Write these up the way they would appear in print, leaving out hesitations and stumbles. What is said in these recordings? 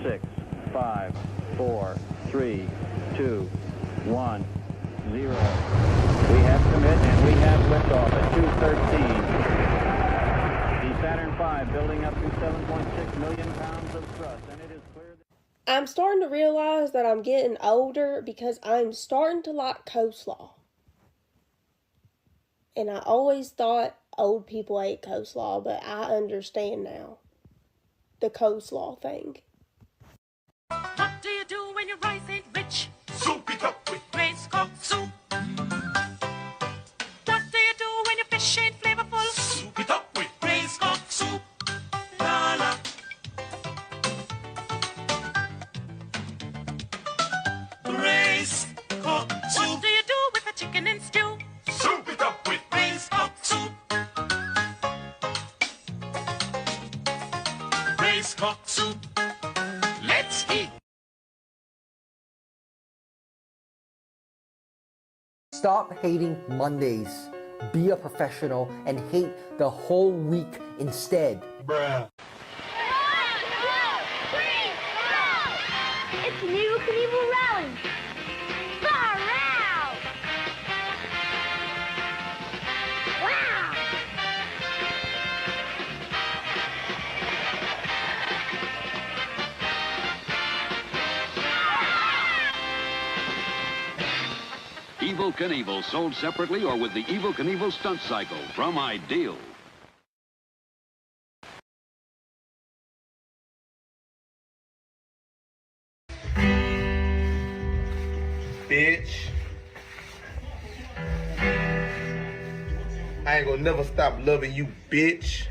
6, 5, 4, 3, 2, 1, 0. We have commit and we have liftoff at 2:13. The Saturn V building up to 7.6 million pounds of thrust, and it is clear that I'm starting to realize that I'm getting older because I'm starting to like coleslaw. And I always thought old people ate coleslaw, but I understand now the coleslaw thing. What do you do when your rice ain't rich? Soup it up with braised cooked soup. What do you do when your fish ain't flavorful? Soup it up with braised cooked soup. La la. Braised cooked soup. What do you do with a chicken and stew? Soup it up with braised cooked soup. Braised cooked soup. Let's eat. Stop hating Mondays. Be a professional and hate the whole week instead. Bruh. It's an Evel Knievel rally. Far out! Wow! Evel Knievel, sold separately or with the Evel Knievel stunt cycle from Ideal. Bitch. I ain't gonna never stop loving you, bitch.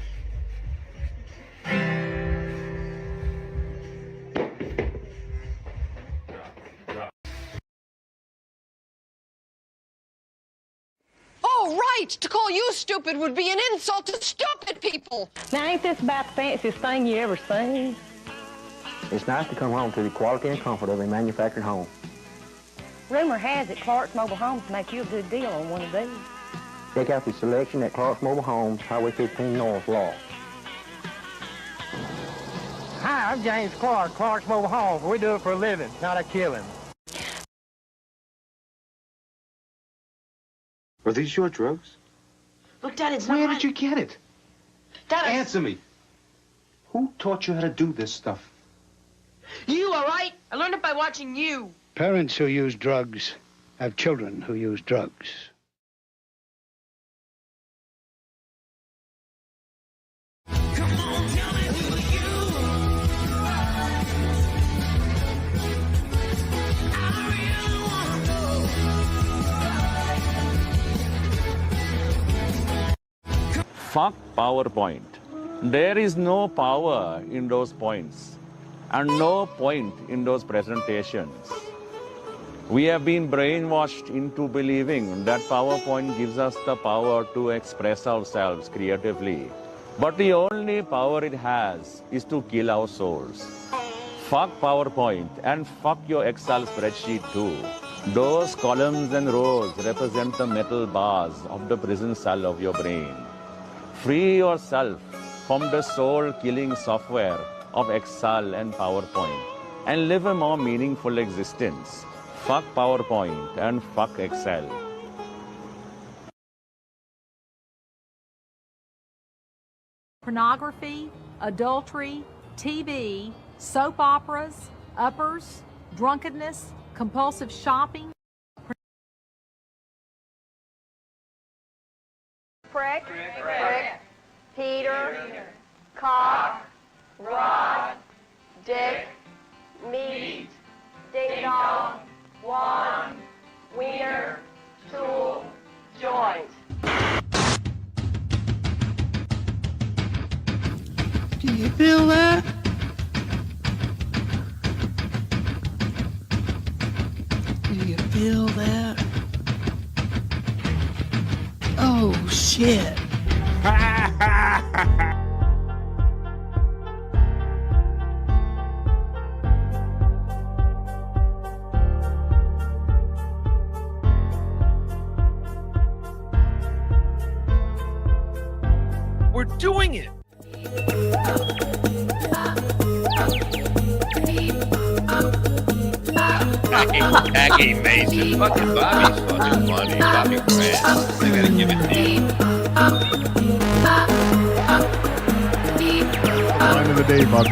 Oh, right! To call you stupid would be an insult to stupid people! Now, ain't this about the fanciest thing you ever seen? It's nice to come home to the quality and comfort of a manufactured home. Rumor has it Clark's Mobile Homes make you a good deal on one of these. Check out the selection at Clark's Mobile Homes, Highway 15 North, Law. Hi, I'm James Clark, Clark's Mobile Homes. We do it for a living, not a killing. Are these your drugs? Look, Dad, it's not Where did you get it? Dad, Answer me. Who taught you how to do this stuff? You, all right? I learned it by watching you. Parents who use drugs have children who use drugs. Fuck PowerPoint. There is no power in those points and no point in those presentations. We have been brainwashed into believing that PowerPoint gives us the power to express ourselves creatively. But the only power it has is to kill our souls. Fuck PowerPoint and fuck your Excel spreadsheet too. Those columns and rows represent the metal bars of the prison cell of your brain. Free yourself from the soul-killing software of Excel and PowerPoint and live a more meaningful existence. Fuck PowerPoint and fuck Excel. Pornography, adultery, TV, soap operas, uppers, drunkenness, compulsive shopping. Prick, Peter, cock, rod, dick, meat, ding dong, wand, wiener, tool, joint. Do you feel that? Do you feel that? Oh, shit. We're doing it! Jackie Mason. Fucking Bobby's fucking funny. Bobby Grant. I gotta give it to you. Line of the day, Bobby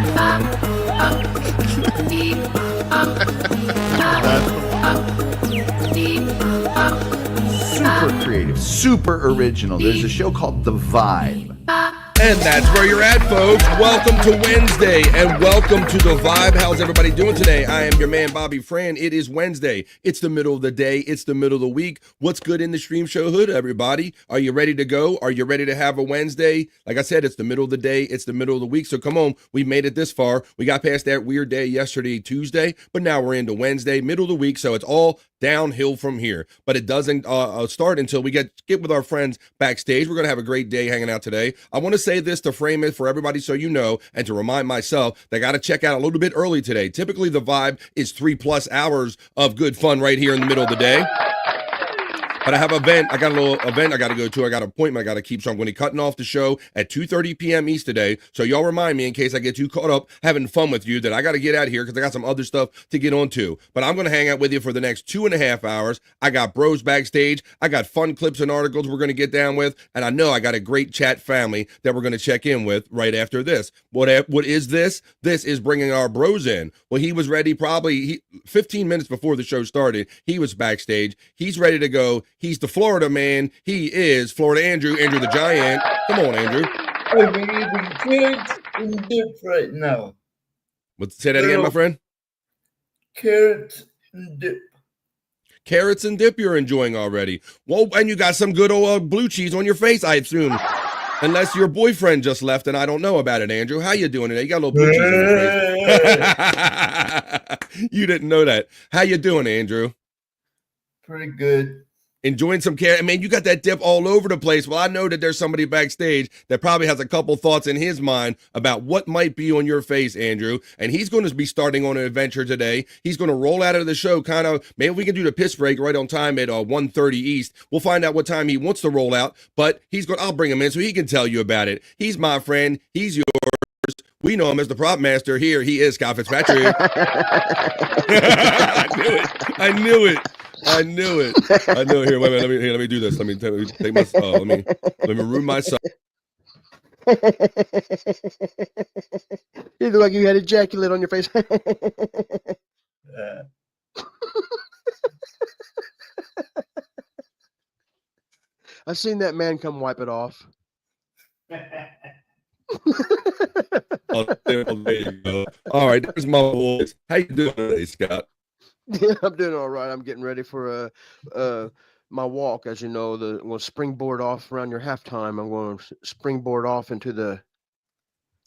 Super creative, super original. There's a show called The Vibe. And that's where you're at, folks. Welcome to Wednesday and welcome to The Vibe. How's everybody doing today? I am your man, Bobby Fran. It is Wednesday. It's the middle of the day. It's the middle of the week. What's good in the Stream Show hood, everybody? Are you ready to go? Are you ready to have a Wednesday? Like I said, it's the middle of the day. It's the middle of the week. So come on. We made it this far. We got past that weird day yesterday, Tuesday, but now we're into Wednesday, middle of the week. So it's all downhill from here, but it doesn't start until we get with our friends backstage. We're going to have a great day hanging out today. I want to say this to frame it for everybody so you know, and to remind myself that I got to check out a little bit early today. Typically, The Vibe is 3+ hours of good fun right here in the middle of the day. But I have an event. I got a little event I got to go to. I got an appointment I got to keep. So I'm going to be cutting off the show at 2:30 p.m. East today. So y'all remind me in case I get too caught up having fun with you that I got to get out of here because I got some other stuff to get on to. But I'm going to hang out with you for the next 2.5 hours. I got bros backstage. I got fun clips and articles we're going to get down with. And I know I got a great chat family that we're going to check in with right after this. What is this? This is bringing our bros in. Well, he was ready probably 15 minutes before the show started. He was backstage. He's ready to go. He's the Florida man. He is Florida Andrew the Giant. Come on, Andrew. I'm eating carrots and dip right now. Say that again, my friend? Carrots and dip. Carrots and dip you're enjoying already. Well, and you got some good old blue cheese on your face, I assume. Unless your boyfriend just left and I don't know about it, Andrew. How you doing today? You got a little blue cheese on your face. You didn't know that. How you doing, Andrew? Pretty good. Enjoying some carrot. I mean, you got that dip all over the place. Well, I know that there's somebody backstage that probably has a couple thoughts in his mind about what might be on your face, Andrew. And he's going to be starting on an adventure today. He's going to roll out of the show kind of, maybe we can do the piss break right on time at 1:30 East. We'll find out what time he wants to roll out, but I'll bring him in so he can tell you about it. He's my friend. He's yours. We know him as the prop master here. He is Scott Fitzpatrick. I knew it. Here, wait a minute. Let me do this. Let me take my. Let me room myself. You look like you had ejaculate on your face. I've seen that man come wipe it off. There you go. All right, there's my boys. How you doing today, Scott? Yeah, I'm doing all right. I'm getting ready for my walk. As you know, I'm going to springboard off around your halftime. I'm going to springboard off into the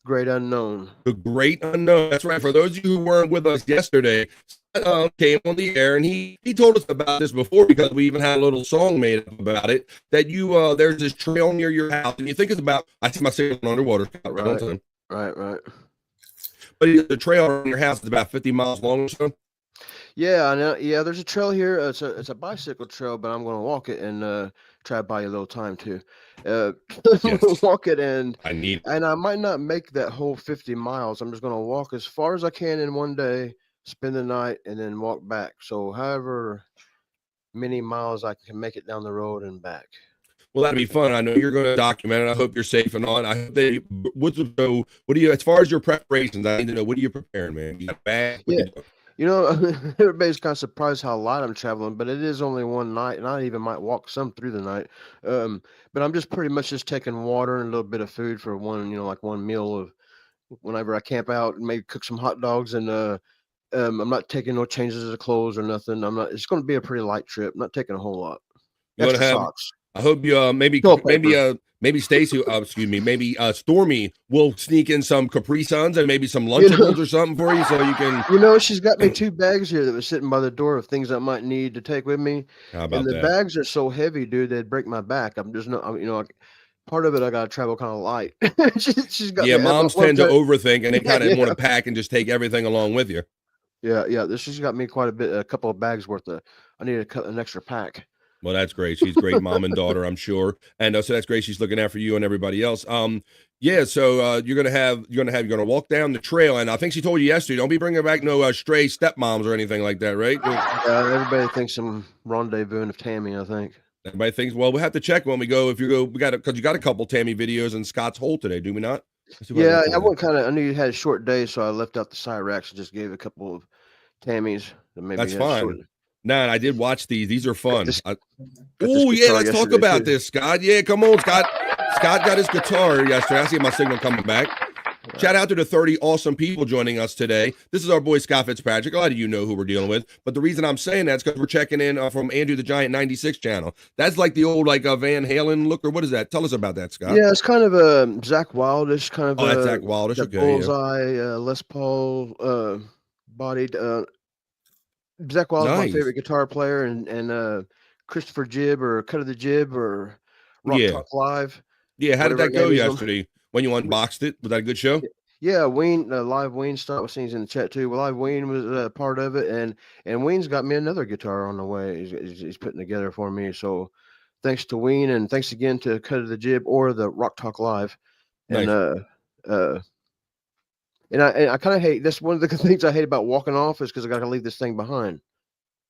great unknown. The great unknown. That's right. For those of you who weren't with us yesterday, came on the air and he told us about this before because we even had a little song made up about it. That there's this trail near your house, and you think it's about. I see my sailing underwater. Right. But the trail around your house is about 50 miles long or so. Yeah, I know. Yeah, there's a trail here. It's a bicycle trail, but I'm going to walk it and try to buy you a little time too. Yes. Walk it and I might not make that whole 50 miles. I'm just going to walk as far as I can in one day, spend the night, and then walk back. So however many miles I can make it down the road and back. Well, that'd be fun. I know you're going to document it. I hope you're safe and all. I hope they. What do you? As far as your preparations, I need to know. What are you preparing, man? You got a bag? Yeah. You know, everybody's kind of surprised how light I'm traveling, but it is only one night, and I even might walk some through the night. But I'm just pretty much just taking water and a little bit of food for one meal of whenever I camp out, and maybe cook some hot dogs. And I'm not taking no changes of clothes or nothing. It's going to be a pretty light trip. I'm not taking a whole lot. Extra socks. I hope you maybe Stacy, maybe Stormy will sneak in some Capri Suns and maybe some Lunchables or something for you so you can. You know, she's got me 2 bags here that was sitting by the door of things I might need to take with me. How about and the that? bags are so heavy, dude, they'd break my back. I'm just not, part of it I got to travel kind of light. she's got. Yeah, moms tend to overthink and they kind of want to pack and just take everything along with you. Yeah. She's got me quite a couple of bags worth of. I need an extra pack. Well, that's great. She's great mom and daughter, I'm sure. And so that's great. She's looking out for you and everybody else. Yeah. So you're gonna walk down the trail, and I think she told you yesterday, don't be bringing back no stray stepmoms or anything like that, right? Everybody thinks I'm rendezvousing with Tammy. I think everybody thinks. Well, we'll have to check when we go. If you go, because you got a couple Tammy videos in Scott's hole today, do we not? Yeah, I went I knew you had a short day, so I left out the Cyrax and just gave a couple of Tammys. That maybe that's fine. No, and I did watch these. These are fun. Oh yeah, let's talk about this, Scott. Yeah, come on, Scott. Scott got his guitar yesterday. I see my signal coming back. Shout out to the 30 awesome people joining us today. This is our boy Scott Fitzpatrick. A lot of you know who we're dealing with, but the reason I'm saying that is because we're checking in from Andrew the Giant 96 channel. That's like the old Van Halen look, or what is that? Tell us about that, Scott. Yeah, it's kind of a Zakk Wyldish kind of. Oh, that's Zakk Wyldish. Okay, Bullseye, Les Paul bodied. Zakk Wylde is my favorite guitar player, and Christopher Gibb or Cut of the Jib or Rock Talk Live. Yeah, how did that go yesterday when you unboxed it? Was that a good show? Yeah, Ween, Live Ween Star was seen in the chat too. Well, Live Ween was part of it, and Ween's got me another guitar on the way. He's putting together for me. So thanks to Ween, and thanks again to Cut of the Jib or the Rock Talk Live. And And I kind of hate this. One of the things I hate about walking off is because I got to leave this thing behind.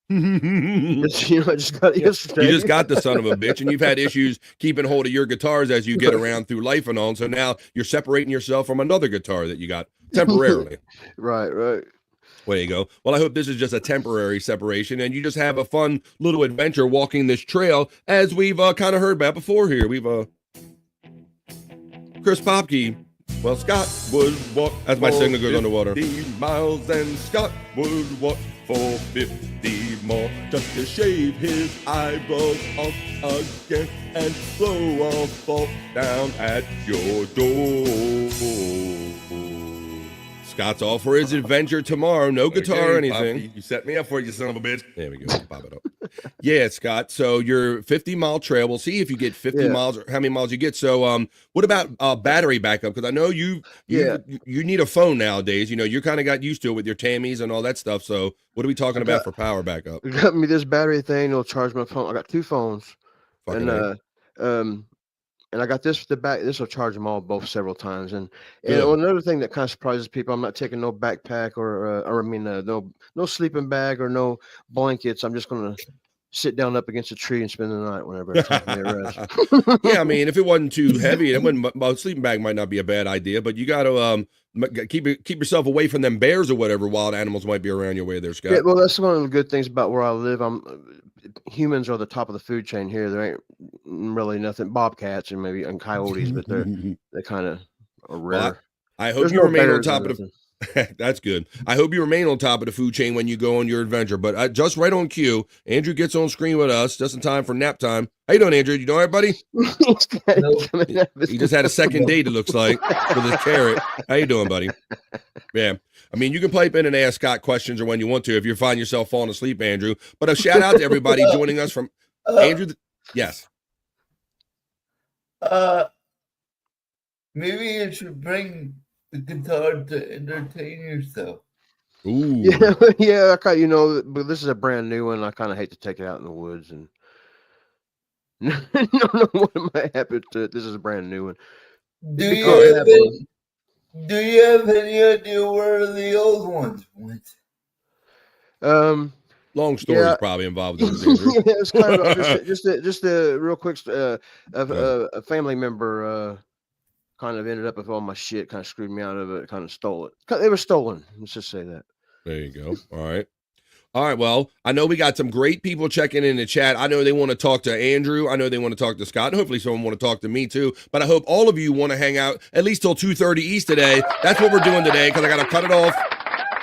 I just got yesterday. You just got the son of a bitch, and you've had issues keeping hold of your guitars as you get around through life and all. So now you're separating yourself from another guitar that you got temporarily. Right. There you go. Well, I hope this is just a temporary separation, and you just have a fun little adventure walking this trail, as we've kind of heard about before here. We've Chris Popke. Well, Scott would walk, as my signal goes underwater, 50 miles, and Scott would walk for 50 more just to shave his eyebrows off again and blow a fall down at your door. Scott's all for his adventure tomorrow. No guitar or anything. Poppy, you set me up for it, you son of a bitch. There we go. Pop it up. Yeah, Scott. So your 50-mile trail. We'll see if you get 50 miles or how many miles you get. So what about battery backup? Because I know you need a phone nowadays. You're kind of got used to it with your Tammys and all that stuff. So what are we talking about for power backup? You got me this battery thing. It'll charge my phone. I got two phones. And I got this the back. This will charge them all both several times. And another thing that kind of surprises people, I'm not taking no backpack no sleeping bag or no blankets. I'm just gonna sit down up against a tree and spend the night whenever it's time for me to rest. Yeah, I mean, if it wasn't too heavy, sleeping bag might not be a bad idea. But you got to keep yourself away from them bears or whatever wild animals might be around your way there, Scott. Yeah, well, that's one of the good things about where I live. Humans are the top of the food chain here. There ain't really nothing. Bobcats and coyotes, but they kind of are rare. Well, I hope you remain on top of the. That's good. I hope you remain on top of the food chain when you go on your adventure. But just right on cue, Andrew gets on screen with us just in time for nap time. How you doing, Andrew? You know everybody? He just had a second date, it looks like, with his carrot. How you doing, buddy? Yeah. I mean, you can pipe in and ask Scott questions or when you want to if you find yourself falling asleep, Andrew. But a shout out to everybody joining us from Andrew. Yes. Maybe you should bring the guitar to entertain yourself. Ooh. Yeah. But this is a brand new one. I kind of hate to take it out in the woods and no, what might happen to it. This is a brand new one. Do you have any idea where the old ones went? Long story is probably involved in this. Andrew. It's kind of just a real quick. A family member kind of ended up with all my shit. Kind of screwed me out of it. Kind of stole it. They were stolen. Let's just say that. There you go. All right. Well, I know we got some great people checking in the chat. I know they want to talk to Andrew. I know they want to talk to Scott. And hopefully someone want to talk to me too. But I hope all of you want to hang out at least till 2:30 East today. That's what we're doing today because I got to cut it off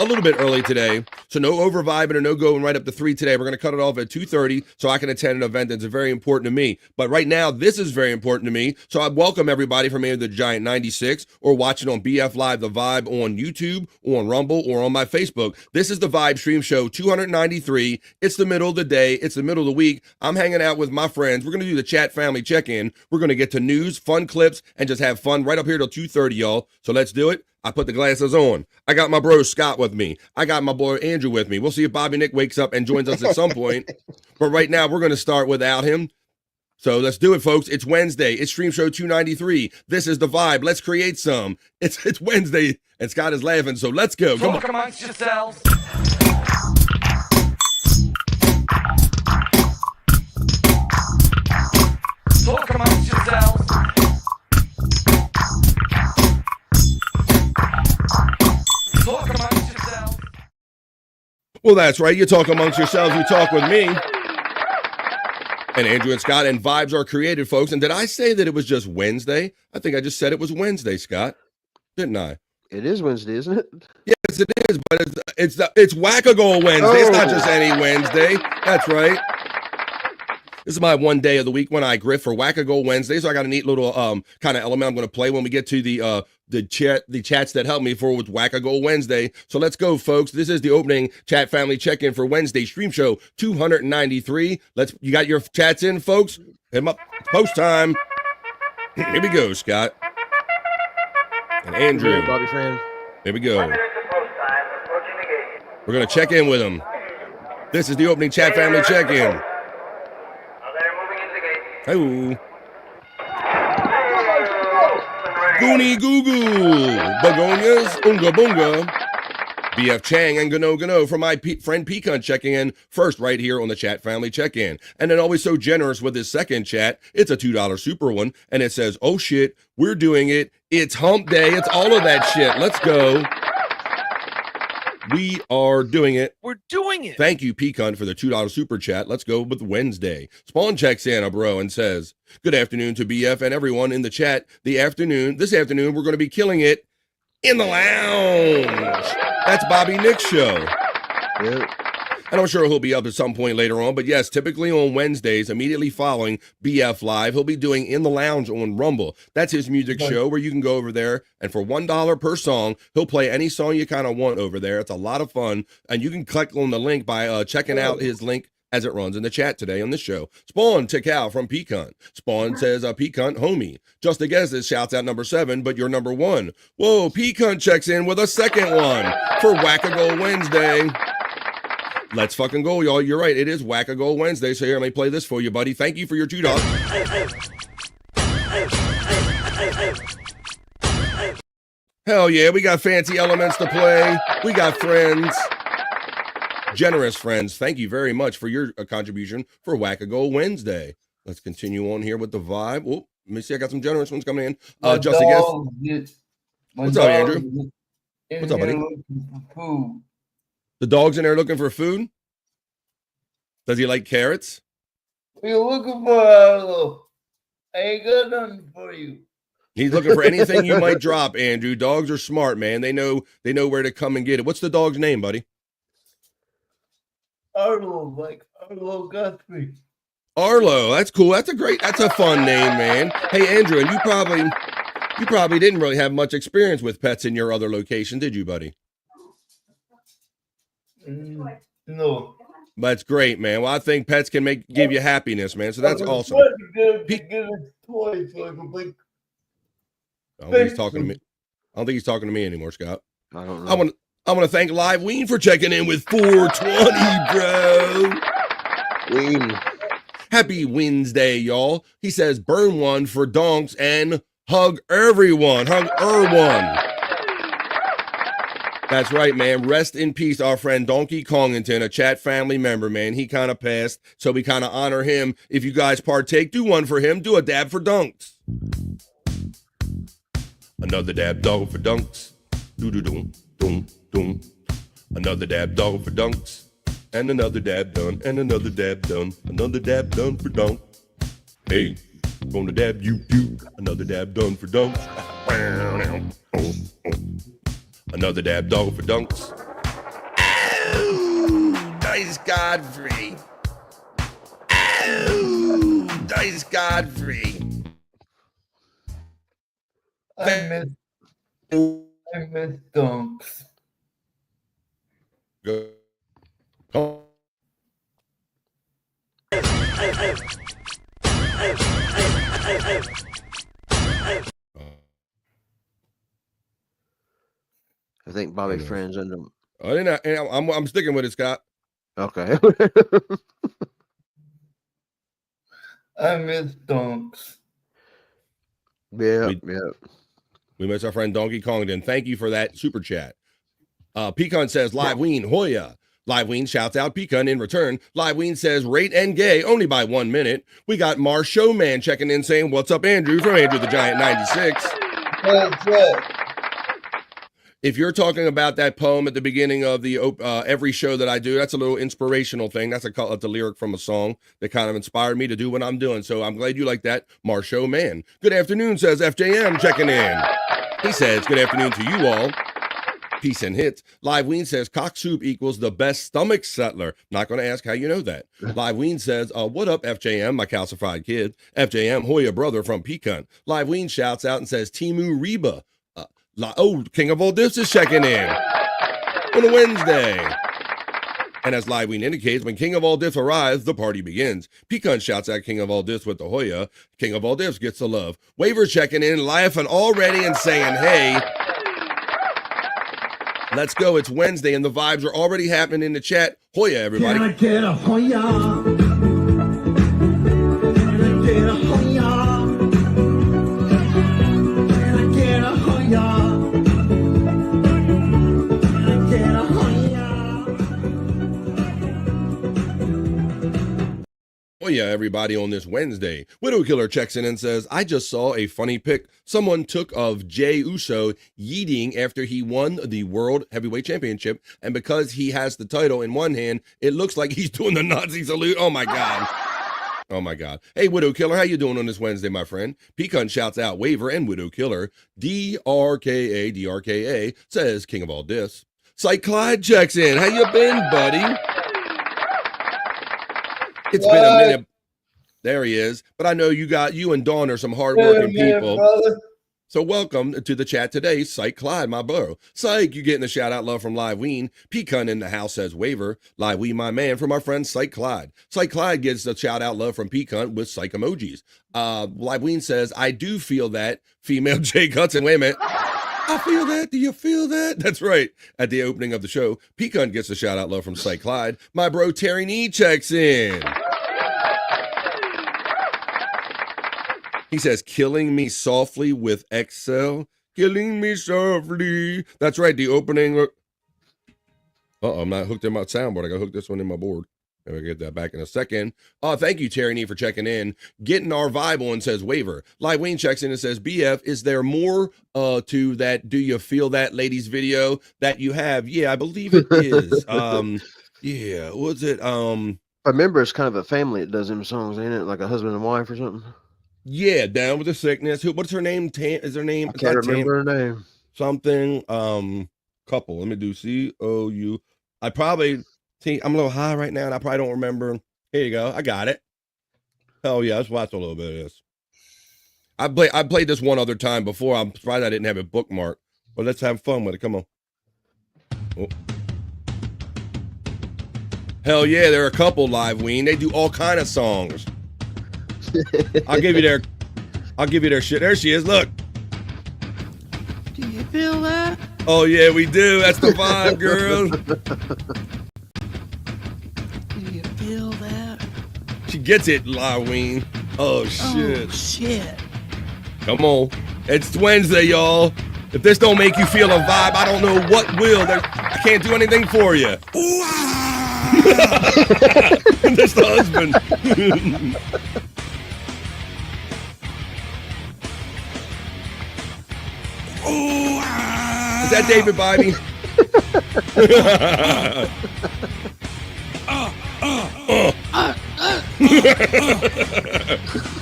a little bit early today. So no over vibing or no going right up to 3 today. We're going to cut it off at 2:30 so I can attend an event that's very important to me. But right now, this is very important to me. So I welcome everybody from Andrew the Giant 96 or watching on BF Live The Vibe on YouTube or on Rumble or on my Facebook. This is the Vibe Stream Show 293. It's the middle of the day. It's the middle of the week. I'm hanging out with my friends. We're going to do the chat family check-in. We're going to get to news, fun clips, and just have fun right up here till 2:30, y'all. So let's do it. I put the glasses on. I got my bro Scott with me. I got my boy Andrew with me. We'll see if Bobby Nick wakes up and joins us at some point. But right now, we're going to start without him. So let's do it, folks. It's Wednesday. It's Stream Show 293. This is the vibe. Let's create some. It's Wednesday, and Scott is laughing. So let's go. Come on. Talk amongst yourselves. Talk amongst yourselves. Talk amongst yourselves. Well, that's right. You talk amongst yourselves. You talk with me. And Andrew and Scott, and vibes are created, folks. And did I say that it was just Wednesday? I think I just said it was Wednesday, Scott. Didn't I? It is Wednesday, isn't it? Yes, it is. But it's Whack-A-Goal Wednesday. It's not just any Wednesday. That's right. This is my one day of the week when I grift for Whack-A-Goal Wednesday. So I got a neat little kind of element I'm going to play when we get to the chats that helped me for with Whack-A-Goal Wednesday. So let's go, folks. This is the opening chat family check-in for Wednesday Stream Show 293. You got your chats in, folks? Hit them up. It's post time. Here we go, Scott. And Andrew. Hey, Bobby friend. Here we go. We're going to check in with them. This is the opening chat family check-in. Hello. Goonie Goo Goo, Begonias, Unga Bunga, BF Chang, and Gano Gano from my friend Pecan checking in first right here on the chat family check-in. And then always so generous with his second chat. It's a $2 super one, and it says, oh shit, we're doing it. It's hump day. It's all of that shit. Let's go. We are doing it. We're doing it. Thank you, Pecan, for the $2 super chat. Let's go with Wednesday. Spawn checks in, bro, and says, good afternoon to BF and everyone in the chat. This afternoon, we're going to be killing it in the lounge. That's Bobby Nick's show. Yep. And I'm sure he'll be up at some point later on. But yes, typically on Wednesdays, immediately following BF Live, he'll be doing In the Lounge on Rumble. That's his music show where you can go over there. And for $1 per song, he'll play any song you kind of want over there. It's a lot of fun. And you can click on the link by checking out his link as it runs in the chat today on this show. Spawn Tikal from Pecan. Spawn says, Pecan, homie. Just a guess, this shouts out number 7, but you're number 1. Whoa, Pecan checks in with a second one for Whack-A-Goal Wednesday. Let's fucking go, y'all. You're right. It is Whack-A-Goal Wednesday. So here, let me play this for you, buddy. Thank you for your $2. Hell yeah, we got fancy elements to play. We got friends. Generous friends. Thank you very much for your contribution for Whack-A-Goal Wednesday. Let's continue on here with the vibe. Oh, let me see. I got some generous ones coming in. Just a guess. What's up, Andrew? What's up, buddy? The dog's in there looking for food? Does he like carrots? You're looking for I ain't got nothing for you. He's looking for anything you might drop, Andrew. Dogs are smart, man. They know where to come and get it. What's the dog's name, buddy? Arlo, like Arlo Guthrie. Arlo, that's cool. That's a fun name, man. Hey, Andrew, and you probably didn't really have much experience with pets in your other location, did you, buddy? No. That's great, man. Well, I think pets can give you happiness, man. So that's awesome. Get a toy so I can play. I don't think he's talking to me. I don't think he's talking to me anymore, Scott. I don't know. I want to thank Live Ween for checking in with 420, bro. Ween. Happy Wednesday, y'all. He says, burn one for donks and hug everyone. Hug everyone. That's right, man. Rest in peace, our friend Donkey Kongington, a chat family member, man. He kind of passed, so we kind of honor him. If you guys partake, do one for him. Do a dab for dunks. Another dab dog for dunks. Do-do-doom, doom, doom. Another dab dog for dunks. And another dab done, and another dab done. Another dab done for dunk. Hey, gonna dab you. Another dab done for dunks. Another dab dog for dunks. Oh, Dice Godfrey. Oh, Dice Godfrey. I miss dunks. Go. Oh. think Bobby Friend's under. I'm sticking with it, Scott. Okay. I miss donks. Yeah, We miss our friend Donkey Kong. Then thank you for that super chat. Pecan says, Live Ween, Hoya. Live Ween shouts out Pecan in return. Live Ween says, rate and gay only by 1 minute. We got Mar Showman checking in saying, what's up, Andrew, from Andrew the Giant 96. That's it. If you're talking about that poem at the beginning of the every show that I do, that's a little inspirational thing. That's a lyric from a song that kind of inspired me to do what I'm doing. So I'm glad you like that, Marsho Man. Good afternoon, says FJM checking in. He says, good afternoon to you all. Peace and hits. Live Ween says, cock soup equals the best stomach settler. Not going to ask how you know that. Live Ween says, what up, FJM, my calcified kid? FJM, Hoya brother from Pecan. Live Ween shouts out and says, Timu Reba. King of All Diffs is checking in on a Wednesday. And as Live Ween indicates, when King of All Diffs arrives, the party begins. Pecan shouts at King of All Diffs with the Hoya. King of All Diffs gets the love. Waver checking in, laughing already and saying, hey, let's go. It's Wednesday and the vibes are already happening in the chat. Hoya, everybody. Can I get a Hoya? Can I get a Hoya? Oh yeah, everybody on this Wednesday. Widow Killer checks in and says, I just saw a funny pic someone took of Jey Uso yeeting after he won the World Heavyweight Championship. And because he has the title in one hand, it looks like he's doing the Nazi salute. Oh my God. Oh my God. Hey, Widow Killer, how you doing on this Wednesday, my friend? Pecan shouts out Waver and Widow Killer. DRKA says King of All Diffs. Psych Clyde checks in. How you been, buddy? It's been a minute. There he is. But I know you and Dawn are some hardworking people. Brother. So welcome to the chat today, Psych Clyde, my bro. Psych, you getting a shout out love from Live Ween. Pecan in the house says Waver. Live Ween, my man, from our friend Psych Clyde. Psych Clyde gets a shout out love from Pecan with Psych emojis. Live Ween says, I do feel that female Jay Hudson. Wait a minute. I feel that. Do you feel that? That's right. At the opening of the show, Pecan gets a shout out love from Psych Clyde. My bro Terry Nee checks in. He says, killing me softly with Excel. Killing me softly. That's right. The opening. I'm not hooked in my soundboard. I got to hook this one in my board. I'll get that back in a second. Thank you, Terry Nee, for checking in. Getting our vibe on, says Waver. Live Wayne checks in and says, BF, is there more to that Do You Feel That ladies video that you have? Yeah, I believe it is. Yeah, what's it? I remember it's kind of a family that does them songs, ain't it? Like a husband and wife or something. Yeah, Down with the Sickness. What's her name? Is her name? I can't remember her name. Something. Couple. Let me do COU. I probably see. I'm a little high right now, and I probably don't remember. Here you go. I got it. Oh yeah, let's watch a little bit of this. I played this one other time before. I'm surprised I didn't have it bookmarked. But let's have fun with it. Come on. Oh. Hell yeah, they're a couple, Live Ween. They do all kind of songs. I'll give you their shit. There she is. Look. Do you feel that? Oh yeah, we do. That's the vibe, girl. Do you feel that? She gets it, Laween. Oh shit. Oh shit. Come on. It's Wednesday, y'all. If this don't make you feel a vibe, I don't know what will. I can't do anything for you. That's the husband. Is that David Bobby?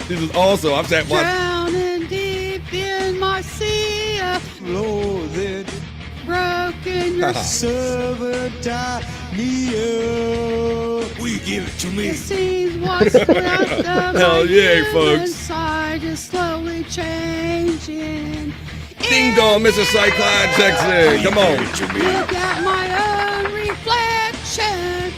This is also, I'm saying, drowning deep in my sea of loathing, broken your servant Neo. Will you give it to me? It seems what's left of hell yeah, my folks. inside is slowly changing. Ding dong, Mr. Cyclone Texan. Come on. Look at my own reflection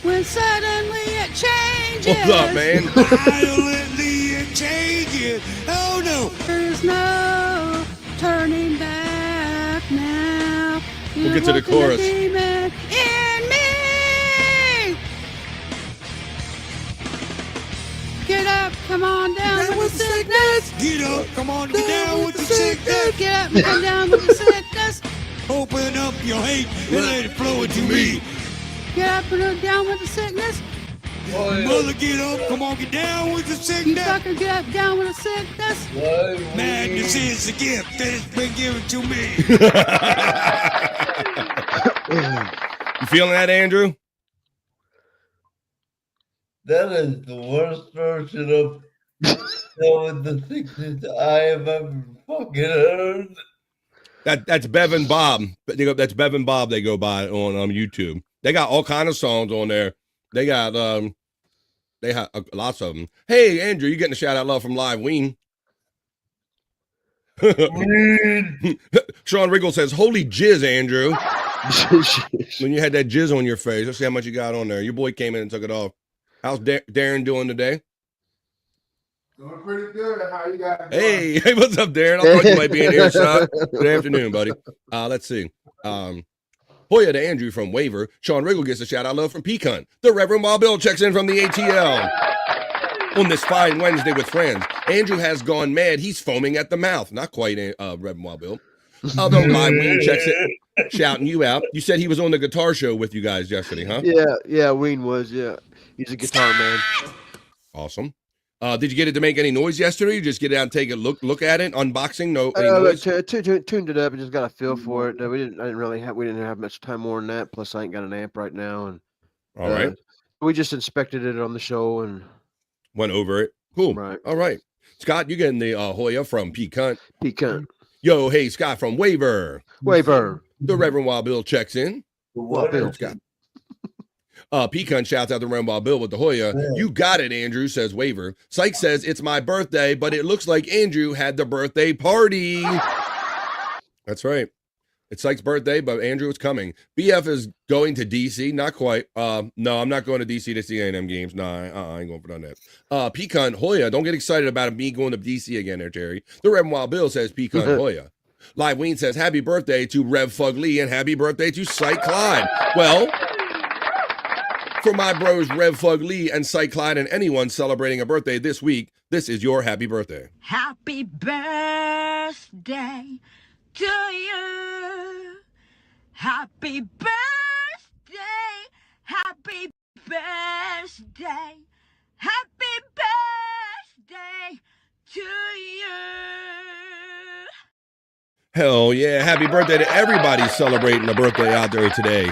when suddenly it changes. What's up, man? Violently it changes. Oh no. There's no turning back now. We'll get to the chorus. Demon in me. Get up, come on down with the sickness. Get up, come on, get down with the sickness. Get up and come down with the sickness. Open up your hate and let it flow into me. Get up and come down with the sickness. Mother, get up, come on, get down with the You sickness. fucker, get up, down with the sickness. Madness is a gift that has been given to me. You feeling that, Andrew? That is the worst version of with the sickness I have ever fucking heard. That's Bevan Bob. That's Bevan Bob. They go by on YouTube. They got all kind of songs on there. They got lots of them. Hey, Andrew, you getting a shout out love from Live Ween. Sean Riggle says, "Holy jizz, Andrew." When you had that jizz on your face, let's see how much you got on there. Your boy came in and took it off. How's Darren doing today? Doing pretty good. How you guys doing? Hey, what's up, Darren? I thought you might be in here, son. Good afternoon, buddy. Let's see. Hoya to Andrew from Waiver. Sean Riggle gets a shout out love from Pecan. The Reverend Wild Bill checks in from the ATL. On this fine Wednesday with friends, Andrew has gone mad. He's foaming at the mouth. Not quite, Reverend Wild Bill. Although Live Ween checks it, shouting you out. You said he was on the guitar show with you guys yesterday, huh? Yeah, Ween was, yeah. He's a guitar man. Awesome. Did you get it to make any noise yesterday? You just get it out and take a look at it, unboxing? No, any noise? Tuned it up and just got a feel for it. We didn't have much time more than that. Plus, I ain't got an amp right now, and all right. We just inspected it on the show and went over it. Cool. Right. All right. Scott, you getting the Hoya from Pecan? Pecan. Yo, hey, Scott from Waiver. Waiver. The Reverend Wild Bill checks in. Wild Bill. Scott. Pecan shouts out the Reverend Wild Bill with the Hoya. Yeah. You got it, Andrew, says Waiver. Syke says it's my birthday, but it looks like Andrew had the birthday party. That's right. It's Syke's birthday, but Andrew is coming. BF is going to DC. Not quite. No, I'm not going to DC to see A&M games. No, I ain't going for none of that. Pecan Hoya, don't get excited about me going to DC again there, Terry. The Reverend Wild Bill says Pecan Hoya. Live Ween says happy birthday to Rev Fug Lee and happy birthday to Syke Clyde. Well, for my bros Rev Fug Lee and Syke Clyde and anyone celebrating a birthday this week, this is your happy birthday. Happy birthday to you. Happy birthday. Happy birthday. Happy birthday to you. Hell yeah. Happy birthday to everybody celebrating a birthday out there today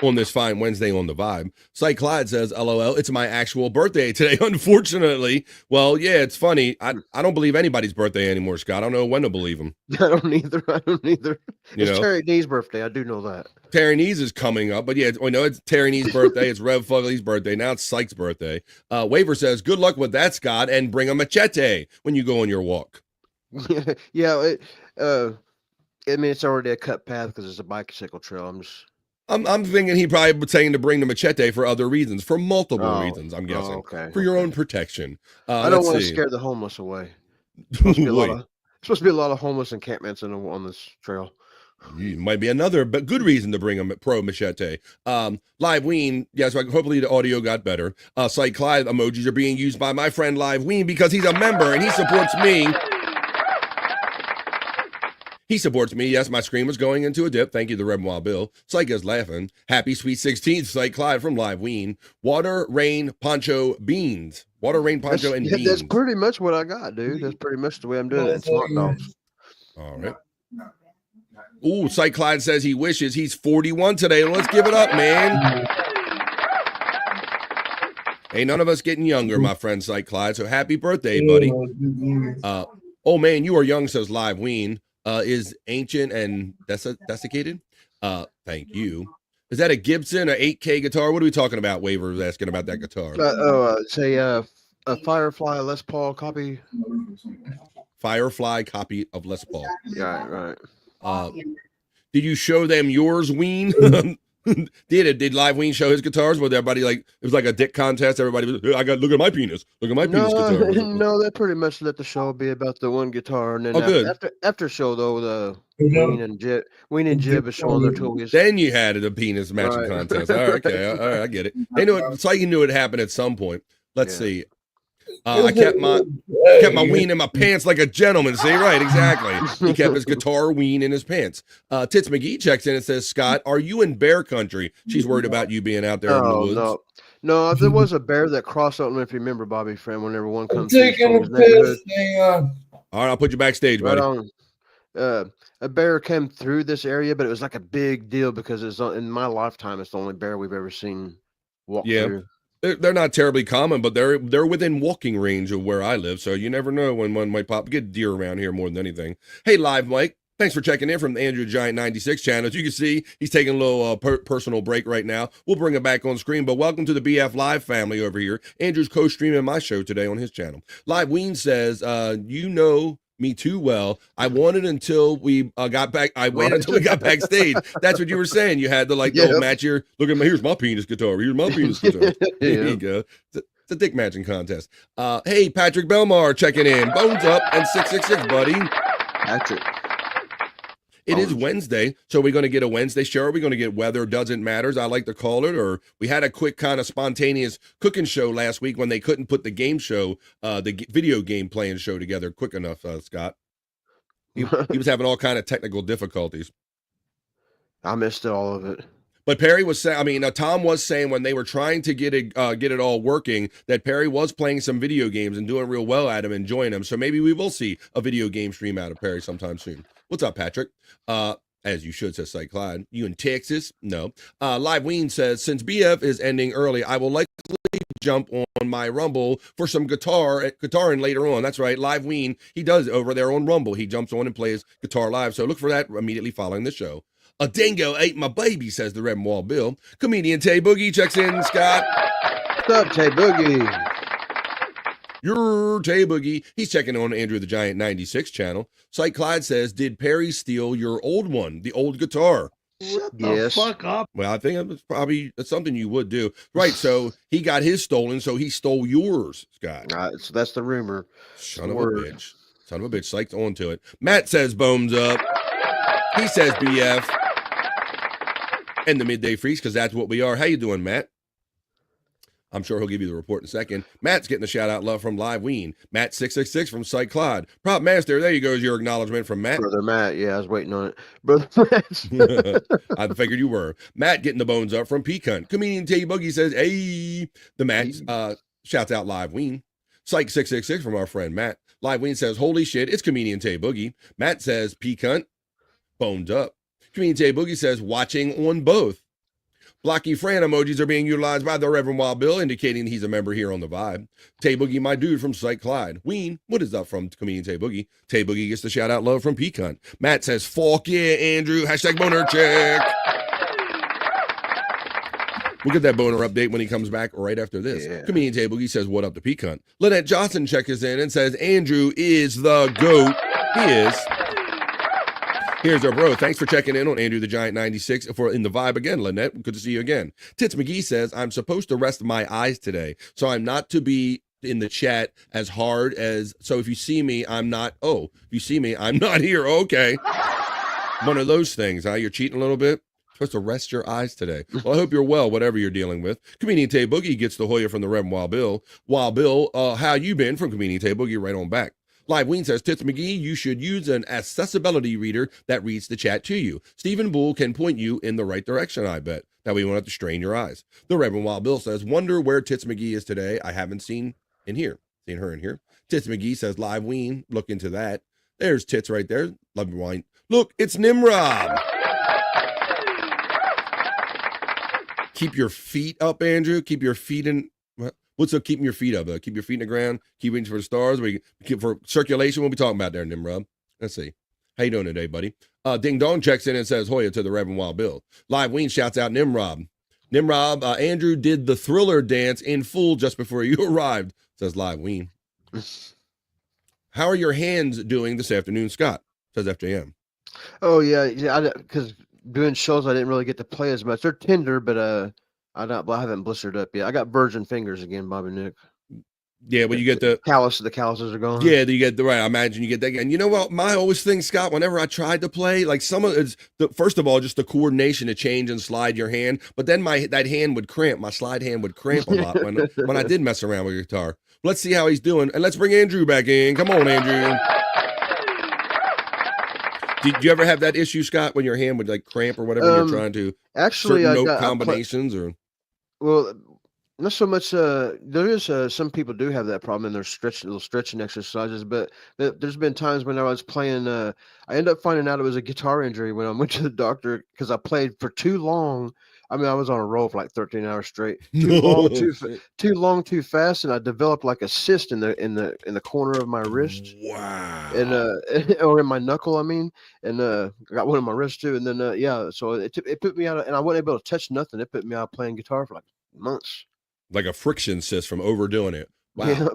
on this fine Wednesday on The Vibe. Syke Clyde says, LOL, it's my actual birthday today, unfortunately. Well, yeah, it's funny. I don't believe anybody's birthday anymore, Scott. I don't know when to believe them. I don't either. It's Terry Nee's birthday. I do know that. Terry Nee's is coming up, but yeah, it's Terry Nee's birthday. It's Rev Fugly's birthday. Now it's Syke's birthday. Waiver says, good luck with that, Scott, and bring a machete when you go on your walk. Yeah, I mean, it's already a cut path because it's a bicycle trail. I'm thinking he probably was saying to bring the machete for other reasons, for multiple reasons, I'm guessing. Okay. For your own protection. I don't want to scare the homeless away. Supposed to be a lot of homeless encampments on this trail. Might be another but good reason to bring a pro machete. Live Ween, yes, hopefully the audio got better. Syke Clyde emojis are being used by my friend Live Ween because he's a member and he supports me. He supports me. Yes, my screen was going into a dip. Thank you, the Reverend Wild Bill. Syke is laughing. Happy sweet 16th, Syke Clyde from Live Ween. Water, rain, poncho, beans. Water, rain, poncho, and beans. That's pretty much what I got, dude. That's pretty much the way I'm doing it. It's hot dogs. All right. Ooh, Syke Clyde says he wishes he's 41 today. Let's give it up, man. Hey, none of us getting younger, my friend Syke Clyde. So happy birthday, buddy. Oh, man, you are young, says Live Ween. Is ancient and desiccated. Thank you. Is that a Gibson, an 8K guitar? What are we talking about? Waiver was asking about that guitar. Say a Firefly Les Paul copy. Firefly copy of Les Paul. Yeah, right. Did you show them yours, Ween? Did Live Ween show his guitars? Was everybody like, it was like a dick contest? Everybody was, look at my penis. Look at my penis guitar. No, they pretty much let the show be about the one guitar, and then good. after show though, the Ween and Jib is showing their toys. Then you had a penis matching contest. All right, okay, all right, I get it. They knew it. It's like you knew it happened at some point. Let's see. I kept my ween in my pants like a gentleman. See, right, exactly. He kept his guitar ween in his pants. Tits McGee checks in and says, Scott, are you in bear country? She's worried about you being out there in the woods. No, there was a bear that crossed. I don't know if you remember, Bobby friend, whenever one comes taking a piss. Hang on. All right, I'll put you backstage, buddy. A bear came through this area, but it was like a big deal because it's in my lifetime, it's the only bear we've ever seen walk through. They're not terribly common, but they're within walking range of where I live, so you never know when one might pop. Get deer around here more than anything. Hey, Live Mike, thanks for checking in from the Andrew the Giant 96 channel. As you can see, he's taking a little personal break right now. We'll bring him back on screen, but welcome to the BF Live family over here. Andrew's co-streaming my show today on his channel. Live Ween says, you know me too well. I wanted until we got back. I waited until we got backstage. That's what you were saying. You had to like go match your. Look at my. Here's my penis guitar. Here's my penis guitar. There you go. It's a dick matching contest. Hey, Patrick Belmar checking in. Bones up and 666, buddy. Patrick. It is Wednesday, so we're going to get a Wednesday show. Are we going to get weather doesn't matters? I like to call it. Or we had a quick kind of spontaneous cooking show last week when they couldn't put the game show, the video game playing show together quick enough. Scott, he was having all kind of technical difficulties. I missed all of it. But Perry was saying, I mean, Tom was saying when they were trying to get it all working, that Perry was playing some video games and doing real well at them, enjoying them. So maybe we will see a video game stream out of Perry sometime soon. What's up, Patrick? As you should, says Cy Clyde. You in Texas? No. Live Ween says, since BF is ending early, I will likely jump on my Rumble for some guitaring later on. That's right, Live Ween, he does over there on Rumble. He jumps on and plays guitar live. So look for that immediately following the show. A dingo ate my baby, says the Red Wall Bill. Comedian Tay Boogie checks in, Scott. What's up, Tay Boogie? You're Tay Boogie. He's checking on Andrew the Giant 96 channel. Sight Clyde says, did Perry steal your old one, the old guitar? Shut the fuck up. Well, I think that's something you would do. Right, so he got his stolen, so he stole yours, Scott. So that's the rumor. Son of a bitch. Son of a bitch. Psyched onto it. Matt says, bones up. He says, BF. And the Midday Freeze, because that's what we are. How you doing, Matt? I'm sure he'll give you the report in a second. Matt's getting a shout-out love from Live Ween. Matt 666 from Sight Clyde. Prop Master, there you go, is your acknowledgement from Matt. Brother Matt, yeah, I was waiting on it. Brother Matt. I figured you were. Matt getting the bones up from Pecan. Comedian Tay Boogie says, hey. The Matt shouts out Live Ween. Psych 666 from our friend Matt. Live Ween says, holy shit, it's Comedian Tay Boogie. Matt says, Pecan. Boned up. Comedian Tay Boogie says, watching on both. Blocky Fran emojis are being utilized by the Reverend Wild Bill, indicating he's a member here on the Vibe. Tay Boogie, my dude from Sight Clyde. Ween, what is up from Comedian Tay Boogie? Tay Boogie gets the shout out love from Pecan. Matt says, fuck yeah, Andrew. Hashtag boner check. We'll get that boner update when he comes back right after this. Yeah. Comedian Tay Boogie says, what up to Pecan? Lynette Johnson checks in and says, Andrew is the GOAT. He is. Here's our bro. Thanks for checking in on Andrew the Giant 96 for In the Vibe again, Lynette. Good to see you again. Tits McGee says, I'm supposed to rest my eyes today, so I'm not to be in the chat as hard as, so if you see me, I'm not, if you see me, I'm not here. Okay. One of those things, huh? You're cheating a little bit? Supposed to rest your eyes today. Well, I hope you're well, whatever you're dealing with. Comedian Tay Boogie gets the Hoya from the Reverend Wild Bill. Wild Bill, how you been? From Comedian Tay Boogie, right on back. Live Ween says, Tits McGee, you should use an accessibility reader that reads the chat to you. Stephen Bull can point you in the right direction, I bet. That way you won't have to strain your eyes. The Reverend Wild Bill says, wonder where Tits McGee is today. I haven't seen her in here. Tits McGee says, Live Ween, look into that. There's Tits right there. Love your wine. Look, it's Nimrod. Keep your feet up, Andrew. Keep your feet in. What's up keeping your feet up? Keep your feet in the ground. Keep reaching for the stars. For circulation, we'll be talking about there, Nimrod. Let's see. How you doing today, buddy? Ding Dong checks in and says, Hoya to the Reverend Wild Bill. Live Ween shouts out Nimrod. Nimrod, Andrew did the Thriller dance in full just before you arrived, says Live Ween. How are your hands doing this afternoon, Scott? Says FJM. Oh, yeah, because doing shows, I didn't really get to play as much. They're tender, but I haven't blistered up yet. I got virgin fingers again, Bobby Nick. Yeah, when you get the calluses are gone. Yeah, you get the right. I imagine you get that again. You know what? My always thing, Scott, whenever I tried to play, like some of it's first of all, just the coordination to change and slide your hand, but then that hand would cramp. My slide hand would cramp a lot when I did mess around with guitar. Let's see how he's doing, and let's bring Andrew back in. Come on, Andrew. Did you ever have that issue, Scott, when your hand would like cramp or whatever you're trying to? Actually, certain note combinations or. Well, not so much. There is some people do have that problem, and they're little stretching exercises. But there's been times when I was playing. I ended up finding out it was a guitar injury when I went to the doctor because I played for too long. I mean, I was on a roll for like 13 hours straight. Too long, too fast, and I developed like a cyst in the corner of my wrist. Wow. And or in my knuckle, I mean, and I got one in my wrist too. And then so it put me out, and I wasn't able to touch nothing. It put me out playing guitar for like months. Like a friction cyst from overdoing it. Wow. Yeah.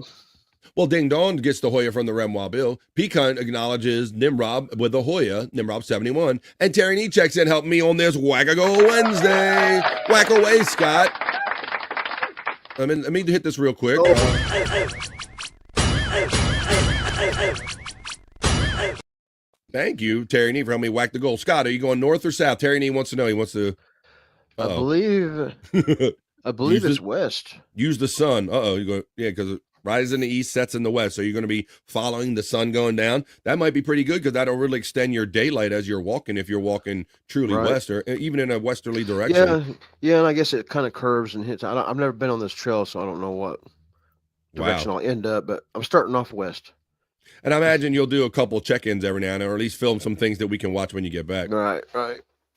Well, Ding Dong gets the Hoya from the Renoir Bill. Pecan acknowledges Nimrob with the Hoya, Nimrob 71. And Terry Nee checks in, help me on this Whack-A-Go Wednesday. Whack away, Scott. Let me hit this real quick. Thank you, Terry Nee, for helping me whack the goal. Scott, are you going north or south? Terry Nee wants to know. He wants to. I believe it's west. Use the sun. You go. Yeah, because it rises in the east, sets in the west. So you're going to be following the sun going down. That might be pretty good because that'll really extend your daylight as you're walking. If you're walking truly west or even in a westerly direction. Yeah, and I guess it kind of curves and hits. I've never been on this trail, so I don't know what direction I'll end up. But I'm starting off west. And I imagine you'll do a couple check-ins every now and then, or at least film some things that we can watch when you get back. Right.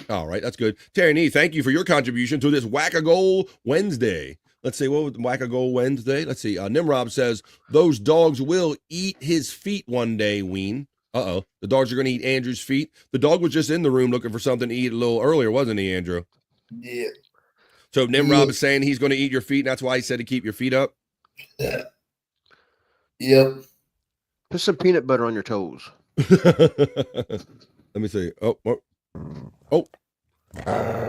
All right, that's good. Terry Nee, thank you for your contribution to this Whack-A-Goal Wednesday. Let's see, what was Whack-A-Goal Wednesday? Let's see. Nimrob says, those dogs will eat his feet one day, Ween. The dogs are going to eat Andrew's feet. The dog was just in the room looking for something to eat a little earlier, wasn't he, Andrew? Yeah. So Nimrob is saying he's going to eat your feet, and that's why he said to keep your feet up? Yeah. Yep. Put some peanut butter on your toes. Let me see. Oh.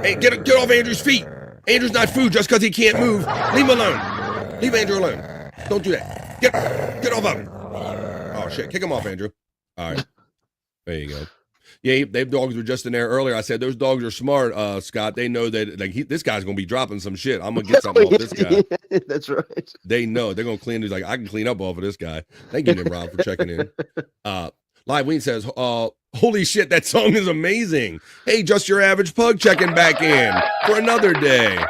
Hey, get off Andrew's feet. Andrew's not food just because he can't move. Leave him alone. Leave Andrew alone. Don't do that. Get off of him. Oh, shit. Kick him off, Andrew. All right. There you go. Yeah, they dogs were just in there earlier. I said, those dogs are smart, Scott. They know that this guy's going to be dropping some shit. I'm going to get something off this guy. That's right. They know. They're going to clean. He's like, I can clean up off of this guy. Thank you, Nimrod, for checking in. Live Ween says, holy shit, that song is amazing. Hey, Just Your Average Pug checking back in for another day.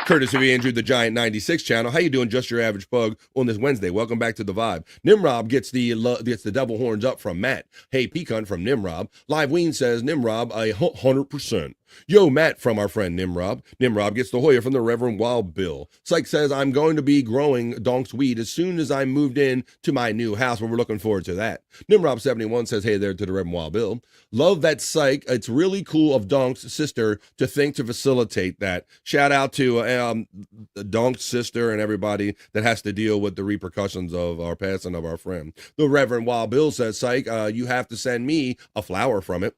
Courtesy of Andrew the Giant 96 channel. How you doing, Just Your Average Pug, on this Wednesday? Welcome back to The Vibe. Nimrob gets the devil horns up from Matt. Hey, Pecan from Nimrob. Live Ween says, Nimrob, 100%. Yo, Matt from our friend Nimrob. Nimrob gets the Hoya from the Reverend Wild Bill. Syke says, I'm going to be growing Donk's weed as soon as I moved in to my new house. Well, we're looking forward to that. Nimrob71 says, hey there to the Reverend Wild Bill. Love that, Syke. It's really cool of Donk's sister to think to facilitate that. Shout out to Donk's sister and everybody that has to deal with the repercussions of our passing of our friend. The Reverend Wild Bill says, Syke, you have to send me a flower from it.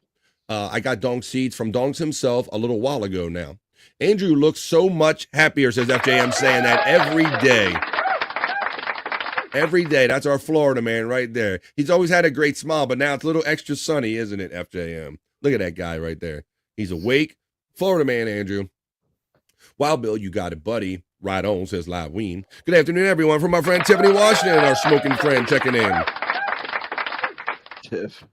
I got Donk seeds from Donks himself a little while ago now. Andrew looks so much happier, says FJM, saying that every day. Every day. That's our Florida man right there. He's always had a great smile, but now it's a little extra sunny, isn't it, FJM? Look at that guy right there. He's awake. Florida man, Andrew. Wild Bill, you got it, buddy. Right on, says Live Ween. Good afternoon, everyone. From my friend Tiffany Washington, our smoking friend, checking in. Tiff.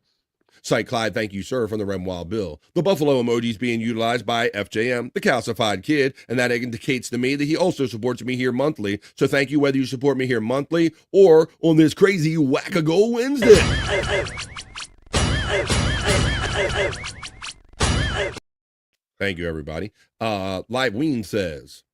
Syke Clyde, thank you, sir, from the Rem Wild Bill. The buffalo emoji is being utilized by FJM, the calcified kid, and that indicates to me that he also supports me here monthly. So thank you whether you support me here monthly or on this crazy Whack-A-Go Wednesday. Thank you, everybody. Live Ween says,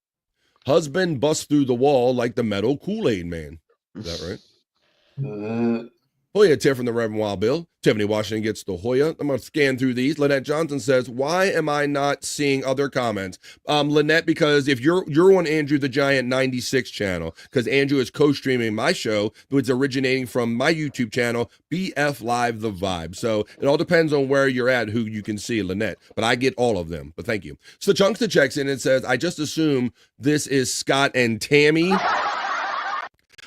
husband busts through the wall like the metal Kool-Aid man. Is that right? Hoya tip from the Reverend Wild Bill. Tiffany Washington gets the Hoya. I'm going to scan through these. Lynette Johnson says, why am I not seeing other comments? Lynette, because if you're on Andrew the Giant 96 channel, because Andrew is co-streaming my show, which is originating from my YouTube channel, BF Live The Vibe. So it all depends on where you're at, who you can see, Lynette. But I get all of them. But thank you. So Chunkster checks in and says, I just assume this is Scott and Tammy.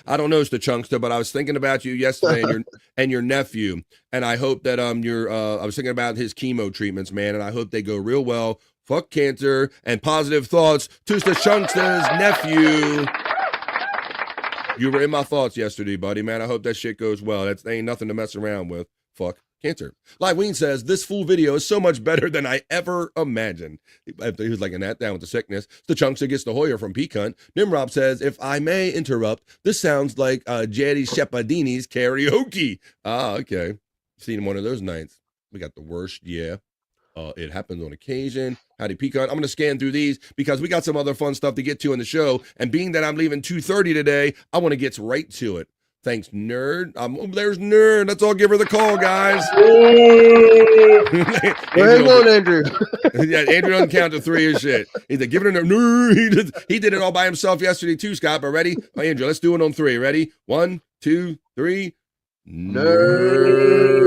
I don't know, Mr. Chunkster, but I was thinking about you yesterday and your nephew, and I hope that I was thinking about his chemo treatments, man, and I hope they go real well. Fuck cancer and positive thoughts to Mr. Chunkster's nephew. You were in my thoughts yesterday, buddy, man. I hope that shit goes well. That ain't nothing to mess around with. Fuck cancer. Liveween says, this full video is so much better than I ever imagined. He was liking that, down with the sickness. The Chunkster gets the Hoyer from Peak Hunt. Nimrob says, if I may interrupt, this sounds like Jerry Shepardini's karaoke. Ah, okay. Seen him one of those nights. We got the worst, yeah. It happens on occasion. Howdy, Peak Hunt. I'm going to scan through these because we got some other fun stuff to get to in the show. And being that I'm leaving 2:30 today, I want to get right to it. Thanks, Nerd. There's Nerd. Let's all give her the call, guys. Hang on, Andrew. Yeah, Andrew doesn't count to 3 or shit. He's like, give it a nerd. He did it all by himself yesterday too, Scott. But ready? Oh, Andrew, let's do it on 3. Ready? 1, 2, 3. Nerd.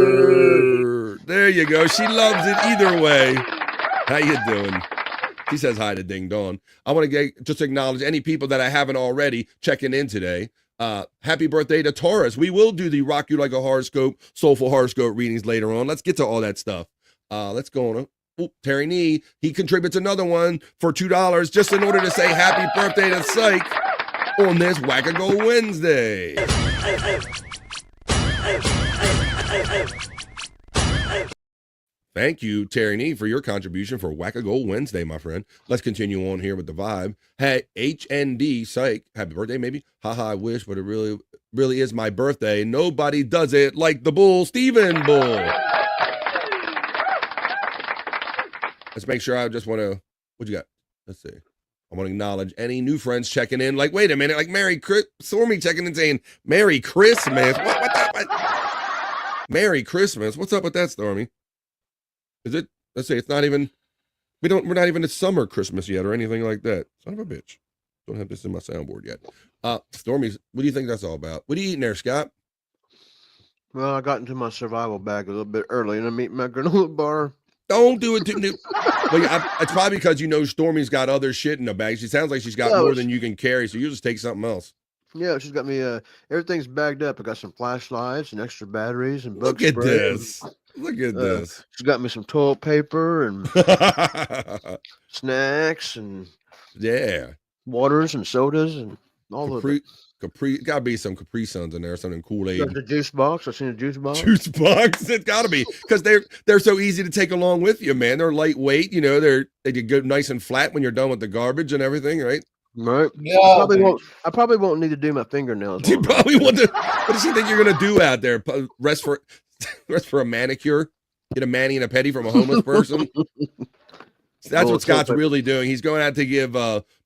There you go. She loves it either way. How you doing? He says hi to Ding Dong. I want to just acknowledge any people that I haven't already checking in today. Happy birthday to Taurus. We will do the Rock You Like a Horoscope, Soulful Horoscope readings later on. Let's get to all that stuff. Let's go on. Oh, Terry Nee, he contributes another one for $2 just in order to say happy birthday to Psych on this Wackago Wednesday. Thank you, Terry Nee, for your contribution for Wackago Wednesday, my friend. Let's continue on here with the vibe. Hey, HND, Psych, happy birthday, maybe? Haha, I wish, but it really is my birthday. Nobody does it like the Bull, Stephen Bull. Let's make sure I just want to, what you got? Let's see. I want to acknowledge any new friends checking in. Like, wait a minute, like Merry Chris, Stormy checking in saying, Merry Christmas. What? Merry Christmas. What's up with that, Stormy? Is it? Let's say it's not even. We're not even at summer Christmas yet or anything like that. Son of a bitch. Don't have this in my soundboard yet. Stormy, what do you think that's all about? What are you eating there, Scott? Well, I got into my survival bag a little bit early, and I'm eating my granola bar. Don't do it to me. It's probably because you know Stormy's got other shit in the bag. She sounds like she's got more than you can carry, so you just take something else. Yeah, she's got me. Everything's bagged up. I got some flashlights and extra batteries and bug Look at spray. this. Look at this. She's got me some toilet paper and snacks and waters and sodas and all of it. Gotta be some Capri Suns in there, something Kool-Aid. Got the juice box. I've seen a juice box. Juice box. It's gotta be because they're so easy to take along with you, man. They're lightweight. You know, they get nice and flat when you're done with the garbage and everything, right? Right. Yeah. I probably won't need to do my fingernails. You probably want to. What does he think you're gonna do out there? Rest for a manicure? Get a mani and a pedi from a homeless person? That's what Scott's really doing. He's going out to give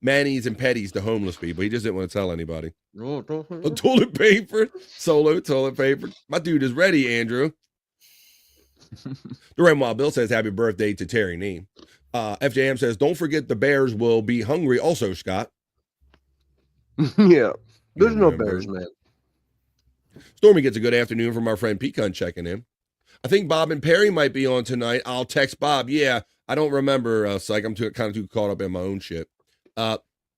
manis and pedis to homeless people. He just didn't want to tell anybody. Toilet paper, solo toilet paper. My dude is ready, Andrew. The Red Wild Bill says happy birthday to Terry Nee. FJM says don't forget the Bears will be hungry also, Scott. Yeah, there's no Bears, man. Stormy gets a good afternoon from our friend Pecan checking in. I think Bob and Perry might be on tonight. I'll text Bob. Yeah, I don't remember, Psych. I'm kind of too caught up in my own shit.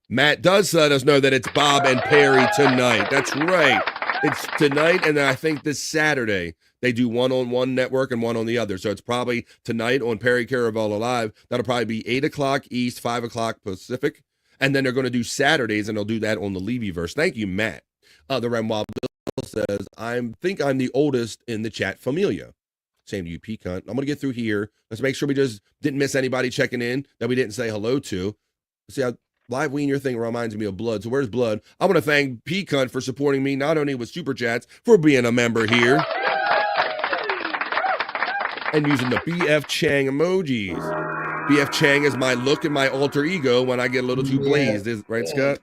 Matt does let us know that it's Bob and Perry tonight. That's right. It's tonight, and then I think this Saturday they do one on one network and one on the other. So it's probably tonight on Perry Caravello Live. That'll probably be 8 o'clock East, 5 o'clock Pacific. And then they're going to do Saturdays, and they'll do that on the Levyverse. Thank you, Matt. The Red Wild Bill says, I think I'm the oldest in the chat familia. Same to you, Pecan. I'm going to get through here. Let's make sure we just didn't miss anybody checking in that we didn't say hello to. See how Live Ween, your thing reminds me of Blood. So where's Blood? I want to thank Pecan for supporting me, not only with Super Chats, for being a member here. And using the BF Chang emojis. BF Chang is my look and my alter ego when I get a little too blazed. Right, Scott?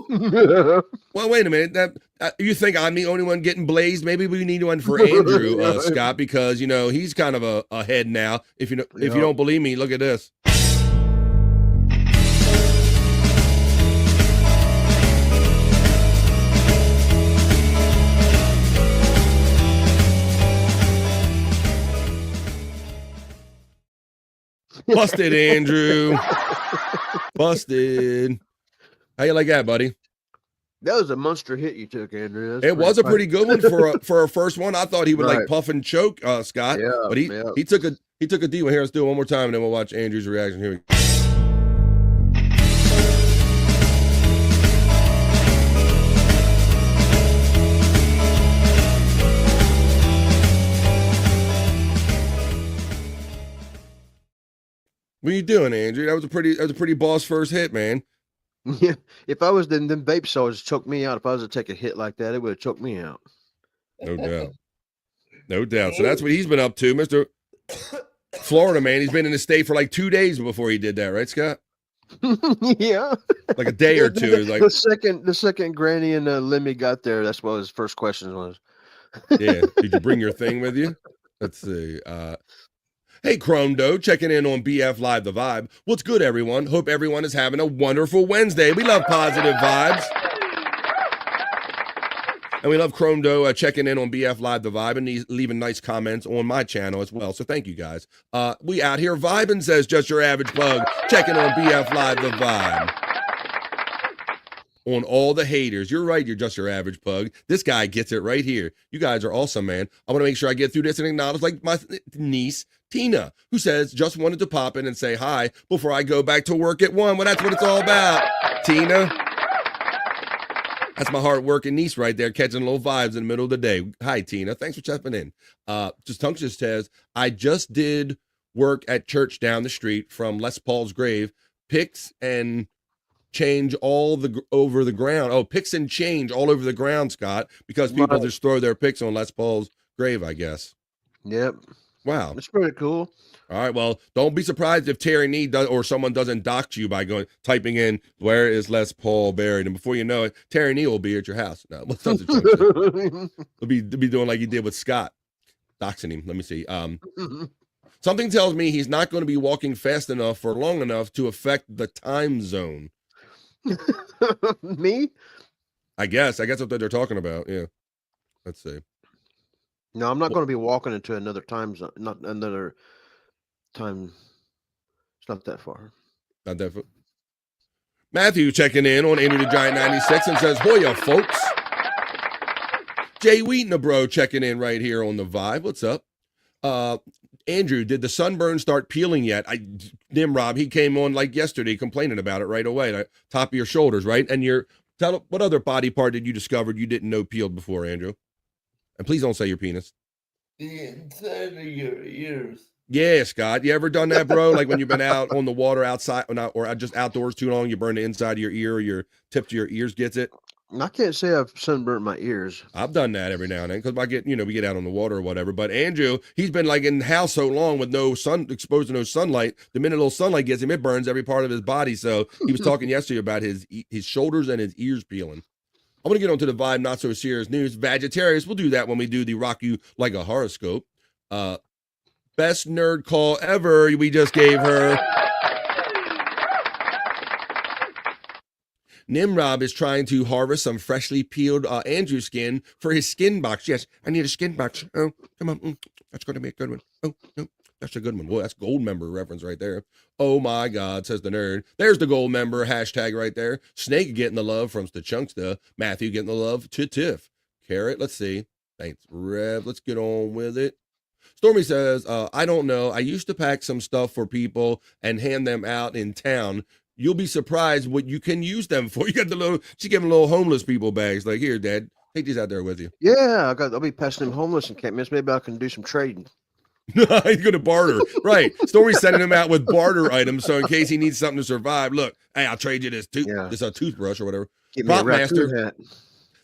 Well, wait a minute. That you think I'm the only one getting blazed? Maybe we need one for Andrew, Scott, because he's kind of a head now. If you don't believe me, look at this. Busted, Andrew. Busted. How you like that, buddy? That was a monster hit you took, Andrew. It was a pretty good one for a first one. I thought he would like puff and choke, Scott. Yeah, but he took a deep one. Here, let's do it one more time, and then we'll watch Andrew's reaction. Here we go. What are you doing, Andrew? That was a pretty boss first hit, man. Yeah, if I was them vape saws choked me out. If I was to take a hit like that, it would have choked me out. No doubt. No doubt. So that's what he's been up to, Mr. Florida man. He's been in the state for like 2 days before he did that, right, Scott? Yeah. Like a day or two. Like the second Granny and Lemmy got there, that's what his first question was. Yeah. Did you bring your thing with you? Let's see. Hey, Chrome Doe, checking in on BF Live The Vibe. What's good, everyone? Hope everyone is having a wonderful Wednesday. We love positive vibes. And we love Chrome Doe checking in on BF Live The Vibe and he's leaving nice comments on my channel as well. So thank you, guys. We out here vibing, says Just Your Average Pug, checking on BF Live The Vibe. On all the haters. You're right, you're just your average pug. This guy gets it right here. You guys are awesome, man. I want to make sure I get through this and acknowledge like my niece, Tina, who says, just wanted to pop in and say hi before I go back to work at 1. Well, that's what it's all about, Tina. That's my hard-working niece right there, catching little vibes in the middle of the day. Hi, Tina. Thanks for checking in. Just says, I just did work at church down the street from Les Paul's grave. Picks and change all over the ground. Oh, picks and change all over the ground, Scott, because people just throw their picks on Les Paul's grave, I guess. Yep. Wow. That's pretty cool. All right. Well, don't be surprised if Terry Nee does, or someone doesn't dox you by typing in, where is Les Paul buried? And before you know it, Terry Nee will be at your house. No, what's up? He'll be doing like he did with Scott. Doxing him. Let me see. Something tells me he's not going to be walking fast enough for long enough to affect the time zone. Me? I guess that's what they're talking about. Yeah. Let's see. No, I'm not going to be walking into another time zone. Not another time. It's not that far. Not that far. Matthew checking in on Andrew the Giant 96 and says, Hoya, folks. Jay Wheaton, bro, checking in right here on the Vibe. What's up? Andrew, did the sunburn start peeling yet? Nimrod, he came on like yesterday complaining about it right away. Like, top of your shoulders, right? And what other body part did you discover you didn't know peeled before, Andrew? And please don't say your penis. The inside of your ears. Yeah, Scott. You ever done that, bro? Like when you've been out on the water outside or just outdoors too long, you burn the inside of your ear or your tip to your ears gets it? I can't say I've sunburnt my ears. I've done that every now and then because we get out on the water or whatever. But Andrew, he's been like in the house so long with no sun, exposed to no sunlight. The minute a little sunlight gets him, it burns every part of his body. So he was talking yesterday about his shoulders and his ears peeling. I'm going to get on to the Vibe Not So Serious News. Vegetarians, we'll do that when we do the Rock You Like a Horoscope. Best nerd call ever we just gave her. Nimrod is trying to harvest some freshly peeled Andrew skin for his skin box. Yes, I need a skin box. Oh, come on. That's going to be a good one. Oh, no, that's a good one. Boy, that's gold member reference right there. Oh, my God, says the nerd. There's the gold member hashtag right there. Snake getting the love from the Chunksta. Matthew getting the love to Tiff. Carrot, let's see. Thanks, Rev. Let's get on with it. Stormy says, I don't know. I used to pack some stuff for people and hand them out in town. You'll be surprised what you can use them for. You got she giving little homeless people bags. Like, here, Dad, take these out there with you. Yeah, I'll be passing them homeless encampments. Maybe I can do some trading. He's going to barter. Right. Story's sending him out with barter items. So in case he needs something to survive, look, hey, I'll trade you this toothbrush or whatever. Prop Master.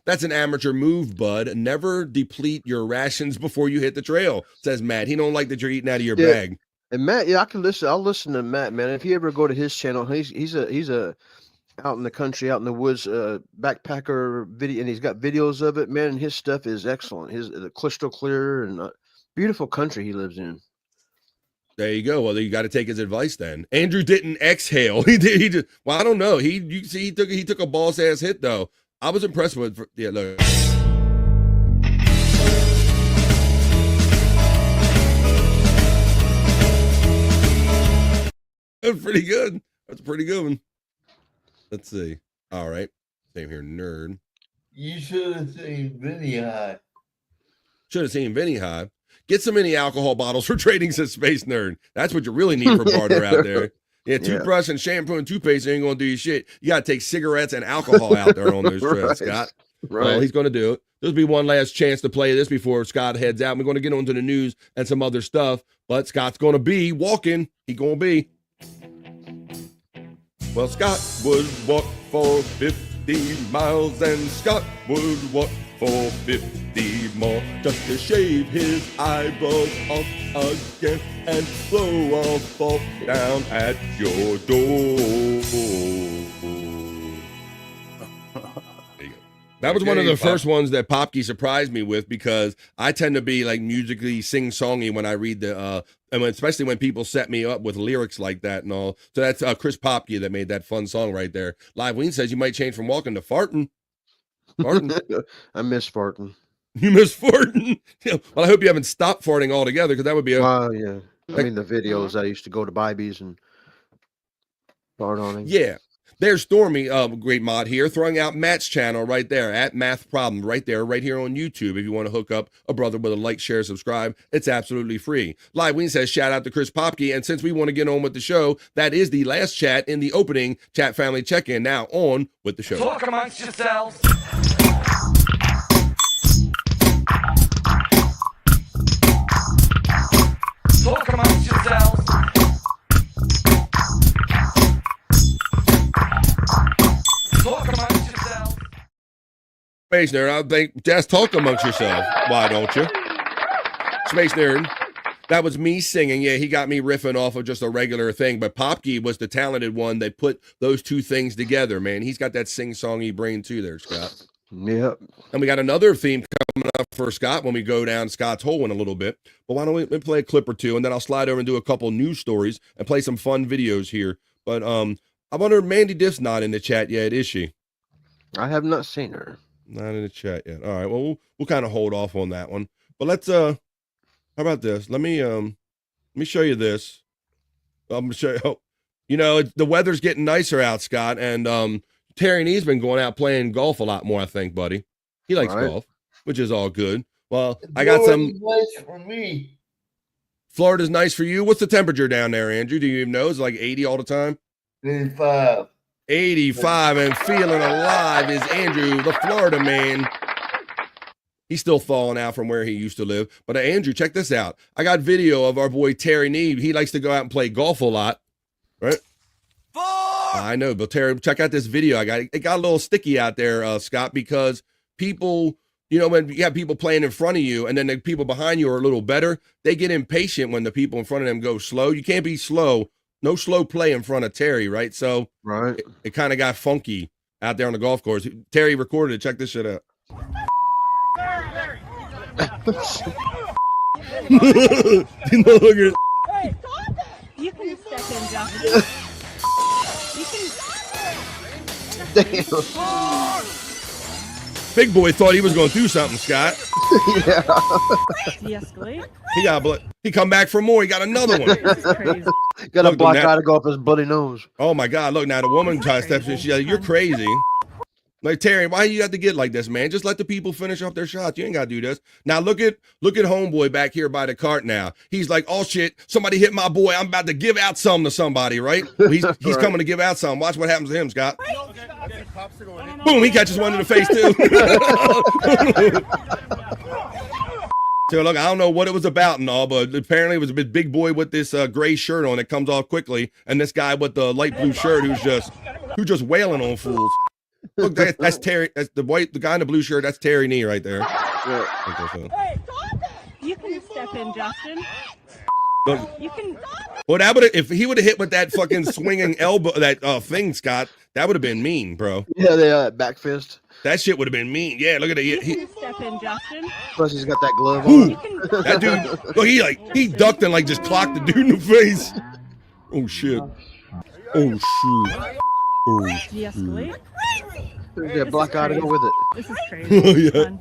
That's an amateur move, bud. Never deplete your rations before you hit the trail, says Matt. He don't like that you're eating out of your bag. And Matt, yeah, I can listen. I'll listen to Matt, man. If you ever go to his channel, he's a out in the country, out in the woods, backpacker video, and he's got videos of it. Man, his stuff is excellent. His crystal clear and beautiful country he lives in. There you go. Well, you got to take his advice then. Andrew didn't exhale. He did. He just. Well, I don't know. You see, he took a boss ass hit though. I was impressed with. Yeah, look. That's pretty good. That's a pretty good one. Let's see. All right. Same here, nerd. You should have seen Vinny High. Should have seen Vinny High. Get some mini alcohol bottles for trading, says Space Nerd. That's what you really need for barter out there. Yeah, toothbrush and shampoo and toothpaste ain't going to do you shit. You got to take cigarettes and alcohol out there on those trips, Scott. Right. Well, he's going to do it. There'll be one last chance to play this before Scott heads out. We're going to get on to the news and some other stuff, but Scott's going to be walking. He going to be. Well, Scott would walk for 50 miles, and Scott would walk for 50 more, just to shave his eyebrows off again and blow off fall down at your door. That was one of the first ones that Popke surprised me with, because I tend to be like musically sing-songy when I read the, and especially when people set me up with lyrics like that and all. So that's Chris Popke that made that fun song right there. Live Ween says you might change from walking to farting. Farting. I miss farting. You miss farting? Yeah. Well, I hope you haven't stopped farting altogether, because that would be a... yeah. I mean, the videos I used to go to Bibby's and fart on him. Yeah. There's Stormy, great mod here, throwing out Matt's channel right there, at Math Problem, right there, right here on YouTube. If you want to hook up a brother with a like, share, subscribe, it's absolutely free. Live Ween says, shout out to Chris Popke. And since we want to get on with the show, that is the last chat in the opening chat family check-in. Now on with the show. Talk amongst yourselves. Talk amongst yourselves. Talk amongst yourselves. Space Nerd, I think, just talk amongst yourself. Why don't you? Space Nerd, that was me singing. Yeah, he got me riffing off of just a regular thing, but Popke was the talented one that put those two things together, man. He's got that sing-songy brain too there, Scott. Yep. And we got another theme coming up for Scott when we go down Scott's hole in a little bit. But why don't we play a clip or two, and then I'll slide over and do a couple news stories and play some fun videos here. But I wonder, Mandy Diff's not in the chat yet, is she? I have not seen her. Not in the chat yet. All right. Well, we'll kind of hold off on that one. But let's how about this? Let me show you this. I'm gonna show you. Oh, you know, the weather's getting nicer out, Scott, and Terry Nee's been going out playing golf a lot more, I think, buddy. He likes golf, which is all good. Well, I got some. Nice for me. Florida's nice for you. What's the temperature down there, Andrew? Do you even know? It's like 80 all the time? 85. 85 and feeling alive is Andrew, the Florida man. He's still falling out from where he used to live. But Andrew, check this out. I got video of our boy Terry Nee. He likes to go out and play golf a lot, right? I know, but Terry, check out this video. It got a little sticky out there, Scott, because people, you know, when you have people playing in front of you and then the people behind you are a little better, they get impatient when the people in front of them go slow. You can't be slow. No slow play in front of Terry, right? So it kind of got funky out there on the golf course. Terry recorded it. Check this shit out. You can step in, Justin. Damn. Big boy thought he was going to do something, Scott. Yeah. De-escalate. He come back for more. He got another one. Got a black eye to go off his bloody nose. Oh my God! Look now, the woman tries steps in. She's like, "You're crazy." Like, Terry, why you have to get like this, man? Just let the people finish off their shots. You ain't got to do this. Now look at homeboy back here by the cart now. He's like, "Oh shit, somebody hit my boy. I'm about to give out some to somebody, right?" He's coming to give out some. Watch what happens to him, Scott. Boom, he catches one in the face too. So look, I don't know what it was about and all, but apparently it was a big boy with this gray shirt on that comes off quickly, and this guy with the light blue shirt who's just wailing on fools. Look, that's Terry. That's the guy in the blue shirt. That's Terry Nee right there. Hey, you can step in, Justin. Look, You can. well, that would if he would have hit with that fucking swinging elbow, that thing, Scott, That would have been mean, bro. Yeah, they back fist. That shit would have been mean. Yeah, look at it. Step in, Justin. Plus, he's got that glove Ooh, on. that dude. Look, he ducked and like just clocked the dude in the face. Oh shit. Oh shit. Oh De-escalate. Yeah, black eye to go with it. This is crazy. Yeah.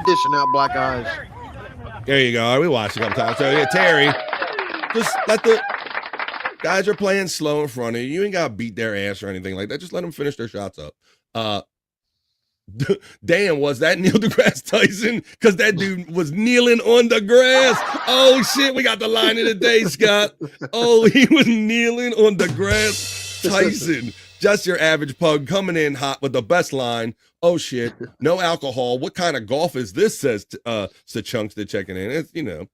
Dishing out black eyes. There you go. All right, we watched a couple times. So yeah, Terry, just let the guys are playing slow in front of you. You ain't gotta beat their ass or anything like that. Just let them finish their shots up. Dan, was that Neil deGrasse Tyson? Because that dude was kneeling on the grass. Oh shit, we got the line of the day, Scott. Oh, he was kneeling on the grass. Tyson, just your average pug coming in hot with the best line. Oh shit, no alcohol. What kind of golf is this? Says Chunks to checking in. It's, you know,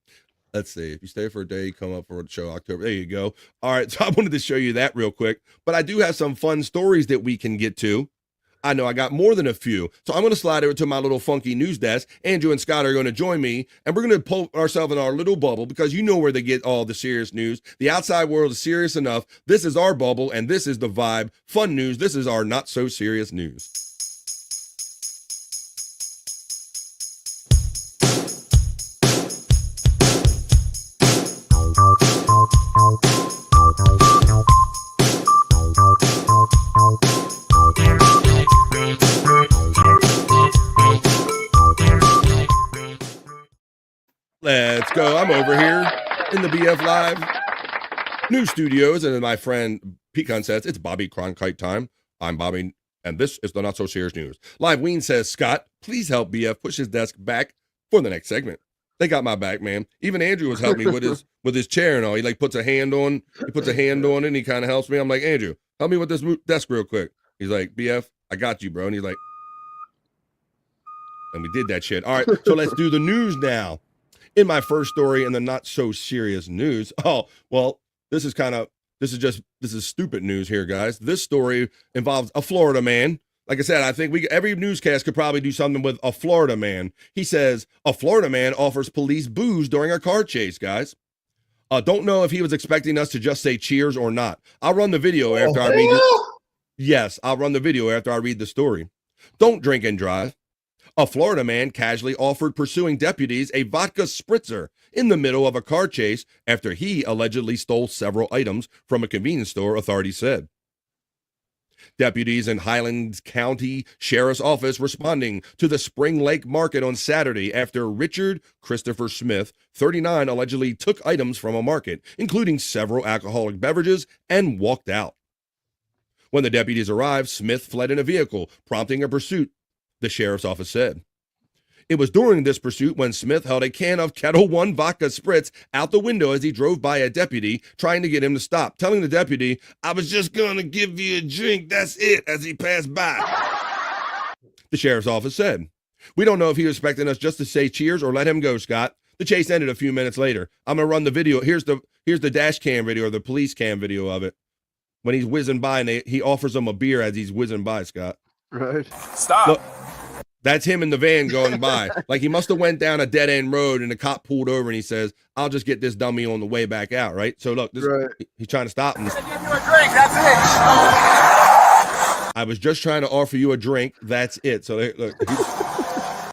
let's see. If you stay for a day, come up for the show October. There you go. All right, so I wanted to show you that real quick, but I do have some fun stories that we can get to. I know I got more than a few. So I'm going to slide over to my little funky news desk. Andrew and Scott are going to join me, and we're going to put ourselves in our little bubble because you know where they get all the serious news. The outside world is serious enough. This is our bubble, and this is the vibe. Fun news. This is our not so serious news. Let's go. I'm over here in the BF Live news studios, and my friend Pecan says it's Bobby Cronkite time. I'm Bobby, and this is the Not So Serious News. Live Ween says, Scott, please help BF push his desk back for the next segment. They got my back, man. Even Andrew was helping me with his chair and all. He like puts a hand on it, and he kind of helps me. I'm like, Andrew, help me with this desk real quick. He's like, BF, I got you, bro. And he's like, and we did that shit. All right, so let's do the news now. In my first story in the not so serious news. Oh, well, this is stupid news here, guys. This story involves a Florida man. Like I said, I think every newscast could probably do something with a Florida man. He says a Florida man offers police booze during a car chase, guys. Don't know if he was expecting us to just say cheers or not. I'll run the video after I read it. Yes, I'll run the video after I read the story. Don't drink and drive. A Florida man casually offered pursuing deputies a vodka spritzer in the middle of a car chase after he allegedly stole several items from a convenience store, authorities said. Deputies in Highlands County Sheriff's Office responding to the Spring Lake Market on Saturday after Richard Christopher Smith, 39, allegedly took items from a market, including several alcoholic beverages, and walked out. When the deputies arrived, Smith fled in a vehicle, prompting a pursuit, the sheriff's office said. It was during this pursuit when Smith held a can of Kettle One vodka spritz out the window as he drove by a deputy trying to get him to stop, telling the deputy, I was just going to give you a drink, that's it, as he passed by. The sheriff's office said. We don't know if he was expecting us just to say cheers or let him go, Scott. The chase ended a few minutes later. I'm going to run the video. Here's the dash cam video or the police cam video of it. When he's whizzing by and he offers him a beer as he's whizzing by, Scott. Right. Stop. Look, that's him in the van going by. Like he must have went down a dead end road and the cop pulled over and he says, I'll just get this dummy on the way back out, right? So look, he's trying to stop him. Give you a drink, that's it. I was just trying to offer you a drink, that's it. So look.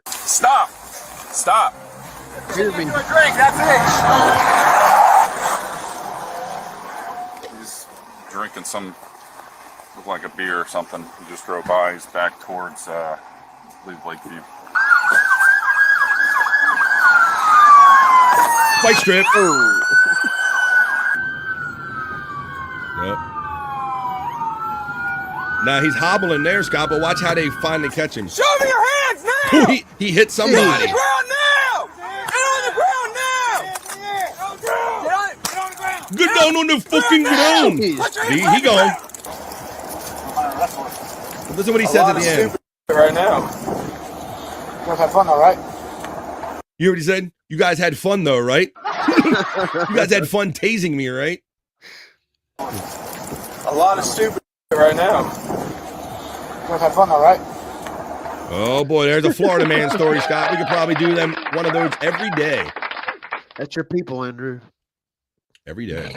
Stop. Give you a drink, that's it. He's drinking some, look like a beer or something. He just drove by. He's back towards, I believe, Lakeview. Spike strip. Yep. Now he's hobbling there, Scott, but watch how they finally catch him. Show me your hands now! he hit somebody. Get on the ground now! Get on the ground now! Get on the ground! Get down on the fucking ground! He gone. Listen to what he says at the end. Right now. You guys had fun though, right? You heard what he said? You guys had fun though, right? You guys had fun tasing me, right? A lot of stupid right now. You guys had fun though, right? Oh boy, there's a Florida man story, Scott. We could probably do them one of those every day. That's your people, Andrew. Every day.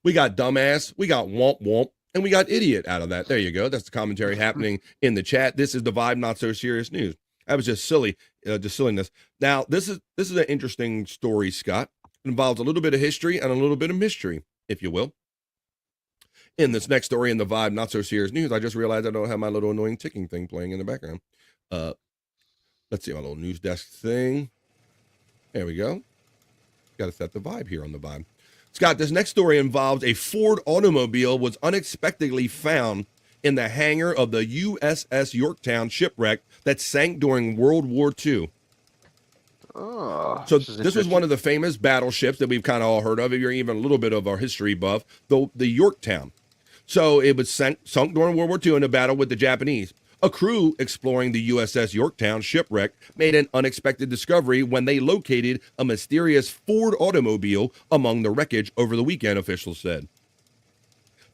We got dumbass, we got womp womp, and we got idiot out of that. There you go. That's the commentary happening in the chat. This is the Vibe Not So Serious News. That was just silly, just silliness. Now, this is an interesting story, Scott. It involves a little bit of history and a little bit of mystery, if you will. In this next story in the Vibe Not So Serious News, I just realized I don't have my little annoying ticking thing playing in the background. Let's see my little news desk thing. There we go. Got to set the vibe here on the Vibe. Scott, this next story involves a Ford automobile was unexpectedly found in the hangar of the USS Yorktown shipwreck that sank during World War II. Oh, so this was one of the famous battleships that we've kind of all heard of, if you're even a little bit of a history buff, the Yorktown. So it was sunk during World War II in a battle with the Japanese. A crew exploring the USS Yorktown shipwreck made an unexpected discovery when they located a mysterious Ford automobile among the wreckage over the weekend, officials said.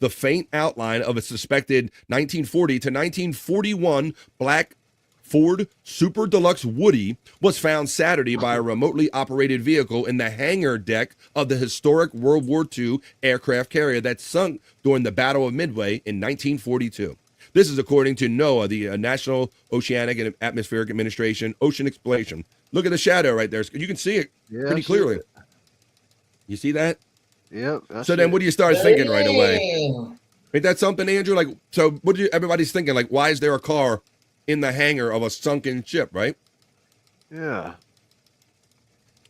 The faint outline of a suspected 1940 to 1941 black Ford Super Deluxe Woody was found Saturday by a remotely operated vehicle in the hangar deck of the historic World War II aircraft carrier that sunk during the Battle of Midway in 1942. This is according to NOAA, the National Oceanic and Atmospheric Administration Ocean Exploration. Look at the shadow right there. You can see it pretty clearly. You see that? Yep. So then what do you start thinking right away? Ain't that something, Andrew? Like, so what do everybody's thinking? Like, why is there a car in the hangar of a sunken ship, right? Yeah.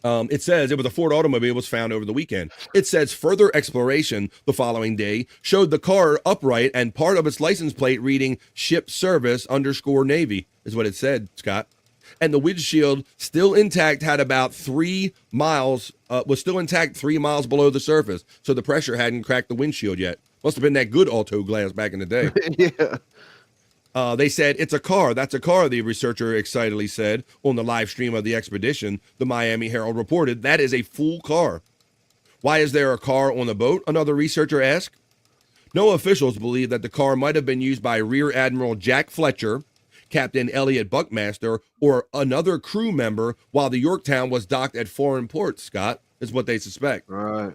It says it was a Ford automobile was found over the weekend. It says further exploration the following day showed the car upright and part of its license plate reading ship service _Navy is what it said, Scott. And the windshield still intact had about 3 miles, was still intact 3 miles below the surface. So the pressure hadn't cracked the windshield yet. Must have been that good auto glass back in the day. Yeah. They said, it's a car. That's a car, the researcher excitedly said on the live stream of the expedition. The Miami Herald reported, that is a full car. Why is there a car on the boat? Another researcher asked. No officials believe that the car might have been used by Rear Admiral Jack Fletcher, Captain Elliot Buckmaster, or another crew member while the Yorktown was docked at foreign ports, Scott, is what they suspect. Right.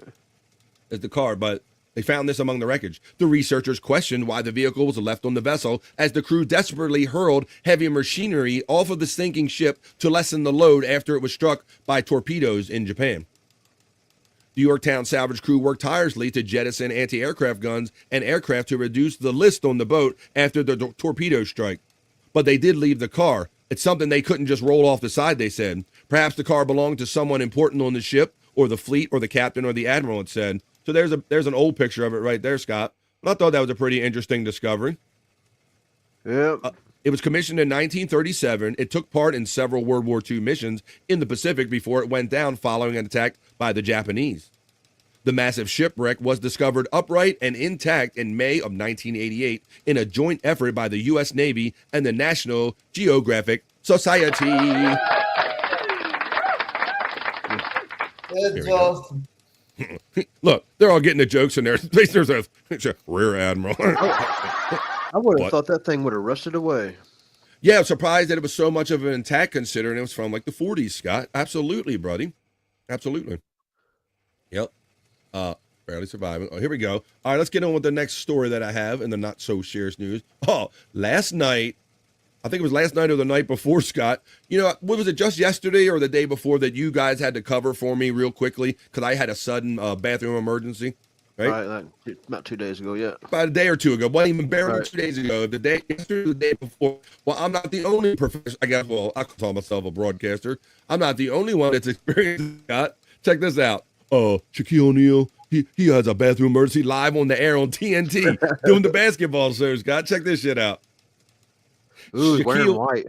Is the car, but they found this among the wreckage. The researchers questioned why the vehicle was left on the vessel as the crew desperately hurled heavy machinery off of the sinking ship to lessen the load after it was struck by torpedoes in Japan. The Yorktown salvage crew worked tirelessly to jettison anti-aircraft guns and aircraft to reduce the list on the boat after the torpedo strike. But they did leave the car. It's something they couldn't just roll off the side, they said. Perhaps the car belonged to someone important on the ship, or the fleet, or the captain, or the admiral, it said. So there's an old picture of it right there, Scott. But I thought that was a pretty interesting discovery. Yep. It was commissioned in 1937. It took part in several World War II missions in the Pacific before it went down following an attack by the Japanese. The massive shipwreck was discovered upright and intact in May of 1988 in a joint effort by the U.S. Navy and the National Geographic Society. That's awesome. Look, they're all getting the jokes in there. There's a Rear Admiral. I would have thought that thing would have rusted away. Yeah, I'm surprised that it was so much of an intact considering it was from like the 40s, Scott. Absolutely, buddy. Absolutely. Yep. Barely surviving. Oh, here we go. All right, let's get on with the next story that I have in the not so serious news. Oh, last night, I think it was last night or the night before, Scott. You know, what was it, just yesterday or the day before that you guys had to cover for me real quickly because I had a sudden bathroom emergency, right? Right, about 2 days ago, yeah. About a day or two ago. Well, even barely 2 days ago. Yesterday, the day before. Well, I'm not the only professional. I guess, well, I call myself a broadcaster. I'm not the only one that's experienced, Scott. Check this out. Shaquille O'Neal, he has a bathroom emergency live on the air on TNT doing the basketball show, Scott. Check this shit out. Ooh, wearing white.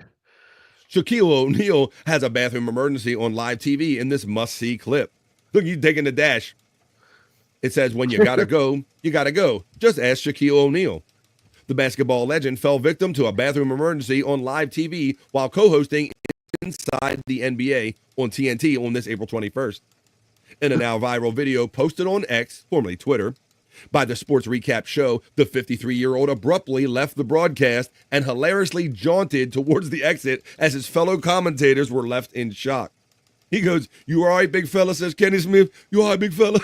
Shaquille O'Neal has a bathroom emergency on live TV in this must-see clip. Look, he's taking the dash. It says, when you gotta go, you gotta go. Just ask Shaquille O'Neal. The basketball legend fell victim to a bathroom emergency on live TV while co-hosting Inside the NBA on TNT on this April 21st. In a now viral video posted on X, formerly Twitter, by the Sports Recap show, the 53-year-old abruptly left the broadcast and hilariously jaunted towards the exit as his fellow commentators were left in shock. He goes, "You all right, big fella?" Says Kenny Smith. "You all right, big fella?"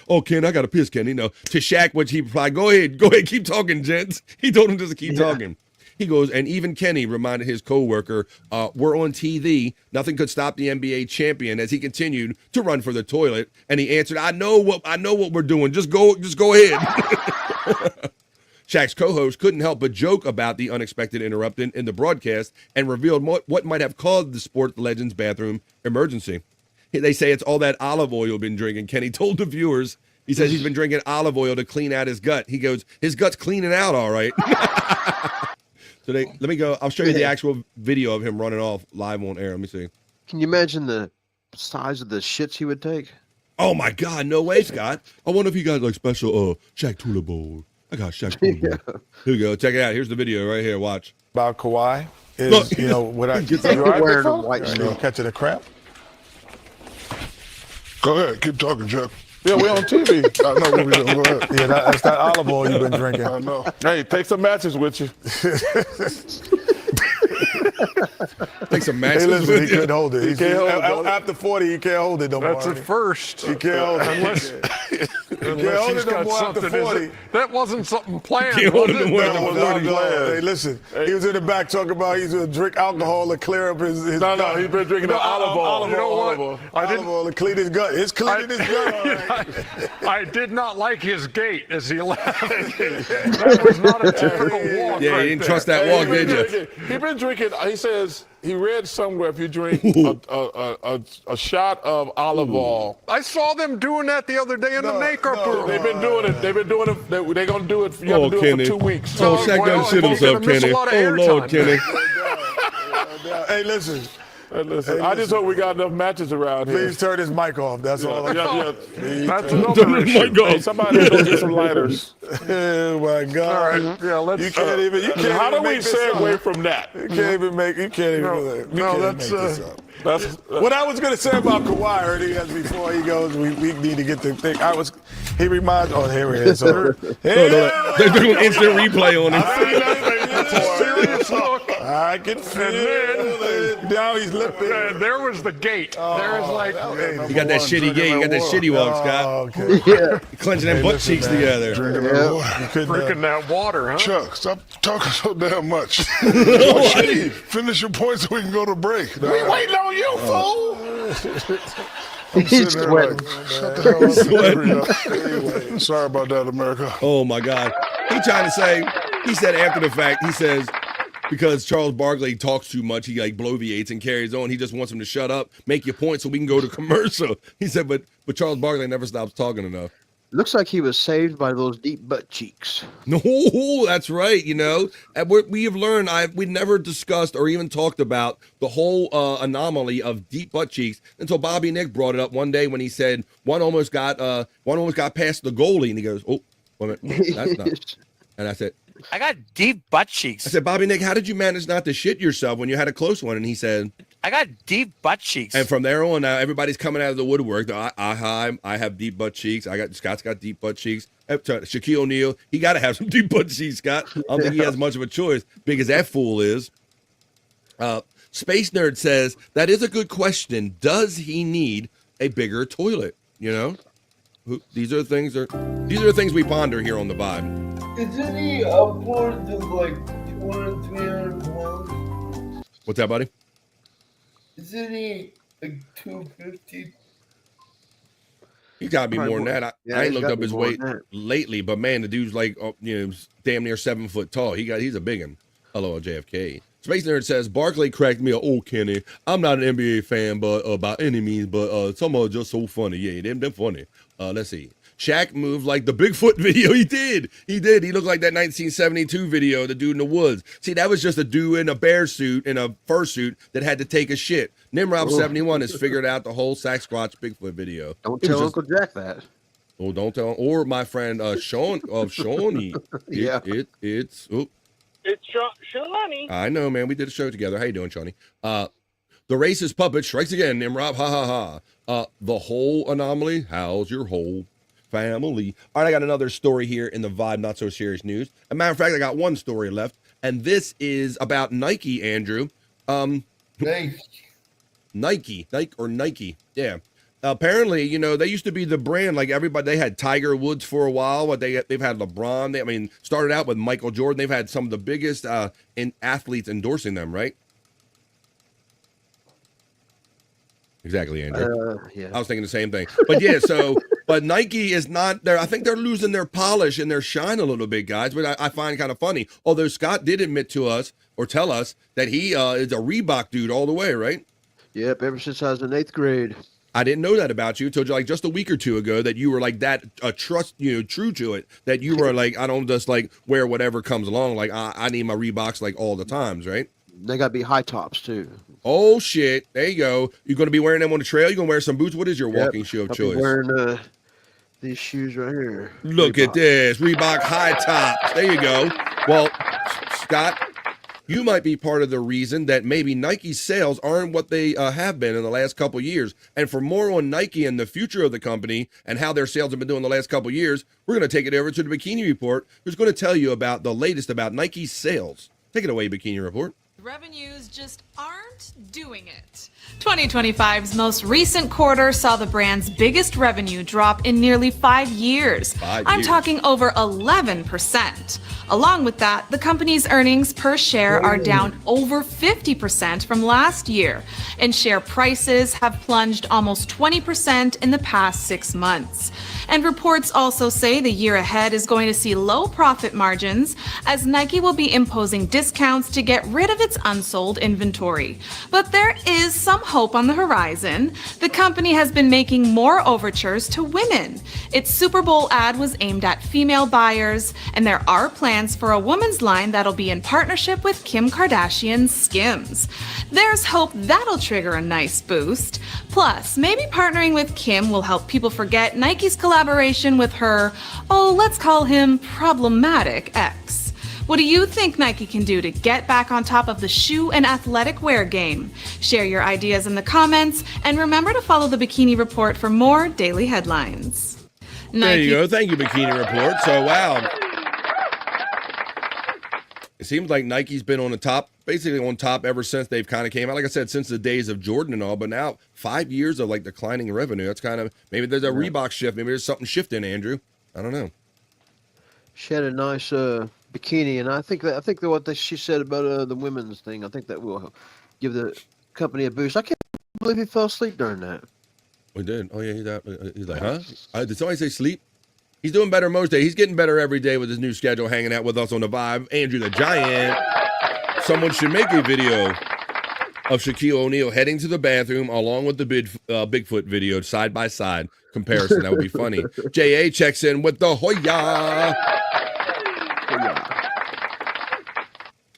"Oh, Ken, I got to piss, Kenny." No, to Shaq, which he replied, "Go ahead, keep talking, gents." He told him just to keep talking. He goes, and even Kenny reminded his coworker, "We're on TV. Nothing could stop the NBA champion." As he continued to run for the toilet, and he answered, "I know what we're doing. Just go ahead." Shaq's co-host couldn't help but joke about the unexpected interruption in the broadcast and revealed what might have caused the sports legend's bathroom emergency. They say it's all that olive oil you've been drinking. Kenny told the viewers, he says he's been drinking olive oil to clean out his gut. He goes, his gut's cleaning out all right. So let me go. I'll show you the actual video of him running off live on air. Let me see. Can you imagine the size of the shits he would take? Oh my God, no way, Scott. I wonder if he got like special Shaq Toilet Bowl. I got Shaq Toilet Bowl. Here we go. Check it out. Here's the video right here. Watch. About Kawhi is, what I get wearing the white shirt, catching a crap. Go ahead, keep talking, Chuck. Yeah, we're on TV. I know what we're doing. Go ahead. Yeah, that's that olive oil you've been drinking. I know. Hey, take some matches with you. Take some matches Hey, listen, with he you. couldn't hold it. He can't hold it. After 40, he can't hold it no more. That's at first. He can't hold it. Unless hold he's it no got more after something. 40. That wasn't something planned, Can't was hold it it? no more That after was 40. already planned. Hey, listen, he was in the back talking about he's going to drink alcohol to clear up his No, gut. he's been drinking the olive oil. You know what? Olive oil to clean his gut. It's cleaning his gut. I did not like his gait as he left. That was not a typical walk. Yeah, right you didn't there. trust that walk, did you? He's been drinking. He says he read somewhere if you drink a shot of olive oil. I saw them doing that the other day in the makeup room. They've been doing it. They're going to do it. You have to do it for 2 weeks. Oh, Shaq done shit himself, Kenny. Oh, Lord, Kenny. Hey, listen. I just hope we got enough matches around here. Please turn his mic off. That's all. That's another issue. Hey, somebody go get some lighters. Oh my God! All right, yeah, let's. You can't even. You can't how even do we make this segue up. from that? You can't even make. You can't even. Make this up. What I was going to say about Kawhi earlier before he goes, we need to get the thing. He reminds. Oh, here it is. So, They're doing instant replay on it. Serious look. I can feel it. Now he's lipping. There was the gate. There was like. You got that shitty gate. You got that shitty walk, Scott. Okay. Yeah. Clenching them butt cheeks together. Drinking that water, huh? Chuck, stop talking so damn much. Finish your point so we can go to break. We waiting on you, fool. I'm sitting there like, shut the hell up. Anyway, sorry about that, America. Oh my God. He said after the fact, he says, because Charles Barkley talks too much, he like bloviates and carries on. He just wants him to shut up, make your point so we can go to commercial. He said, but Charles Barkley never stops talking enough. Looks like he was saved by those deep butt cheeks. No, that's right. And we have learned, we never discussed or even talked about the whole anomaly of deep butt cheeks until Bobby Nick brought it up one day when he said one almost got past the goalie, and he goes, "Oh, wait a minute, that's not." And I said, I got deep butt cheeks. I said, Bobby Nick, how did you manage not to shit yourself when you had a close one? And he said, I got deep butt cheeks. and from there on, now everybody's coming out of the woodwork. I have deep butt cheeks. Scott's got deep butt cheeks. Shaquille O'Neal, he got to have some deep butt cheeks, Scott. I don't think he has much of a choice, big as that fool is. Space Nerd says, that is a good question. Does he need a bigger toilet? These are the things we ponder here on the Vibe. Isn't he upwards of like 200, 300 pounds? What's that, buddy? Isn't he like 250? He's got to be more than that. I ain't looked up his weight than that. lately, but man, the dude's like, damn near 7 foot tall. He's a big one. Hello, JFK. Space Nerd says, Barkley cracked me up. Oh, Kenny, I'm not an NBA fan, but by any means, but some are just so funny. Yeah, they're funny. Let's see. Shaq moved like the Bigfoot video. He did. He looked like that 1972 video, the dude in the woods. See, that was just a dude in a bear suit, in a fursuit that had to take a shit. Nimrod 71 has figured out the whole Sasquatch Bigfoot video. Don't tell Uncle Jack that. Oh, don't tell him. Or my friend Shawnee. Yeah. It's Shawnee. I know, man. We did a show together. How you doing, Shawnee? The racist puppet strikes again, Nimrod. Ha ha ha. The whole anomaly. How's your whole family? All right, I got another story here in the Vibe Not So Serious news. As a matter of fact, I got one story left, and this is about Nike, Andrew. Thanks. Nike. Yeah. Apparently, you know, they used to be the brand like everybody. They had Tiger Woods for a while, but they've had LeBron. Started out with Michael Jordan. They've had some of the biggest athletes endorsing them, right? Exactly, Andrew. Yeah. I was thinking the same thing. But yeah, but Nike is not there. I think they're losing their polish and their shine a little bit, guys. But I find it kind of funny. Although Scott did admit to us or tell us that he is a Reebok dude all the way, right? Yep, ever since I was in 8th grade. I didn't know that about you. I told you like just a week or two ago that you were like that true to it. That you were like, I don't just like wear whatever comes along. Like I need my Reeboks like all the times, right? They got to be high tops too. Oh shit! There you go. You're going to be wearing them on the trail. You're going to wear some boots. What is your walking shoe of choice? I'm wearing these shoes right here. Look at this Reebok high tops. There you go. Well, Scott, you might be part of the reason that maybe Nike's sales aren't what they have been in the last couple of years. And for more on Nike and the future of the company and how their sales have been doing the last couple of years, we're going to take it over to the Bikini Report, who's going to tell you about the latest about Nike's sales. Take it away, Bikini Report. Revenues just aren't doing it. 2025's most recent quarter saw the brand's biggest revenue drop in nearly 5 years. I'm talking over 11%. Along with that, the company's earnings per share are down over 50% from last year, and share prices have plunged almost 20% in the past 6 months. And reports also say the year ahead is going to see low profit margins as Nike will be imposing discounts to get rid of its unsold inventory. But there is some hope on the horizon. The company has been making more overtures to women. Its Super Bowl ad was aimed at female buyers, and there are plans for a women's line that'll be in partnership with Kim Kardashian's Skims. There's hope that'll trigger a nice boost. Plus, maybe partnering with Kim will help people forget Nike's collaboration with her, let's call him problematic ex. What do you think Nike can do to get back on top of the shoe and athletic wear game? Share your ideas in the comments, and remember to follow the Bikini Report for more daily headlines. There you go. Thank you, Bikini Report. So, wow. It seems like Nike's been on the top, basically on top ever since they've kind of came out. Like I said, since the days of Jordan and all, but now 5 years of like declining revenue. That's kind of, maybe there's a Reebok shift. Maybe there's something shifting, Andrew. I don't know. She had a nice bikini, and I think that she said about the women's thing, I think that will give the company a boost. I can't believe he fell asleep during that. We did. Oh, yeah, he's like, huh? Did somebody say sleep? He's doing better most days. He's getting better every day with his new schedule, hanging out with us on the Vibe. Andrew the Giant. Someone should make a video of Shaquille O'Neal heading to the bathroom along with the Bigfoot video, side by side comparison. That would be funny. J.A. checks in with the Hoya.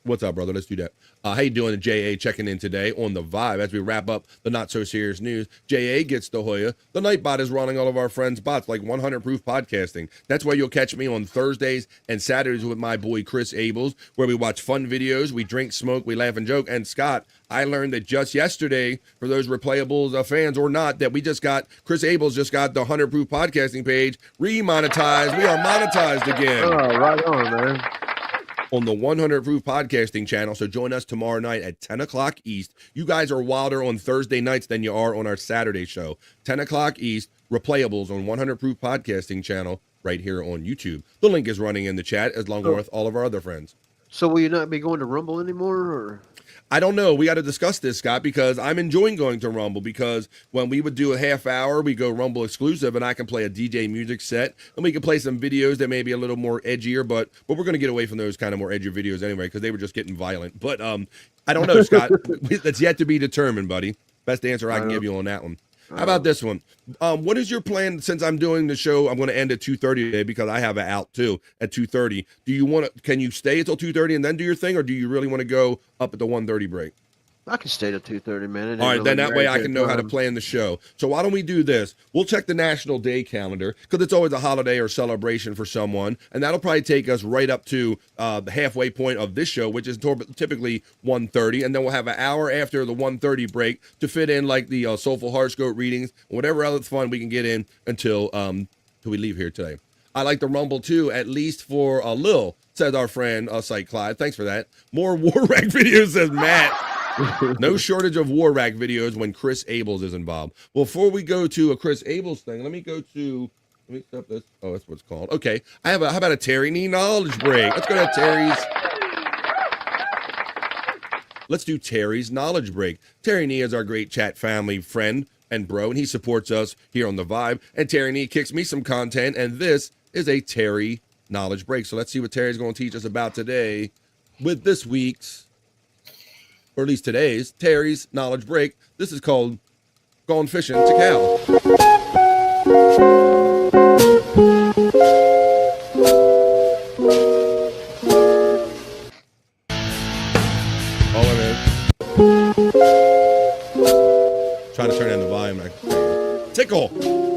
What's up, brother? Let's do that. How you doing, J.A. checking in today on the Vibe as we wrap up the Not So Serious News. J.A. gets the Hoya. The Nightbot is running all of our friends' bots like 100 Proof Podcasting. That's where you'll catch me on Thursdays and Saturdays with my boy Chris Abels, where we watch fun videos, we drink, smoke, we laugh and joke. And Scott, I learned that just yesterday, for those Replayables fans or not, that Chris Abels just got the 100 Proof Podcasting page remonetized. We are monetized again. Oh, right on, man. On the 100 Proof Podcasting channel. So join us tomorrow night at 10 o'clock East. You guys are wilder on Thursday nights than you are on our Saturday show. 10 o'clock East, Replayables on 100 Proof Podcasting channel right here on YouTube. The link is running in the chat along with all of our other friends. So will you not be going to Rumble anymore, or? I don't know. We got to discuss this, Scott, because I'm enjoying going to Rumble, because when we would do a half hour, we go Rumble exclusive, and I can play a DJ music set, and we can play some videos that may be a little more edgier, but we're going to get away from those kind of more edgy videos anyway, because they were just getting violent. But I don't know, Scott. That's yet to be determined, buddy. Best answer I can give you on that one. How about this one? What is your plan? Since I'm doing the show, I'm going to end at 2:30 today because I have it out too at 2:30. Do you want to? Can you stay until 2:30 and then do your thing, or do you really want to go up at the 1:30 break? I can stay till 2:30, man. All right, then that way I can know how to plan the show. So why don't we do this? We'll check the National Day calendar, because it's always a holiday or celebration for someone, and that'll probably take us right up to the halfway point of this show, which is typically 1:30, and then we'll have an hour after the 1:30 break to fit in like the Soulful Horoscope readings, whatever other fun we can get in until we leave here today. I like the Rumble too, at least for a little, says our friend Sight Clyde. Thanks for that. More War Rack videos, says Matt. No shortage of war rack videos when Chris Abels is involved. Well, before we go to a Chris Abels thing, let me stop this. Oh, that's what it's called. Okay. How about a Terry Nee knowledge break? Let's go to Terry's. Let's do Terry's knowledge break. Terry Nee is our great chat family friend and bro, and he supports us here on The Vibe. And Terry Nee kicks me some content, and this is a Terry knowledge break. So let's see what Terry's going to teach us about today with this week's, or at least today's, Terry's knowledge break. This is called Gone Fishing to Cal. Trying to turn down the volume. Tickle.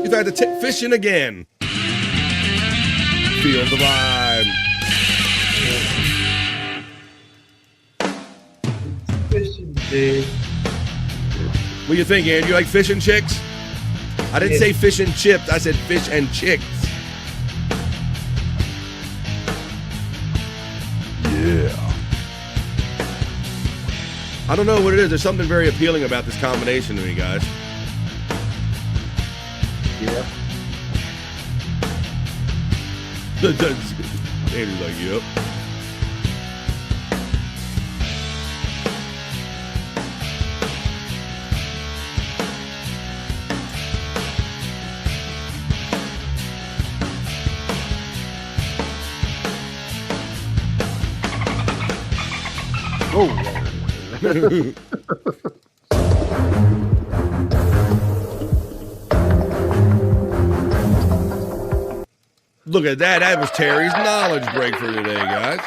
You've had to fishing again. Feel the vibe. Fishing day. What do you think, Andrew? You like fish and chicks? I didn't say fish and chips. I said fish and chicks. Yeah. I don't know what it is. There's something very appealing about this combination to me, guys. Yeah. Andrew's like, yep. Oh. Look at that. That was Terry's knowledge break for today, guys.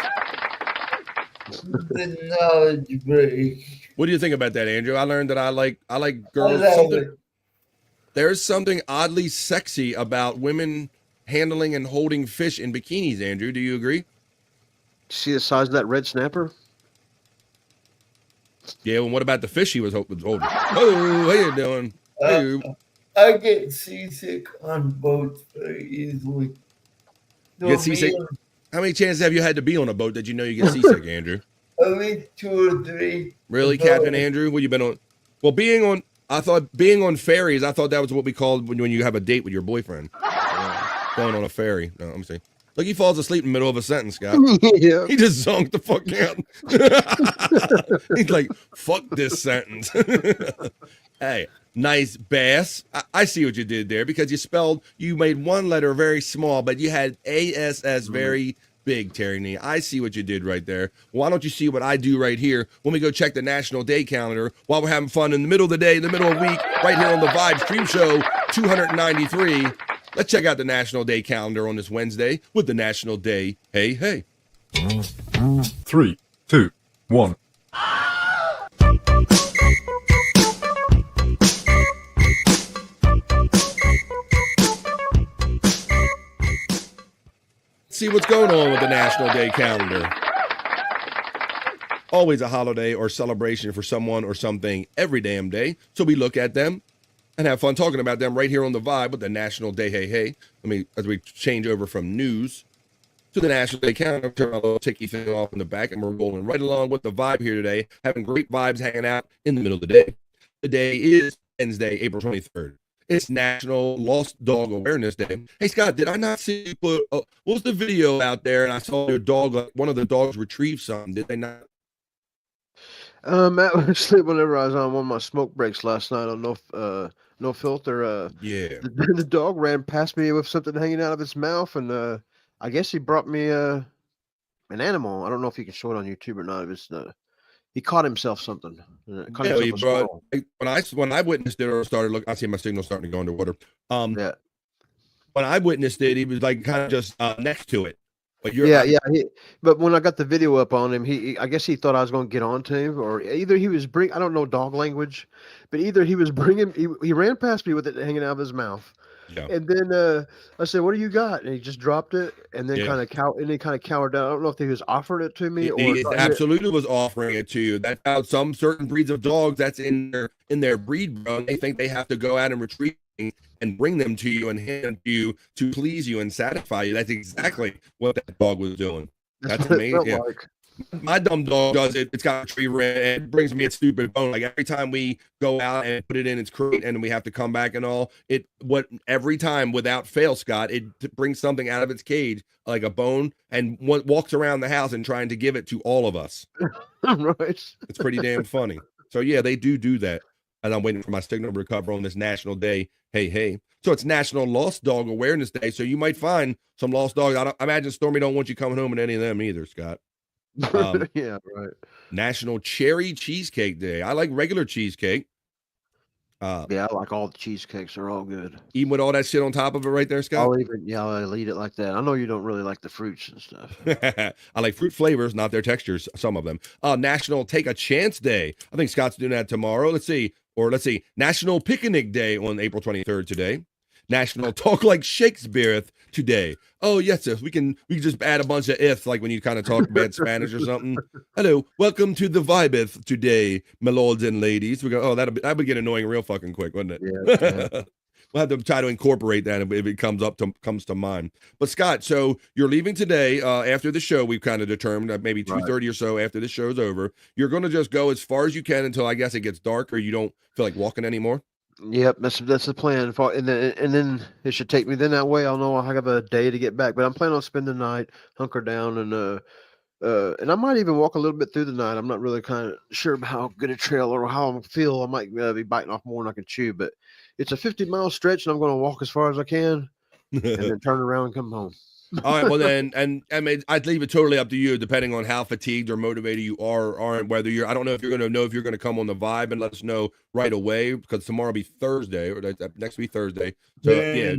The knowledge break. What do you think about that, Andrew? I learned that I like girls. There's something oddly sexy about women handling and holding fish in bikinis, Andrew. Do you agree? See the size of that red snapper? Yeah, well, what about the fish he was holding? Oh, how you doing? Hey. I get seasick on boats very easily. You get seasick? How many chances have you had to be on a boat that you know you get seasick, Andrew? At least 2 or 3. Really, Captain Andrew? What you been on? Well, being on ferries, I thought that was what we called when you have a date with your boyfriend. Going on a ferry. No, let me see. Look, he falls asleep in the middle of a sentence, Scott. Yeah. He just zonked the fuck out. He's like, fuck this sentence. Hey, nice bass. I see what you did there because you made one letter very small, but you had ASS very big, Terry Nee. I see what you did right there. Why don't you see what I do right here when we go check the National Day calendar while we're having fun in the middle of the day, in the middle of the week, right here on the Vibe Stream Show 293. Let's check out the National Day calendar on this Wednesday with the National Day. Hey, hey. 3, 2, 1. See what's going on with the National Day calendar. Always a holiday or celebration for someone or something every damn day. So we look at them and have fun talking about them right here on the Vibe with the National Day. Hey, hey. As we change over from news to the National Day calendar, turn my little ticky thing off in the back, and we're rolling right along with the Vibe here today, having great vibes hanging out in the middle of the day. Today is Wednesday, April 23rd. It's National Lost Dog Awareness Day. Hey, Scott, did I not see you put, what was the video out there? And I saw your dog, one of the dogs retrieve something. Did they not? Actually, whenever I was on one of my smoke breaks last night on No Filter, yeah, the dog ran past me with something hanging out of its mouth, and I guess he brought me an animal. I don't know if you can show it on YouTube or not. It was he caught himself something. Yeah, he brought, when I witnessed it or started looking, I see my signal starting to go underwater. Yeah. When I witnessed it, he was like kind of just next to it. But but when I got the video up on him, I guess he thought I was going to get on to him, or either he was I don't know dog language, but either he was he ran past me with it hanging out of his mouth. Yeah. And then I said, "What do you got?" And he just dropped it, and then kind of cowered down. I don't know if he was offering it to me or he absolutely was offering it to you. That's how some certain breeds of dogs that's in their breed, bro. They think they have to go out and retrieve and bring them to you and hand you to please you and satisfy you. That's exactly what that dog was doing. That's amazing. Yeah. My dumb dog does it. It's got a tree ring, and it brings me a stupid bone. Like every time we go out and put it in its crate, and we have to come back and all, every time without fail, Scott, it brings something out of its cage, like a bone, and walks around the house and trying to give it to all of us. Right. It's pretty damn funny. So yeah, they do that. And I'm waiting for my signal to recover on this national day. Hey. So it's National Lost Dog Awareness Day. So you might find some lost dogs. I imagine Stormy don't want you coming home in any of them either, Scott. Yeah, right. National Cherry Cheesecake Day. I like regular cheesecake. Yeah, I like all the cheesecakes. They're all good. Even with all that shit on top of it right there, Scott? I'll eat it like that. I know you don't really like the fruits and stuff. I like fruit flavors, not their textures, some of them. National Take a Chance Day. I think Scott's doing that tomorrow. Let's see. National Picnic Day on April 23rd today. National Talk Like Shakespeare today. Oh, yes, we can just add a bunch of ifs, like when you kind of talk bad Spanish or something. Hello, welcome to the Vibeth today, my lords and ladies. We go, that would get annoying real fucking quick, wouldn't it? Yeah. We'll have to try to incorporate that if it comes to mind. But Scott, so you're leaving today after the show. We've kind of determined maybe 2:30 or so after the show's over. You're going to just go as far as you can until I guess it gets dark, or you don't feel like walking anymore. Yep, that's the plan. And then it should take me. Then that way I'll know I have a day to get back. But I'm planning on spending the night, hunker down, and I might even walk a little bit through the night. I'm not really kind of sure about how good a trail or how I feel. I might be biting off more than I can chew. But it's a 50-mile stretch, and I'm going to walk as far as I can, and then turn around and come home. All right, well then, and I mean, I'd leave it totally up to you, depending on how fatigued or motivated you are or aren't. Whether you're, I don't know if you're going to come on the Vibe and let us know right away, because tomorrow will be Thursday, or next week Thursday. So yeah.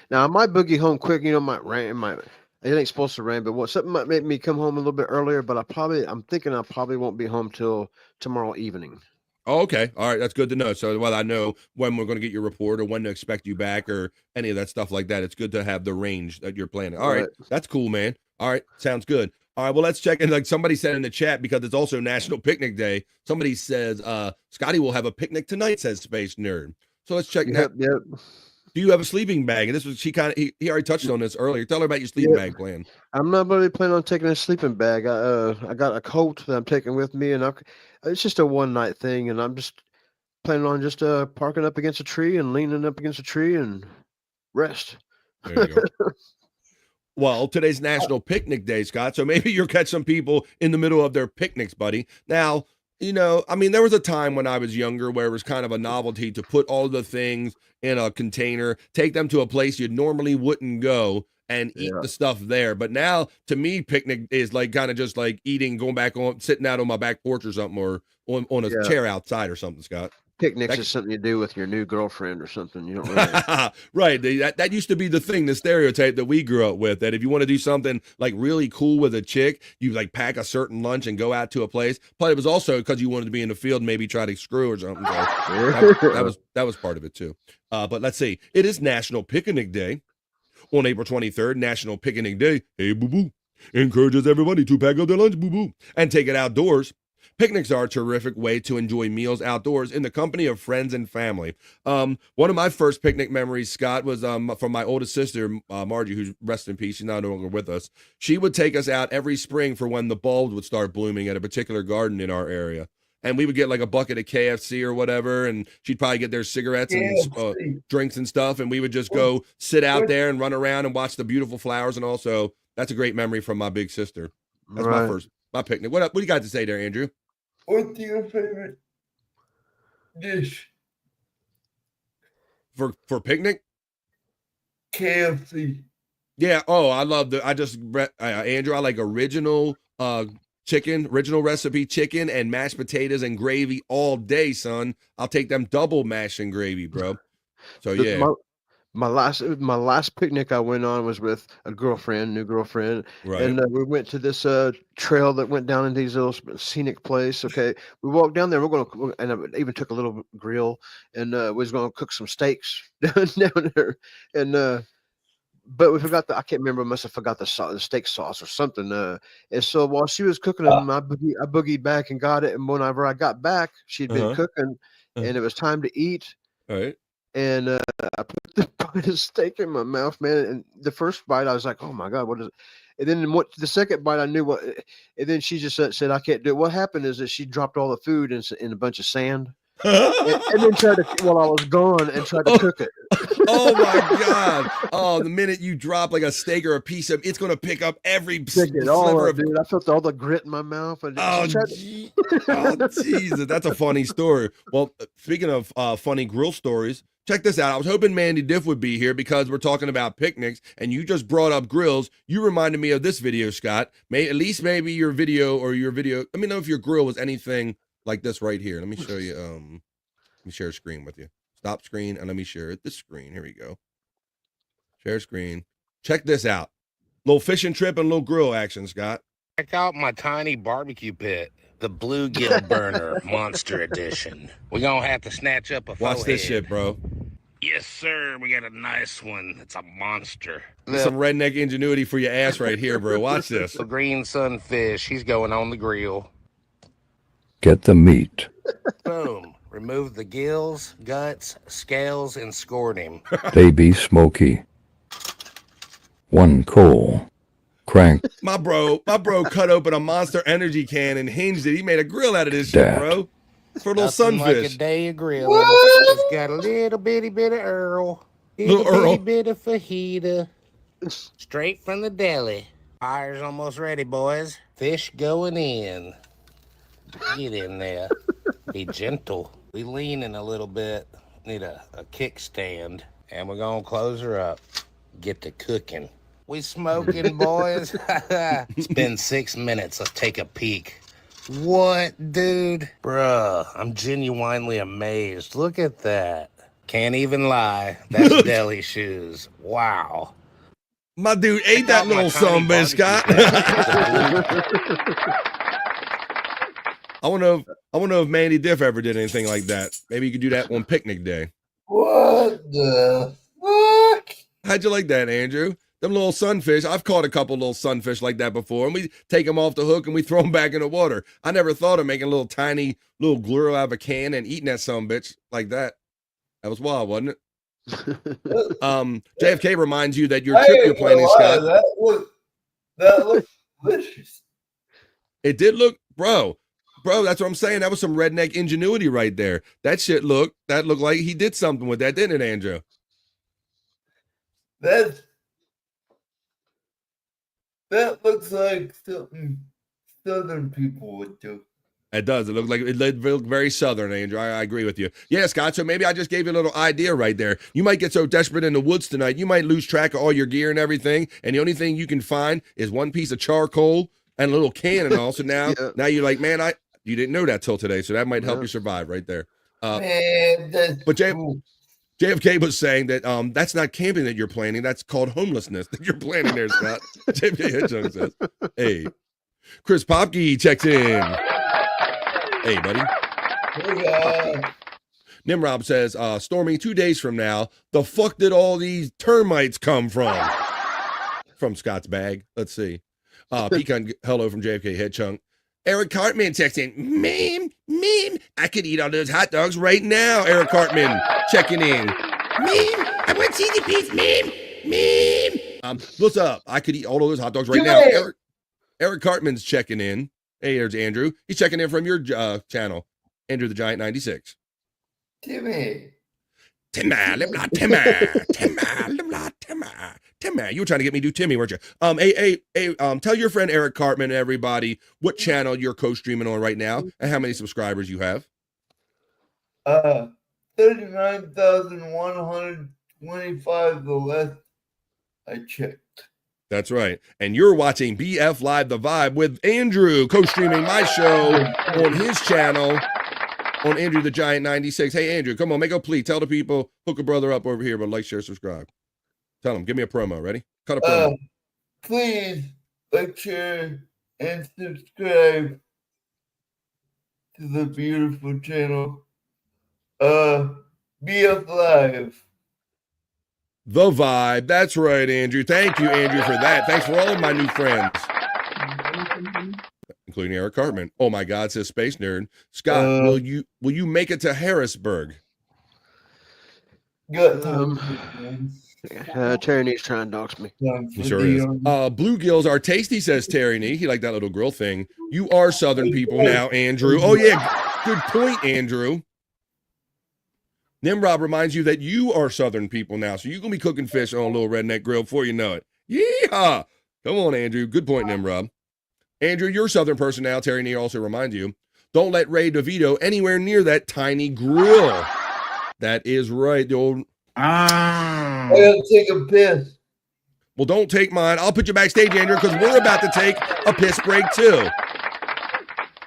Now I might boogie home quick. You know, it ain't supposed to rain, but something might make me come home a little bit earlier. But I'm thinking I probably won't be home till tomorrow evening. Oh, okay. All right. That's good to know. So, I know when we're going to get your report or when to expect you back or any of that stuff like that. It's good to have the range that you're planning. All right. That's cool, man. All right. Sounds good. All right. Well, let's check in. Like somebody said in the chat, because it's also National Picnic Day. Somebody says, Scotty will have a picnic tonight, says Space Nerd. So let's check that. Yep. Do you have a sleeping bag? And this was, he already touched on this earlier. Tell her about your sleeping bag plan. I'm not really planning on taking a sleeping bag. I got a coat that I'm taking with me, and it's just a one-night thing, and I'm just planning on just parking up against a tree and leaning up against a tree and rest. There you go. Well, today's National Picnic Day, Scott. So maybe you'll catch some people in the middle of their picnics, buddy. Now, you know, I mean, there was a time when I was younger where it was kind of a novelty to put all the things in a container, take them to a place you normally wouldn't go, and eat the stuff there. But now, to me, picnic is like kind of just like sitting out on my back porch or something, or on a chair outside or something, Scott. Picnics is something you do with your new girlfriend or something. You don't really... Right. That used to be the thing, the stereotype that we grew up with, that if you want to do something like really cool with a chick, you like pack a certain lunch and go out to a place. But it was also because you wanted to be in the field and maybe try to screw or something. So that was part of it too. But let's see. It is National Picnic Day on April 23rd. National Picnic Day. Hey, boo-boo. Encourages everybody to pack up their lunch, boo-boo, and take it outdoors. Picnics are a terrific way to enjoy meals outdoors in the company of friends and family. One of my first picnic memories, Scott, was from my oldest sister, Margie, who's rest in peace. She's no longer with us. She would take us out every spring for when the bulbs would start blooming at a particular garden in our area. And we would get like a bucket of KFC or whatever, and she'd probably get their cigarettes and drinks and stuff, and we would just go sit out there and run around and watch the beautiful flowers. And also, that's a great memory from my big sister. That's my picnic. What do you got to say there, Andrew? What's your favorite dish for picnic? KFC. Yeah. Oh, I love Andrew. I like original chicken, original recipe chicken and mashed potatoes and gravy all day, son. I'll take them double mash and gravy, bro. So yeah. My last picnic I went on was with a new girlfriend, right. And we went to this trail that went down in these little scenic place. Okay, we walked down there. And I even took a little grill, and we was going to cook some steaks down there. And but we forgot I can't remember. Must have forgot the steak sauce or something. And so while she was cooking them, I boogied back and got it. And whenever I got back, she'd been cooking, and it was time to eat. All right. And I put the put a steak in my mouth, man. And the first bite, I was like, "Oh my god, what is it?" And then the second bite, I knew what. And then she just said, "I can't do it." What happened is that she dropped all the food in a bunch of sand, and then tried to, while I was gone, and tried to cook it. Oh my god! Oh, the minute you drop like a steak or a piece of, it's gonna pick up every sliver of. Dude, I felt all the grit in my mouth. And Oh, Jesus, that's a funny story. Well, speaking of funny grill stories, check this out. I was hoping Mandy Diff would be here because we're talking about picnics, and you just brought up grills. You reminded me of this video, Scott. Maybe your video. Let me know if your grill was anything like this right here. Let me show you. Let me share a screen with you. Stop screen, and let me share it. This screen. Here we go. Share screen. Check this out. Little fishing trip and little grill action, Scott. Check out my tiny barbecue pit, the Bluegill Burner Monster Edition. We're gonna have to snatch up a Watch this shit, bro. Yes, sir. We got a nice one. It's a monster. Some redneck ingenuity for your ass right here, bro. Watch this. The green sunfish. He's going on the grill. Get the meat. Boom. Remove the gills, guts, scales, and scored him. They be smoky. One coal. Crank. My bro cut open a Monster Energy can and hinged it. He made a grill out of this shit, bro. For a little Nothing sunfish. like a day of grilling. It's got a little bitty bit of Earl. Little bit of fajita. Straight from the deli. Fire's almost ready, boys. Fish going in. Get in there. Be gentle. We leaning a little bit. Need a kickstand. And we're gonna close her up. Get to cooking. We smoking, boys? It's been 6 minutes. Let's take a peek. What, dude? Bruh, I'm genuinely amazed. Look at that. Can't even lie. That's deli shoes. Wow. My dude ate that little sumbitch, Scott. I wonder if Mandy Diff ever did anything like that. Maybe you could do that on picnic day. What the fuck? How'd you like that, Andrew? Them little sunfish. I've caught a couple little sunfish like that before, and we take them off the hook and we throw them back in the water. I never thought of making a little tiny little glue out of a can and eating that sumbitch like that. That was wild, wasn't it? JFK reminds you that your trip you're planning, Scott. That looked delicious. It did look, bro, that's what I'm saying. That was some redneck ingenuity right there. That looked like he did something with that, didn't it, Andrew? That looks like something Southern people would do. It does. It looked very Southern, Andrew. I agree with you. Yeah, Scott. So maybe I just gave you a little idea right there. You might get so desperate in the woods tonight, you might lose track of all your gear and everything, and the only thing you can find is one piece of charcoal and a little can and all. So now you're like, man, you didn't know that till today, so that might help you survive right there. But JFK was saying that that's not camping that you're planning. That's called homelessness that you're planning there, Scott. JFK Hedgehog says, hey. Chris Popke checks in. Hey, buddy. Hey, Nimrob says, Stormy, 2 days from now, the fuck did all these termites come from? From Scott's bag. Let's see. Pecan hello from JFK Headchunk. Eric Cartman checks in. Meme, I could eat all those hot dogs right now. Eric Cartman checking in. I want cheesy piece. Meme. What's up? I could eat all of those hot dogs right now. Eric Cartman's checking in. Hey, there's Andrew. He's checking in from your channel. Andrew the Giant 96. Timmy. You were trying to get me to do Timmy, weren't you? Tell your friend Eric Cartman and everybody what channel you're co-streaming on right now and how many subscribers you have. 39,125 the last I checked. That's right. And you're watching BF Live The Vibe with Andrew, co-streaming my show on his channel on Andrew the Giant 96. Hey, Andrew, come on, make a plea. Tell the people, hook a brother up over here, but like, share, subscribe. Tell them, give me a promo. Ready? Cut a promo. Please like, share, and subscribe to the beautiful channel. BF Live. The Vibe. That's right, Andrew. Thank you, Andrew, for that. Thanks for all of my new friends, including Eric Cartman. Oh my God, says Space Nerd. Scott, will you make it to Harrisburg? Good. Terry trying to dox me. He sure is. Bluegills are tasty, says Terry Nee. He liked that little grill thing. You are Southern people now, Andrew. Oh, yeah. Good point, Andrew. Nimrod reminds you that you are Southern people now, so you're going to be cooking fish on a little redneck grill before you know it. Yeehaw! Come on, Andrew. Good point, Nimrod. Andrew, you're a Southern person now. Terry Nee also reminds you, don't let Ray DeVito anywhere near that tiny grill. That is right, the old... I gotta take a piss. Well, don't take mine. I'll put you backstage, Andrew, because we're about to take a piss break, too.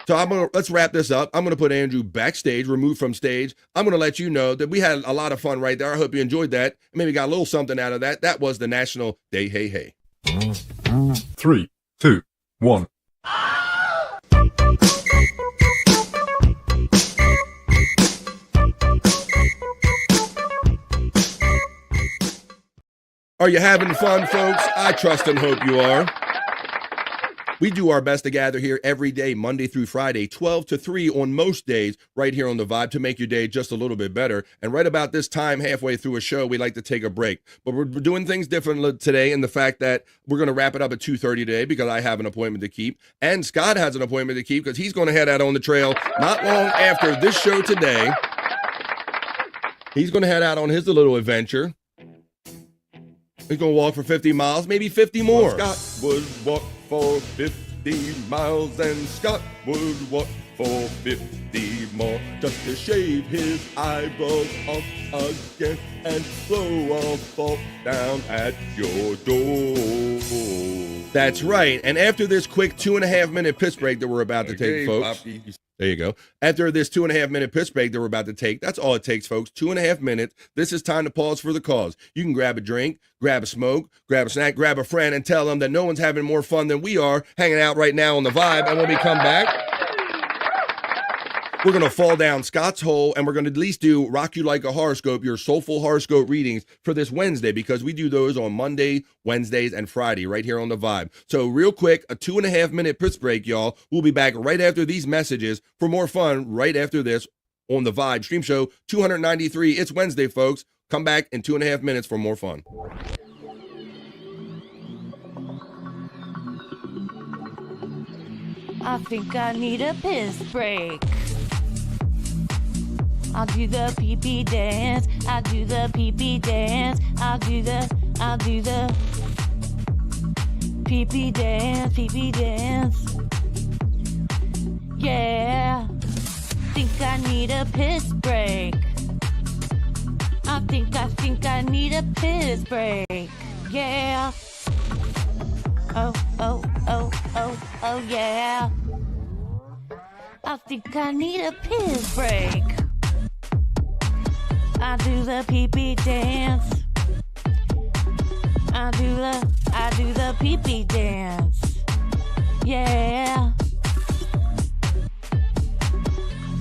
So let's wrap this up. I'm going to put Andrew backstage, removed from stage. I'm going to let you know that we had a lot of fun right there. I hope you enjoyed that. Maybe got a little something out of that. That was the National Day Hey Hey. 3, 2, 1. Are you having fun, folks? I trust and hope you are. We do our best to gather here every day, Monday through Friday, 12 to 3 on most days, right here on The Vibe to make your day just a little bit better. And right about this time, halfway through a show, we like to take a break. But we're doing things different today in the fact that we're going to wrap it up at 2:30 today because I have an appointment to keep. And Scott has an appointment to keep because he's going to head out on the trail not long after this show today. He's going to head out on his little adventure. He's going to walk for 50 miles, maybe 50 more. Scott would walk for 50 miles and Scott would walk for 50 more just to shave his eyebrows off again and blow a fork down at your door. That's right. And after this quick 2.5-minute piss break that we're about to take, folks. There you go. After this 2.5-minute piss break that we're about to take, that's all it takes, folks. 2.5 minutes. This is time to pause for the cause. You can grab a drink, grab a smoke, grab a snack, grab a friend, and tell them that no one's having more fun than we are hanging out right now on The Vibe. And when we come back, we're going to fall down Scott's hole, and we're going to at least do Rock You Like a Horoscope, your soulful horoscope readings for this Wednesday, because we do those on Monday, Wednesdays, and Friday right here on The Vibe. So real quick, a 2.5-minute piss break, y'all. We'll be back right after these messages for more fun right after this on The Vibe Stream Show 293. It's Wednesday, folks. Come back in 2.5 minutes for more fun. I think I need a piss break. I'll do the pee-pee dance. I'll do the pee-pee dance. I'll do the pee-pee dance, pee-pee dance. Yeah. Think I need a piss break. I think I need a piss break. Yeah. Oh, yeah. I think I need a piss break. I do the pee-pee dance. I do the pee-pee dance. Yeah.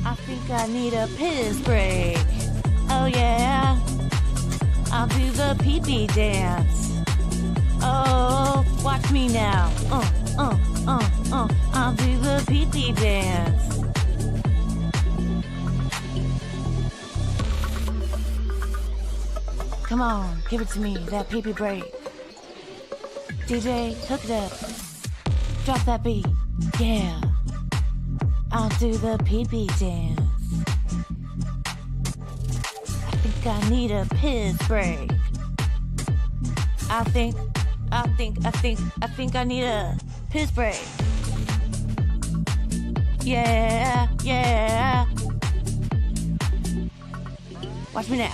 I think I need a piss break. Oh yeah. I'll do the pee-pee dance. Oh, watch me now. I'll do the pee-pee dance. Come on, give it to me, that pee-pee break. DJ, hook it up. Drop that beat. Yeah. I'll do the pee-pee dance. I think I need a piss break. I think I need a piss break. Yeah. Watch me now.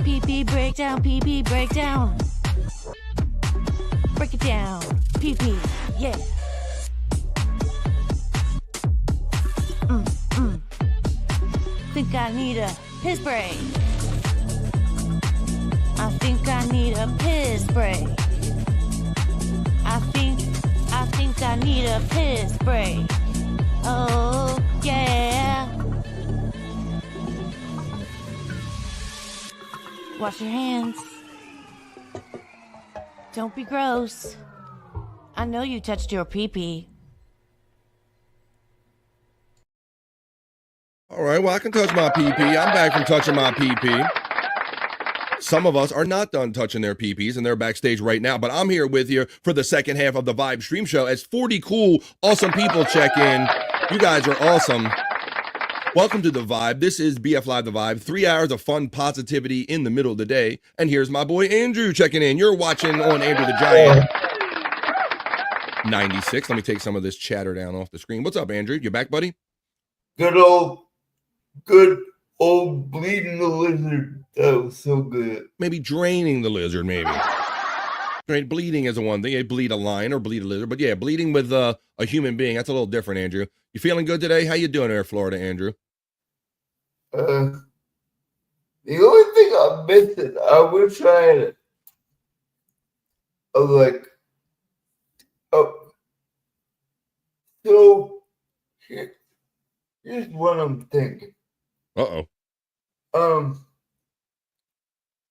Pee-pee breakdown, pee-pee breakdown. Break it down, pee-pee, yeah. Think I need a piss break. I think I need a piss break. I think I need a piss break. Oh, yeah. Wash your hands. Don't be gross. I know you touched your pee-pee. All right, well, I can touch my PP. I'm back from touching my PP. Some of us are not done touching their PPs, and they're backstage right now. But I'm here with you for the second half of the Vibe Stream Show as 40 cool, awesome people check in. You guys are awesome. Welcome to The Vibe. This is BF Live The Vibe. 3 hours of fun positivity in the middle of the day. And here's my boy Andrew checking in. You're watching on Andrew the Giant. 96. Let me take some of this chatter down off the screen. What's up, Andrew? You back, buddy? Good old bleeding the lizard. That was so good. Maybe draining the lizard, maybe. Right, bleeding is the one thing. You bleed a lion or bleed a lizard. But yeah, bleeding with a human being, that's a little different, Andrew. You feeling good today? How you doing there, Florida, Andrew? The only thing I'm missing, I wish I had so here's what I'm thinking. Uh-oh. I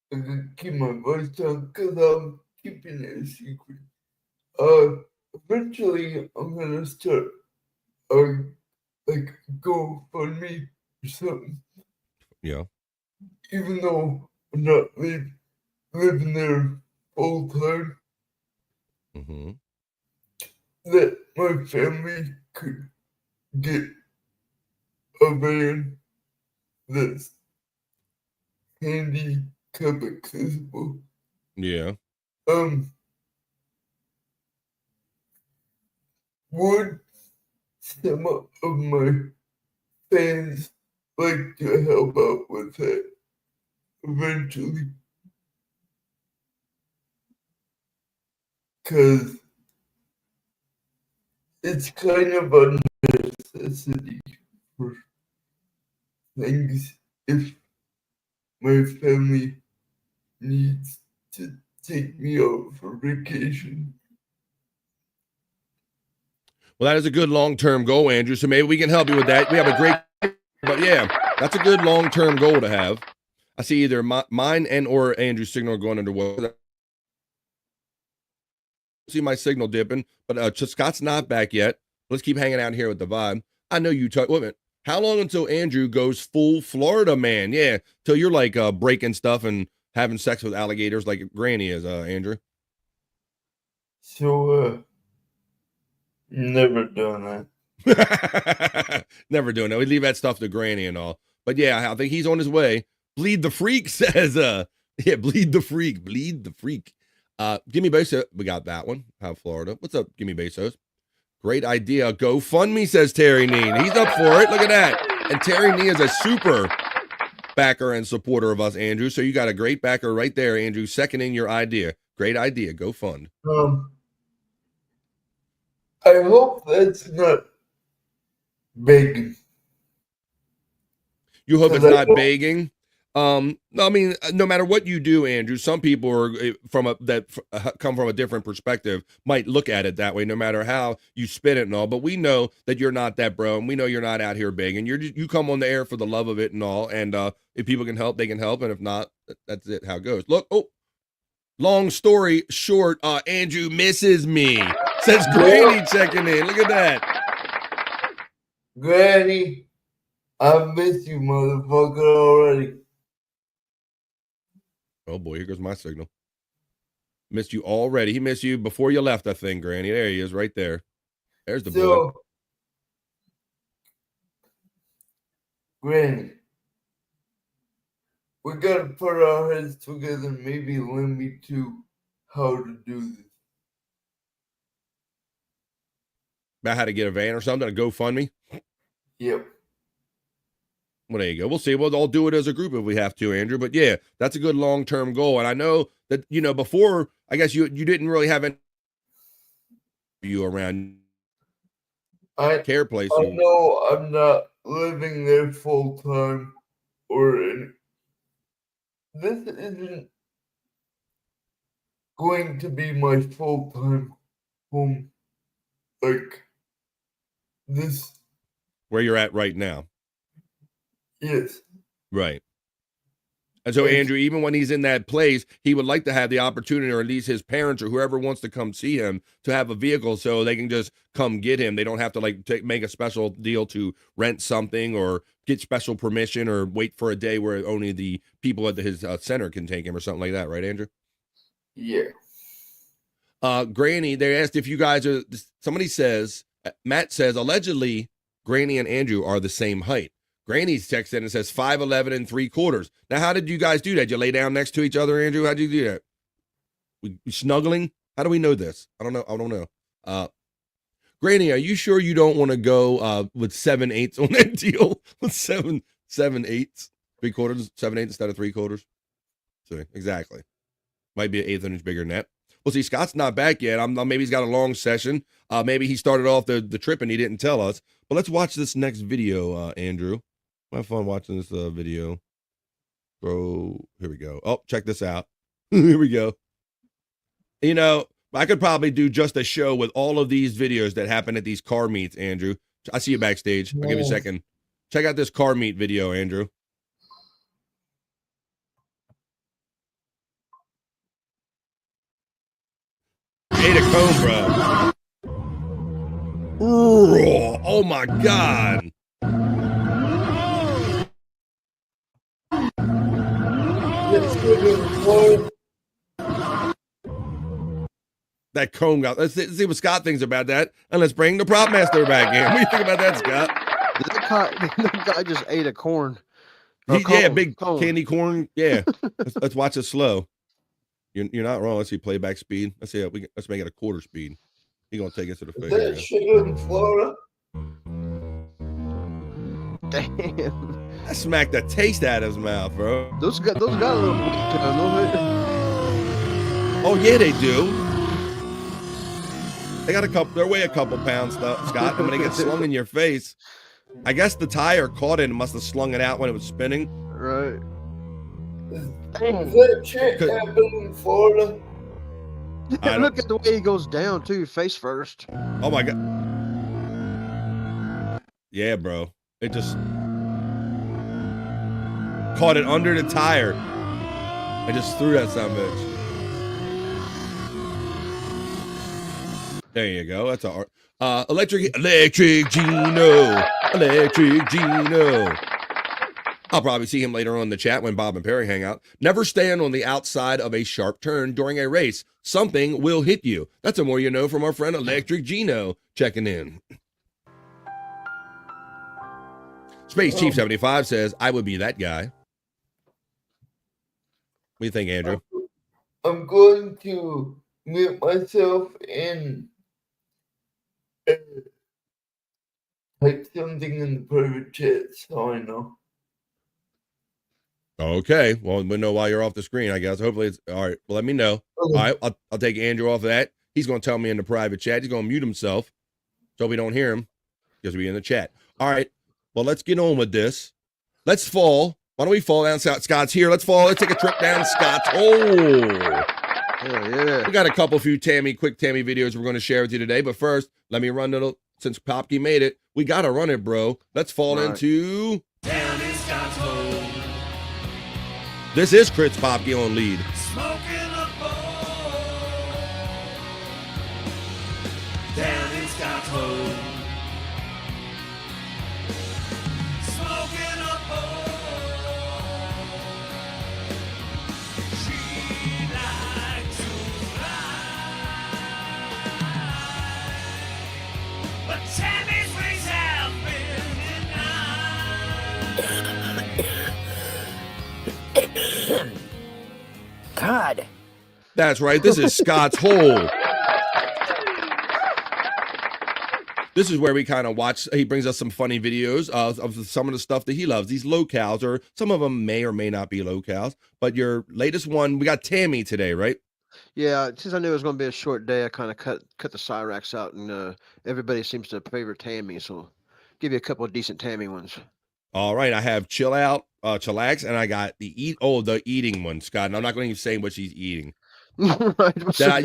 can keep my voice down because I'm keeping it a secret. Eventually I'm gonna start GoFundMe or something. Yeah. Even though I'm not living there full time, that my family could get a van that's handicap accessible. Yeah. Would some of my fans like to help out with that eventually? Because it's kind of a necessity for things if my family needs to take me out for vacation. Well, that is a good long-term goal, Andrew, so maybe we can help you with that. We have a great, but yeah, that's a good long-term goal to have. I see either mine and or Andrew's signal going underwater. See my signal dipping, but Scott's not back yet. Let's keep hanging out here with the Vibe. I know you wait a minute. How long until Andrew goes full Florida man? Yeah, till you're like breaking stuff and having sex with alligators like Granny is, Andrew. So, never done that. Never doing that. We leave that stuff to Granny and all. But yeah, I think he's on his way. Bleed the Freak says, yeah, bleed the freak. Gimme Bezos. We got that one. How Florida. What's up, Gimme Bezos? Great idea. GoFundMe, says Terry Neen. He's up for it. Look at that. And Terry Neen is a super backer and supporter of us, Andrew. So you got a great backer right there, Andrew, seconding your idea. Great idea. Go fund. I hope that's not begging. You hope it's not begging? I mean, no matter what you do, Andrew, some people are come from a different perspective might look at it that way, no matter how you spin it and all. But we know that you're not that, bro, and we know you're not out here begging. You come on the air for the love of it and all. And if people can help, they can help, and if not, that's it. How it goes. Look, long story short, Andrew misses me. Says Granny checking in. Look at that. Granny, I miss you, motherfucker, already. Oh boy, here goes my signal. Missed you already. He missed you before you left, I think, Granny. There he is, right there. There's the boy. Granny, we gotta put our heads together and maybe lend me to how to do this. About how to get a van or something, a GoFundMe? Yep. Well, there you go. We'll see. We'll all do it as a group if we have to, Andrew. But yeah, that's a good long-term goal. And I know that, before, I guess you didn't really have any you around care place. I know I'm not living there full-time or any. This isn't going to be my full-time home. Like, this. Where you're at right now. Yes. Right. And so, Andrew, even when he's in that place, he would like to have the opportunity, or at least his parents or whoever wants to come see him, to have a vehicle so they can just come get him. They don't have to make a special deal to rent something or get special permission or wait for a day where only the people at his center can take him or something like that. Right, Andrew? Yeah. Granny, they asked if you guys are, somebody says, Matt says, allegedly, Granny and Andrew are the same height. Granny's texted and says 5'11" and 3/4. Now, how did you guys do that? You lay down next to each other, Andrew? How'd you do that? We snuggling? How do we know this? I don't know. Granny, are you sure you don't want to go with 7/8 on that deal? With 7/8, 3/4, 7/8 instead of 3/4? So exactly. Might be an eighth inch bigger than that. Well, see, Scott's not back yet. Maybe he's got a long session. Maybe he started off the trip and he didn't tell us. But let's watch this next video, Andrew. Have fun watching this video. Here we go. Oh, check this out. Here we go. You know, I could probably do just a show with all of these videos that happen at these car meets, Andrew. I see you backstage. I'll give you a second. Check out this car meet video, Andrew. Ate a cone, bro. Oh my God. That cone got. Let's see what Scott thinks about that, and let's bring the prop master back in. What do you think about that, Scott? That guy just ate a corn. Yeah, big cone. Candy corn. Yeah. let's watch it slow. You're not wrong. Let's see playback speed. Let's see. Let's make it a quarter speed. He's gonna take us to the face. That shit in Florida. Damn. I smacked the taste out of his mouth, bro. Those got a little weight to them, don't they? Oh yeah, they do. They got they weigh a couple pounds, Scott. And when they get slung in your face, I guess the tire caught it and must have slung it out when it was spinning. Right. That shit happened in Florida. Look at the way he goes down too, face first. Oh my God. Yeah, bro. It just caught it under the tire. I just threw that son of a bitch. There you go. That's a electric Gino. Electric Gino. I'll probably see him later on in the chat when Bob and Perry hang out. Never stand on the outside of a sharp turn during a race. Something will hit you. That's the more you know from our friend Electric Gino checking in. Space Chief 75 says, I would be that guy. What do you think, Andrew? I'm going to mute myself and type something in the private chat so I know. Okay. Well, we'll know while you're off the screen, I guess. Hopefully it's all right. Well, let me know. All right. I'll take Andrew off of that. He's going to tell me in the private chat. He's going to mute himself so we don't hear him because we're in the chat. All right. Well, let's get on with this. Let's fall. Why don't we fall down? Scott's here. Let's fall. Let's take a trip down Scott's. Oh, yeah. We got a quick Tammy videos we're going to share with you today. But first, let me run it. Since Popke made it, we got to run it, bro. Let's fall into. Down in Scott's hole. This is Chris Popke on lead. Smoking a bowl. Down in Scott's hole. Smoking a bowl. She likes to fly. But Tammy's ways have been denied. God. That's right. This is Scott's Hole. This is where we kind of watch. He brings us some funny videos of some of the stuff that he loves. These locales, or some of them may or may not be locales. But your latest one, we got Tammy today, right? Yeah, since I knew it was going to be a short day, I kind of cut the Cyrax out, and everybody seems to favor Tammy, so give you a couple of decent Tammy ones. All right, I have Chill Out, Chillax, and I got the eating one, Scott. And I'm not going to even say what she's eating. Right.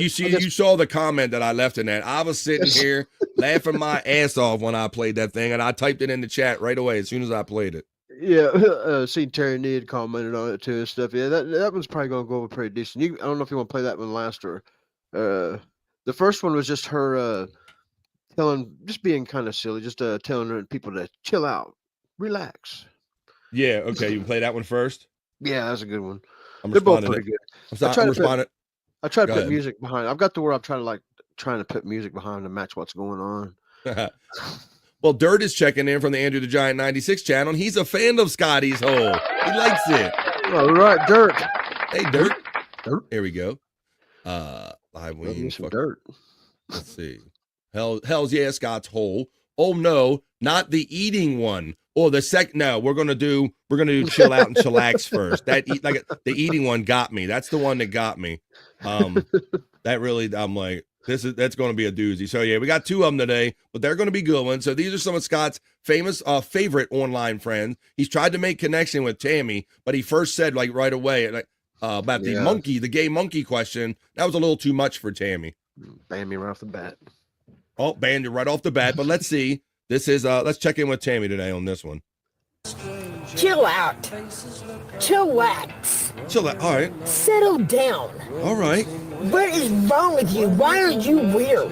You saw the comment that I left in that. I was sitting here laughing my ass off when I played that thing, and I typed it in the chat right away as soon as I played it. Yeah, seen Terry Need commented on it too and stuff. Yeah, that one's probably gonna go over pretty decent. I don't know if you want to play that one last or the first one was just her just being kind of silly, just telling people to chill out, relax. Yeah, okay. You can play that one first. Yeah, that's a good one. I'm They're both responding. pretty good. I'm responding. I try to Go put ahead. music behind. I've got to where I'm trying to put music behind to match what's going on. Well, Dirt is checking in from the Andrew the Giant 96 channel, and he's a fan of Scotty's hole. He likes it. All right, Dirt. Hey, Dirt. Here we go. Live wing. Dirt. Let's see. Hell's yeah, Scott's hole. Oh no, not the eating one. Or the second. No, we're gonna do chill out and chillax first. The eating one got me. That's the one that got me. That really, I'm like, that's going to be a doozy. So yeah, we got two of them today, but they're going to be good ones. So these are some of Scott's famous favorite online friends. He's tried to make connection with Tammy, but he first said like right away about the gay monkey question. That was a little too much for Tammy. Banned me right off the bat. Oh, banned you right off the bat. But let's see. This is let's check in with Tammy today on this one. Chill out. Chillax. Chill out. All right. Settle down. All right. What is wrong with you? Why are you weird?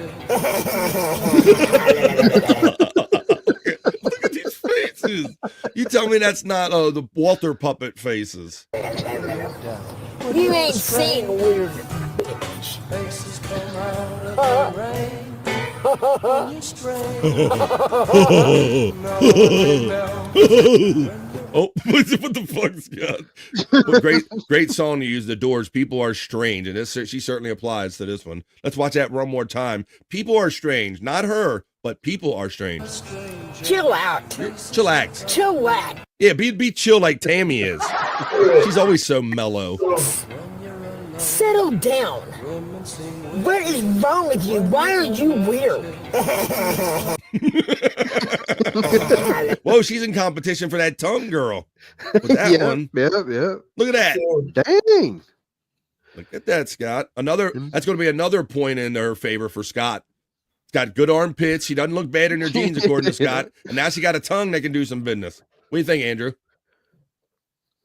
Look at these faces. You tell me that's not the Walter puppet faces. You ain't seen weird. Oh, what the fuck, Scott? Well, great song to use. The Doors. People Are Strange, and she certainly applies to this one. Let's watch that one more time. People are strange, not her, but people are strange. Chill out. Chillax. Chillax. Yeah, be chill like Tammy is. She's always so mellow. Settle down. What is wrong with you? Why are you weird? Whoa, she's in competition for that tongue girl. With that one. Yeah. Look at that. Dang. Look at that, Scott. That's going to be another point in her favor for Scott. She's got good armpits. She doesn't look bad in her jeans, according to Scott. And now she got a tongue that can do some business. What do you think, Andrew?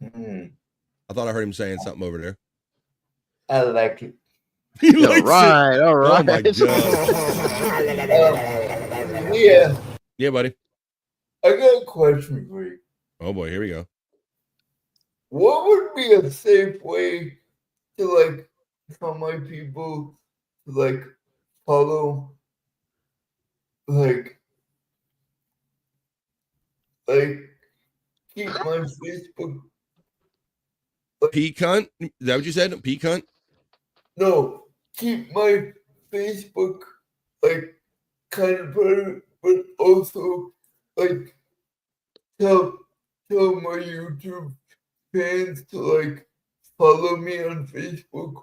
I thought I heard him saying something over there. I like it. He likes it. All right. Oh my God. Yeah, buddy. I got a question for you. Oh boy, here we go. What would be a safe way to tell my people to follow keep my Facebook Pea cunt? Is that what you said? Pea cunt? No, keep my Facebook kind of private, but also tell my YouTube fans to follow me on Facebook.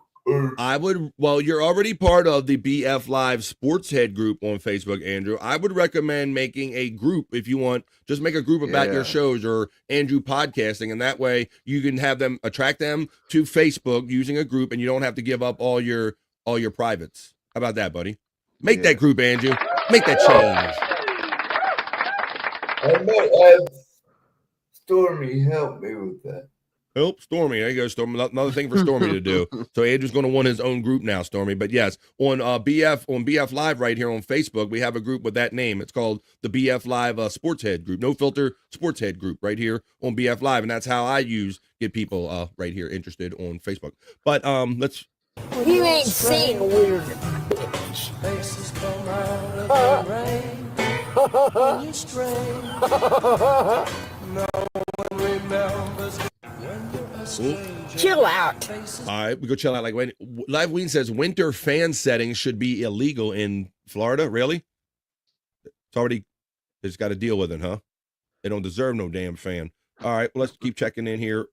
Well, you're already part of the BF Live Sports Head group on Facebook, Andrew. I would recommend making a group if you want. Just make a group about your shows or Andrew podcasting, and that way you can have them attract them to Facebook using a group, and you don't have to give up all your privates. How about that, buddy? Make that group, Andrew. Make that change. I might have Stormy help me with that. Help Stormy. There you go, Stormy. Another thing for Stormy to do. So Andrew's going to want his own group now, Stormy. But yes, on BF Live right here on Facebook, we have a group with that name. It's called the BF Live Sports Head Group. No Filter Sports Head Group right here on BF Live, and that's how I get people right here interested on Facebook. But let's. You ain't seen weird. Chill out. All right, we go chill out. Live Ween says winter fan settings should be illegal in Florida. Really? They just got to deal with it, huh? They don't deserve no damn fan. All right, well, let's keep checking in here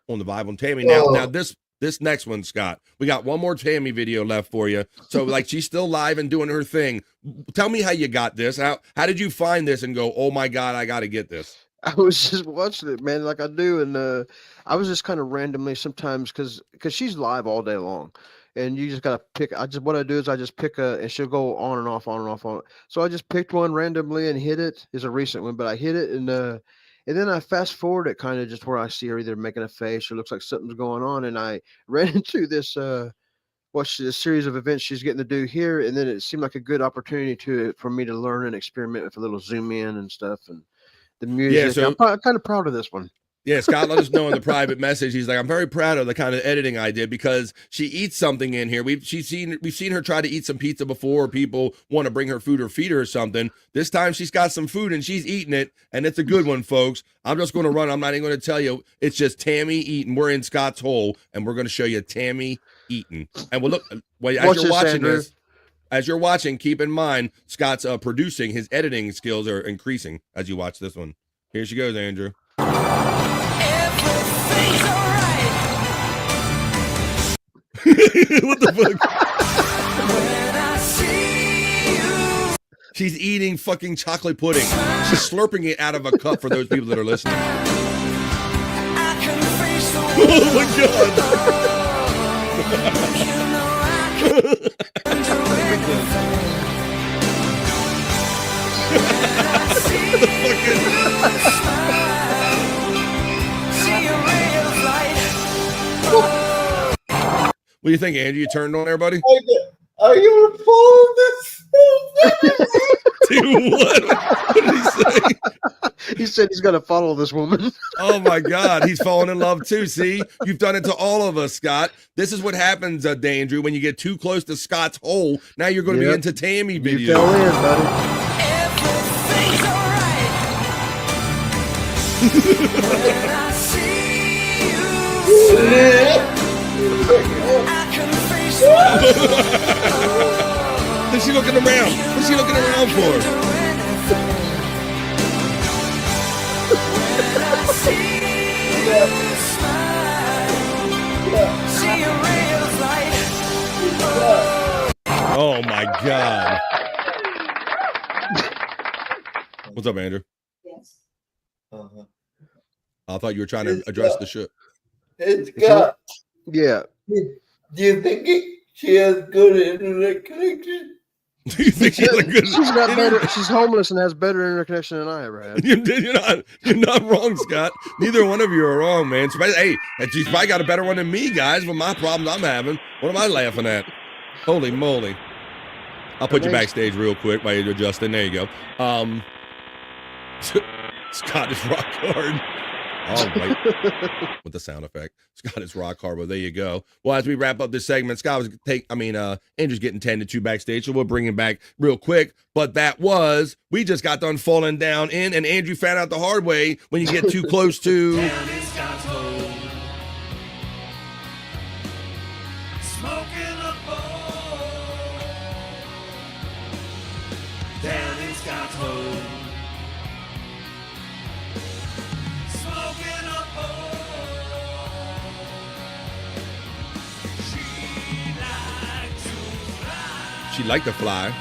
on the Vibe on Tammy. Now this next one, Scott, we got one more Tammy video left for you. So she's still live and doing her thing. Tell me how you got this. How did you find this and go, oh my God, I got to get this? I was just watching it, man, like I do, and I was just kind of randomly sometimes because she's live all day long, and you just gotta pick. What I do is I just pick and she'll go on and off, on and off, on. So I just picked one randomly and hit it. It's a recent one, but I hit it, and And then I fast forward it kind of just where I see her either making a face or looks like something's going on. And I ran into this, watched a series of events she's getting to do here. And then it seemed like a good opportunity for me to learn and experiment with a little zoom in and stuff and the music. so- I'm kind of proud of this one. Yeah, Scott let us know in the private message. He's like, I'm very proud of the kind of editing I did because she eats something in here. We've seen her try to eat some pizza before. People want to bring her food or feed her or something. This time she's got some food and she's eating it, and it's a good one, folks. I'm just going to run. I'm not even going to tell you. It's just Tammy eating. We're in Scott's hole, and we're going to show you Tammy eating. And we'll look. Well, as you're watching this, as you're watching, keep in mind Scott's producing. His editing skills are increasing as you watch this one. Here she goes, Andrew. What the fuck? She's eating fucking chocolate pudding. She's slurping it out of a cup for those people that are listening. Oh my What do you think, Andrew? You turned on everybody? Are you gonna follow this? Dude, what did he say? He said he's got to follow this woman. Oh my God, he's falling in love too. See, you've done it to all of us, Scott. This is what happens, Andrew, when you get too close to Scott's hole. Now you're going to be into Tammy videos. You fell in, buddy. What's she looking around? What's she looking around for? Oh my God. What's up, Andrew? Yes. I thought you were trying to address the shit. It's got. Yeah. Do you think she has good internet connection? Do you think she has a good? She's got better. She's homeless and has better internet connection than I ever had. You're not wrong, Scott. Neither one of you are wrong, man. Hey, she's probably got a better one than me, guys. With my problems I'm having, what am I laughing at? Holy moly! I'll put you backstage real quick while you're adjusting. There you go. Scott is rock hard. Oh, wait. With the sound effect. Scott is rock hard. Well, there you go. Well, as we wrap up this segment, Scott was Andrew's getting tended to backstage, so we'll bring him back real quick. But we just got done falling down in, and Andrew found out the hard way when you get too close to. She liked to fly.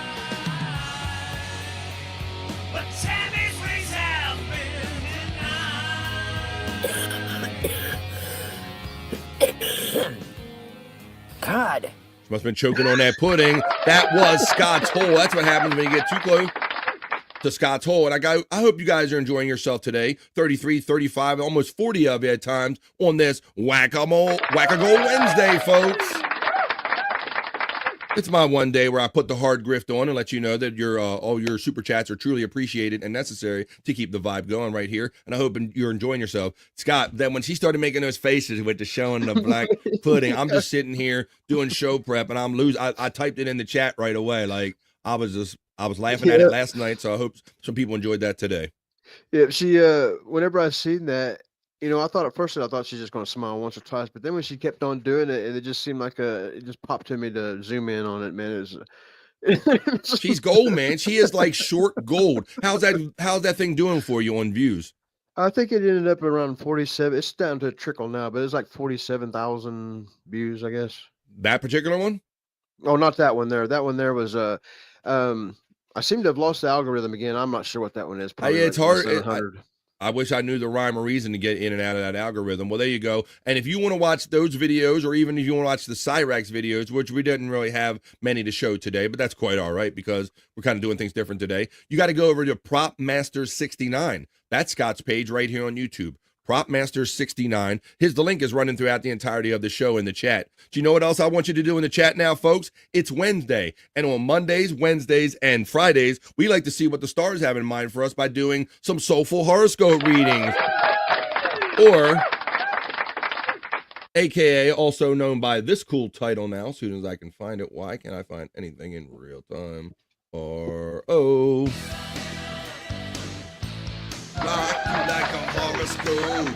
But Tammy's ways have been God. She must have been choking on that pudding. That was Scott's hole. That's what happens when you get too close to Scott's hole. And I hope you guys are enjoying yourself today. 33, 35, almost 40 of you at times on this Whack-A-Mole Wednesday, folks. It's my one day where I put the hard grift on and let you know that all your super chats are truly appreciated and necessary to keep the vibe going right here. And I hope you're enjoying yourself. Scott, then when she started making those faces with the showing the black pudding, I'm just sitting here doing show prep and I'm losing. I typed it in the chat right away. Like I was laughing at it last night. So I hope some people enjoyed that today. Yeah, she whenever I seen that, I thought at first she's just going to smile once or twice, but then when she kept on doing it, and it just seemed like it just popped to me to zoom in on it, man. She's gold, man. She is like short gold. How's that thing doing for you on views? I think it ended up around 47. It's down to a trickle now, but it's like 47,000 views, I guess. That particular one? Oh, not that one there. That one there was I seem to have lost the algorithm again. I'm not sure what that one is. Probably it's hard. I wish I knew the rhyme or reason to get in and out of that algorithm. Well, there you go. And if you want to watch those videos, or even if you want to watch the Cyrax videos, which we didn't really have many to show today, but that's quite all right because we're kind of doing things different today. You got to go over to Prop Masters 69. That's Scott's page right here on YouTube. Prop Masters 69. The link is running throughout the entirety of the show in the chat. Do you know what else I want you to do in the chat now, folks? It's Wednesday. And on Mondays, Wednesdays, and Fridays, we like to see what the stars have in mind for us by doing some soulful horoscope readings. Or, AKA, also known by this cool title now, as soon as I can find it. Why can't I find anything in real time? R-O. Rock you like a horoscope.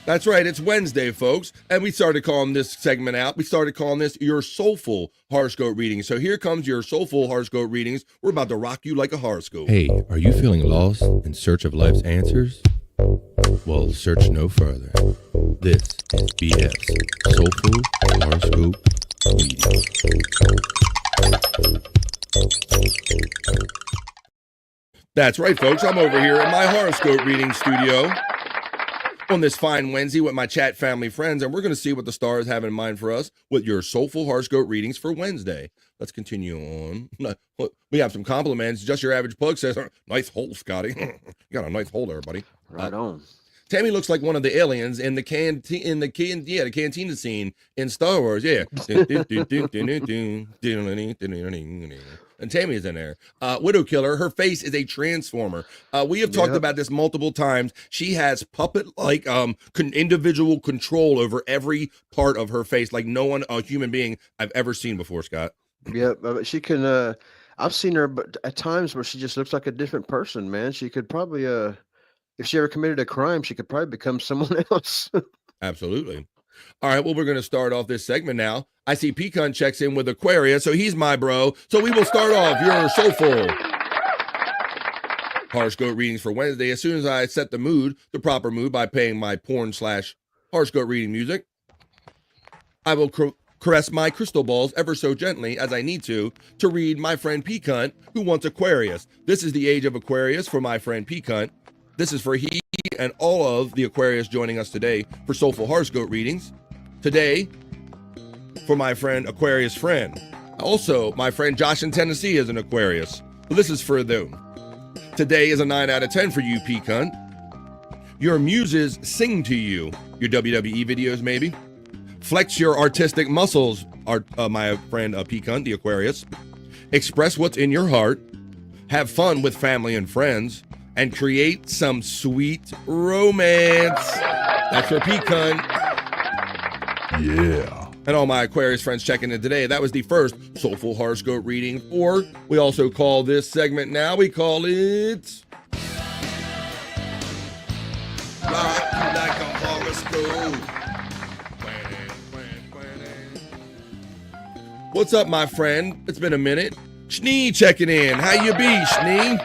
That's right, it's Wednesday, folks, and we started calling this segment out. We started calling this your soulful horoscope reading. So here comes your soulful horoscope readings. We're about to rock you like a horoscope. Hey, are you feeling lost in search of life's answers? Well, search no further. This is BF's soulful horoscope reading. That's right, folks. I'm over here in my horoscope reading studio on this fine Wednesday with my chat family friends, and we're going to see what the stars have in mind for us with your soulful horoscope readings for Wednesday. Let's continue on. We have some compliments. Just Your Average Plug says, nice hole, Scotty. You got a nice hole there, buddy. Right on. Tammy looks like one of the aliens in the cantina scene in Star Wars. Yeah. And Tammy is in there. Widow Killer, her face is a transformer. We have talked about this multiple times. She has puppet-like individual control over every part of her face, like no one, a human being, I've ever seen before, Scott. Yeah, she can. I've seen her, but at times where she just looks like a different person. Man, she could probably, if she ever committed a crime, she could probably become someone else. Absolutely. All right, well, we're going to start off this segment now. I see Pecan checks in with Aquarius, so he's my bro. So we will start off your soulful horoscope readings for Wednesday as soon as I set the mood, the proper mood, by playing my porn/horoscope reading music. I will caress my crystal balls ever so gently as I need to read my friend Pecan, who wants Aquarius. This is the age of Aquarius for my friend Pecan. This is for he and all of the Aquarius joining us today for soulful horoscope readings. Today, for my friend Aquarius friend. Also, my friend Josh in Tennessee is an Aquarius. Well, this is for them. Today is a 9 out of 10 for you, Pecan. Your muses sing to you. Your WWE videos, maybe. Flex your artistic muscles, my friend Pecan, the Aquarius. Express what's in your heart. Have fun with family and friends. And create some sweet romance. That's for Pecan. Yeah. And all my Aquarius friends checking in today. That was the first soulful horoscope reading, or we also call this segment now, we call it Rock You Like a Horoscope. What's up, my friend? It's been a minute. Schnee checking in. How you be, Schnee?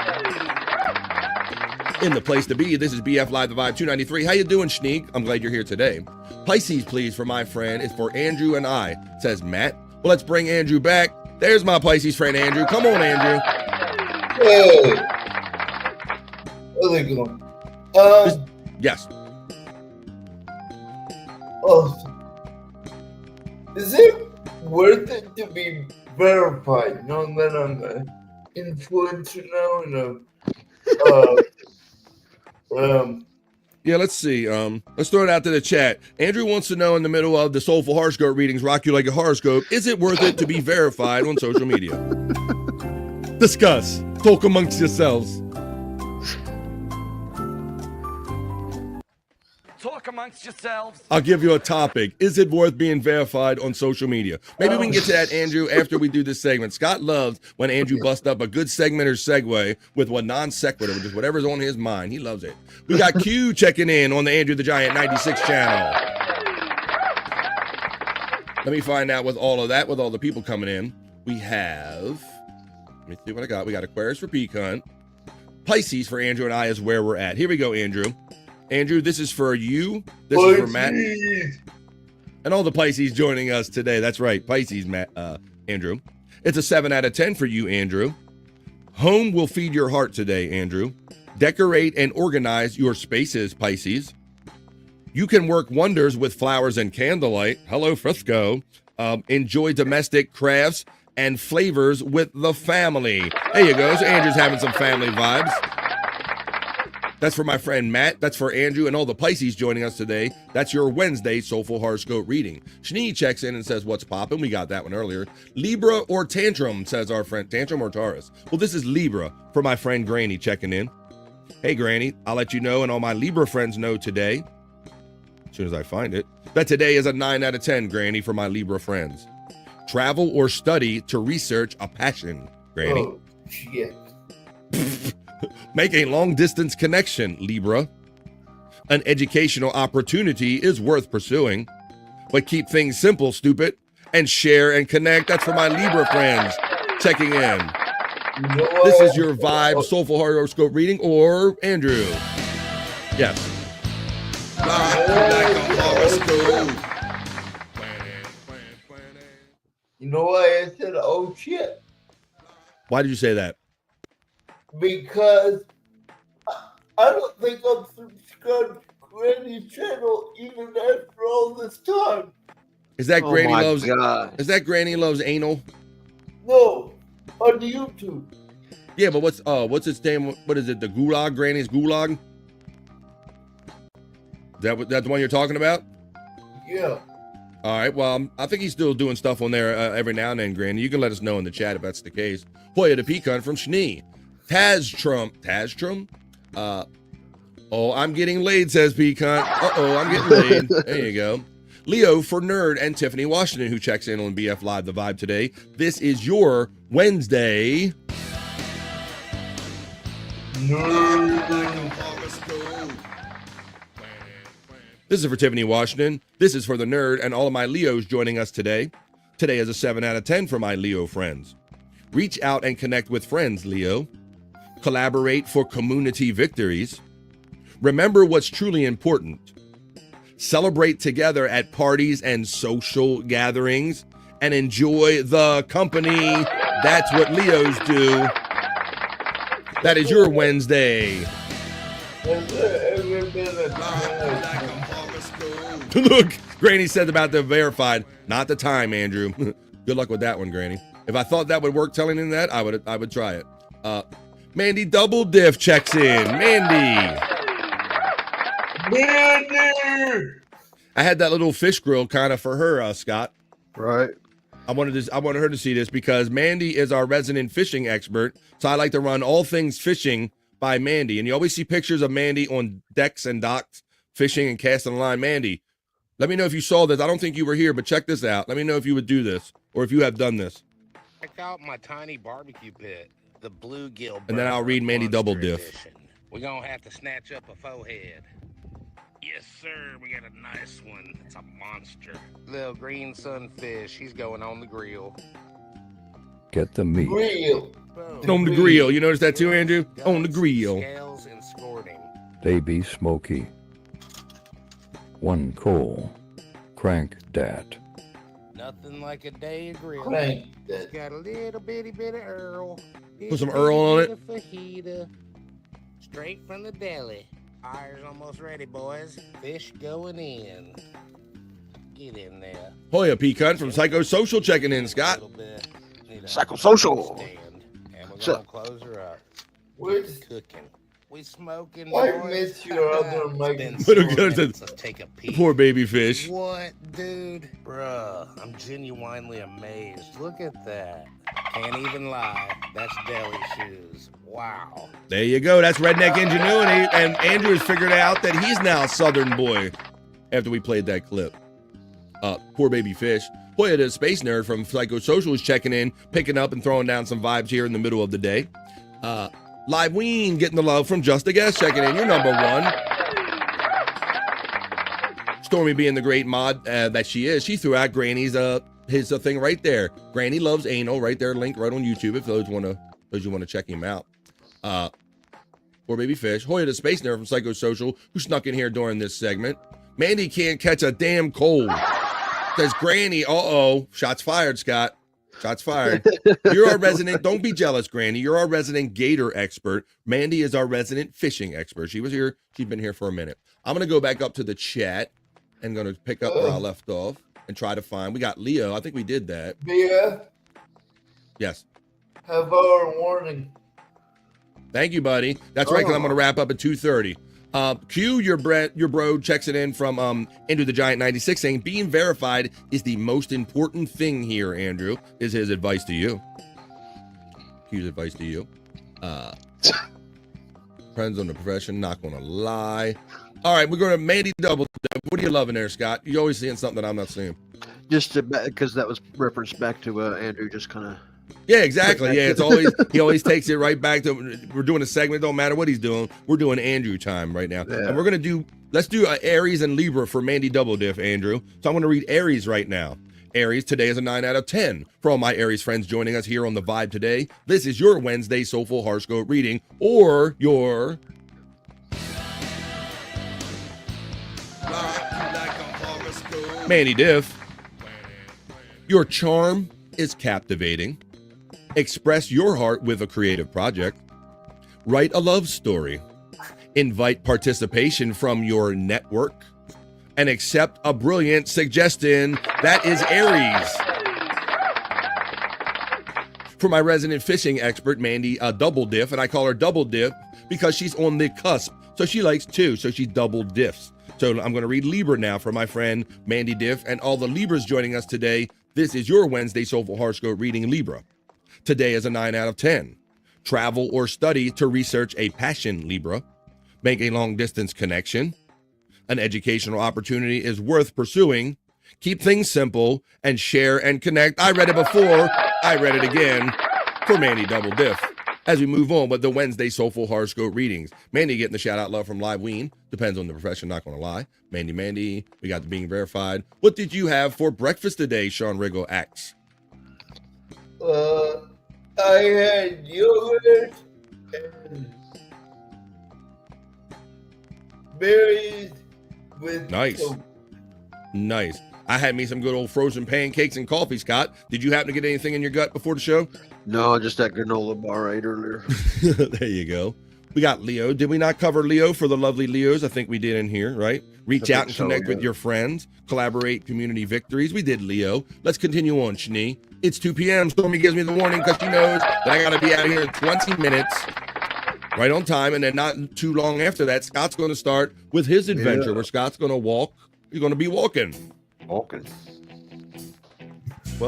In the place to be, this is BF Live, the Vibe 293. How you doing, Schnee? I'm glad you're here today. Pisces, please, for my friend, is for Andrew and I, says Matt. Well, let's bring Andrew back. There's my Pisces friend, Andrew. Come on, Andrew. Hey. How's it going? Yes. Oh, is it worth it to be verified? Now that I'm an influencer now and yeah, let's see. Let's throw it out to the chat. Andrew wants to know in the middle of the soulful horoscope readings, rock you like a horoscope, is it worth it to be verified on social media? Discuss. Talk amongst yourselves. Talk amongst yourselves. I'll give you a topic. Is it worth being verified on social media? Maybe we can get to that, Andrew, after we do this segment. Scott loves when Andrew busts up a good segment or segue with one non sequitur, just whatever's on his mind. He loves it. We got Q checking in on the Andrew the Giant 96 channel. Let me find out with all of that, with all the people coming in. We have, let me see what I got. We got Aquarius for Pecan. Pisces for Andrew and I is where we're at. Here we go, Andrew. Andrew, this is for you. This is for Matt. And all the Pisces joining us today. That's right, Pisces, Matt, Andrew. It's a 7 out of 10 for you, Andrew. Home will feed your heart today, Andrew. Decorate and organize your spaces, Pisces. You can work wonders with flowers and candlelight. Hello, Frisco. Enjoy domestic crafts and flavors with the family. There you go. So Andrew's having some family vibes. That's for my friend Matt. That's for Andrew and all the Pisces joining us today. That's your Wednesday Soulful Horoscope reading. Shnee checks in and says, what's poppin'? We got that one earlier. Libra or Tantrum, says our friend. Tantrum or Taurus? Well, this is Libra for my friend Granny checking in. Hey, Granny, I'll let you know and all my Libra friends know today, as soon as I find it, that today is a 9 out of 10, Granny, for my Libra friends. Travel or study to research a passion, Granny. Oh, shit. Make a long-distance connection, Libra. An educational opportunity is worth pursuing, but keep things simple, stupid, and share and connect. That's for my Libra friends checking in. This is your Vibe Soulful Horoscope reading, or Andrew? Yes. You know why I said, oh shit? Why did you say that? Because I don't think I'm subscribed to Granny's channel even after all this time. Is that Oh Granny my loves? God. Is that Granny loves anal? No, on YouTube. Yeah, but what's its name? What is it? The Gulag? Granny's Gulag? Is that the one you're talking about? Yeah. All right. Well, I think he's still doing stuff on there every now and then, Granny. You can let us know in the chat if that's the case. Hoya the Pecan from Shnee. Taztrum. Oh, I'm getting laid, says Pecan. Uh-oh, I'm getting laid. There you go. Leo for Nerd and Tiffany Washington, who checks in on BF Live The Vibe today. This is your Wednesday. This is for Tiffany Washington. This is for the Nerd and all of my Leos joining us today. Today is a 7 out of 10 for my Leo friends. Reach out and connect with friends, Leo. Collaborate for community victories. Remember what's truly important. Celebrate together at parties and social gatherings and enjoy the company. That's what Leos do. That is your Wednesday. Look, Granny said about the verified. Not the time, Andrew. Good luck with that one, Granny. If I thought that would work, telling him that, I would try it. Mandy Double Diff checks in. Mandy. I had that little fish grill kind of for her, Scott. Right. I wanted her to see this because Mandy is our resident fishing expert. So I like to run all things fishing by Mandy. And you always see pictures of Mandy on decks and docks fishing and casting a line. Mandy, let me know if you saw this. I don't think you were here, but check this out. Let me know if you would do this or if you have done this. Check out my tiny barbecue pit, the bluegill. And then I'll read Mandy Double Diff. We're gonna have to snatch up a faux head. Yes, sir. We got a nice one. It's a monster. Little green sunfish. He's going on the grill. Get the meat. Grill. On the grill. You notice that too, Andrew? On the grill. Scales and squirting. They be smoky. One coal. Crank dat. Nothing like a day of grilling. Crank It's got a little bitty bit of Earl. Put some Earl on it. Fajita. Straight from the deli. Fire's almost ready, boys. Fish going in. Get in there. Hoya Pecan from Psychosocial checking in, Scott. Psychosocial. And we're gonna close her up. Where's Cooking. We smoking. I boys. miss your other mic. Been What a 4 good- minutes. Let's take a peek. Poor baby fish. What, dude? Bruh, I'm genuinely amazed. Look at that. Can't even lie. That's deli shoes. Wow. There you go. That's redneck ingenuity. And Andrew has figured out that he's now a Southern boy after we played that clip. Poor baby fish. Hoya the Space Nerd from Psychosocial is checking in, picking up and throwing down some vibes here in the middle of the day. Live Ween getting the love from Just a Guest checking in. You're number one. Stormy being the great mod that she is, she threw out Granny's his thing right there. Granny loves anal right there. Link right on YouTube if those you want to check him out. Poor baby fish. Hoya the Space Nerd from Psychosocial, who snuck in here during this segment. Mandy can't catch a damn cold. Says Granny, shots fired, Scott. Shots fired. You're our resident. Don't be jealous, Granny. You're our resident gator expert. Mandy is our resident fishing expert. She was here. She's been here for a minute. I'm going to go back up to the chat and going to pick up where I left off and try to find. We got Leo. I think we did that. Yeah. Yes. Have our warning. Thank you, buddy. That's right, because I'm going to wrap up at 2:30. Q, your bro checks it in from Andrew the Giant 96 saying being verified is the most important thing here, Andrew, is his advice to you. Q's advice to you. Depends on the profession, not gonna lie. All right, we're going to Mandy Double. What are you loving there, Scott? You're always seeing something that I'm not seeing. Just because that was referenced back to Andrew, just kind of. Yeah, exactly. Yeah, it's always he always takes it right back to we're doing a segment. Don't matter what he's doing. We're doing Andrew time right now, and we're gonna let's do Aries and Libra for Mandy Double Diff, Andrew. So I'm gonna read Aries right now. Aries today is a 9 out of 10 for all my Aries friends joining us here on the Vibe today. This is your Wednesday Soulful Horoscope reading or your Mandy Diff. Your charm is captivating. Express your heart with a creative project. Write a love story. Invite participation from your network. And accept a brilliant suggestion. That is Aries. For my resident fishing expert, Mandy Double Diff, and I call her Double Diff because she's on the cusp. So she likes two, so she double diffs. So I'm going to read Libra now for my friend Mandy Diff and all the Libras joining us today. This is your Wednesday Soulful Horoscope reading, Libra. Today is a 9 out of 10. Travel or study to research a passion, Libra. Make a long-distance connection. An educational opportunity is worth pursuing. Keep things simple and share and connect. I read it before. I read it again for Mandy Double Diff. As we move on with the Wednesday Soulful Horoscope readings. Mandy getting the shout-out love from Live Ween. Depends on the profession, not going to lie. Mandy, we got the being verified. What did you have for breakfast today, Sean Riggle asks? I had yogurt and berries with Nice. Coke. Nice. I had me some good old frozen pancakes and coffee, Scott. Did you happen to get anything in your gut before the show? No, just that granola bar I ate earlier. There you go. We got Leo. Did we not cover Leo for the lovely Leos? I think we did in here, right? Reach out and connect with your friends. Collaborate community victories. We did Leo. Let's continue on, Shani. It's 2 p.m. Stormy gives me the warning because she knows that I got to be out of here in 20 minutes. Right on time. And then not too long after that, Scott's going to start with his adventure where Scott's going to walk. He's going to be walking. Well,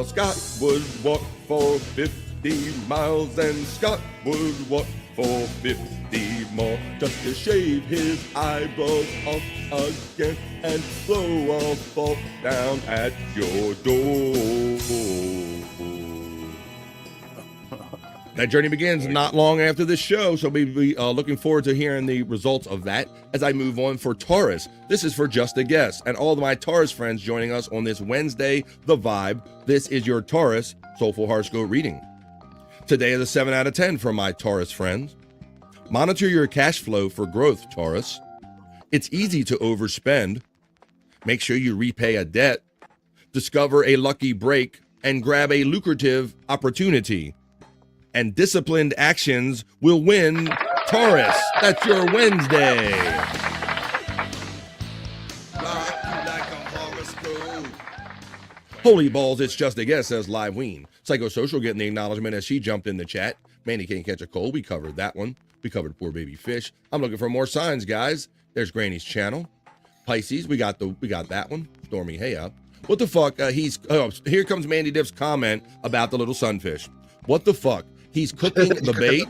Scott would walk for 50 miles and Scott would walk for 50 more just to shave his eyebrows off again and blow a fork down at your door. That journey begins not long after this show, so we'll be looking forward to hearing the results of that as I move on for Taurus. This is for Just a Guess, and all of my Taurus friends joining us on this Wednesday, The Vibe. This is your Taurus Soulful Horoscope reading. Today is a 7 out of 10 for my Taurus friends. Monitor your cash flow for growth, Taurus. It's easy to overspend. Make sure you repay a debt. Discover a lucky break and grab a lucrative opportunity. And disciplined actions will win, Taurus. That's your Wednesday. Holy balls, it's Just a Guess, says Live Ween. Psychosocial getting the acknowledgement as she jumped in the chat. Manny can't catch a cold. We covered that one. We covered Poor Baby Fish. I'm looking for more signs, guys. There's Granny's channel. Pisces, we got that one. Stormy, hey up. What the fuck? Here comes Mandy Diff's comment about the little sunfish. What the fuck? He's cooking the bait.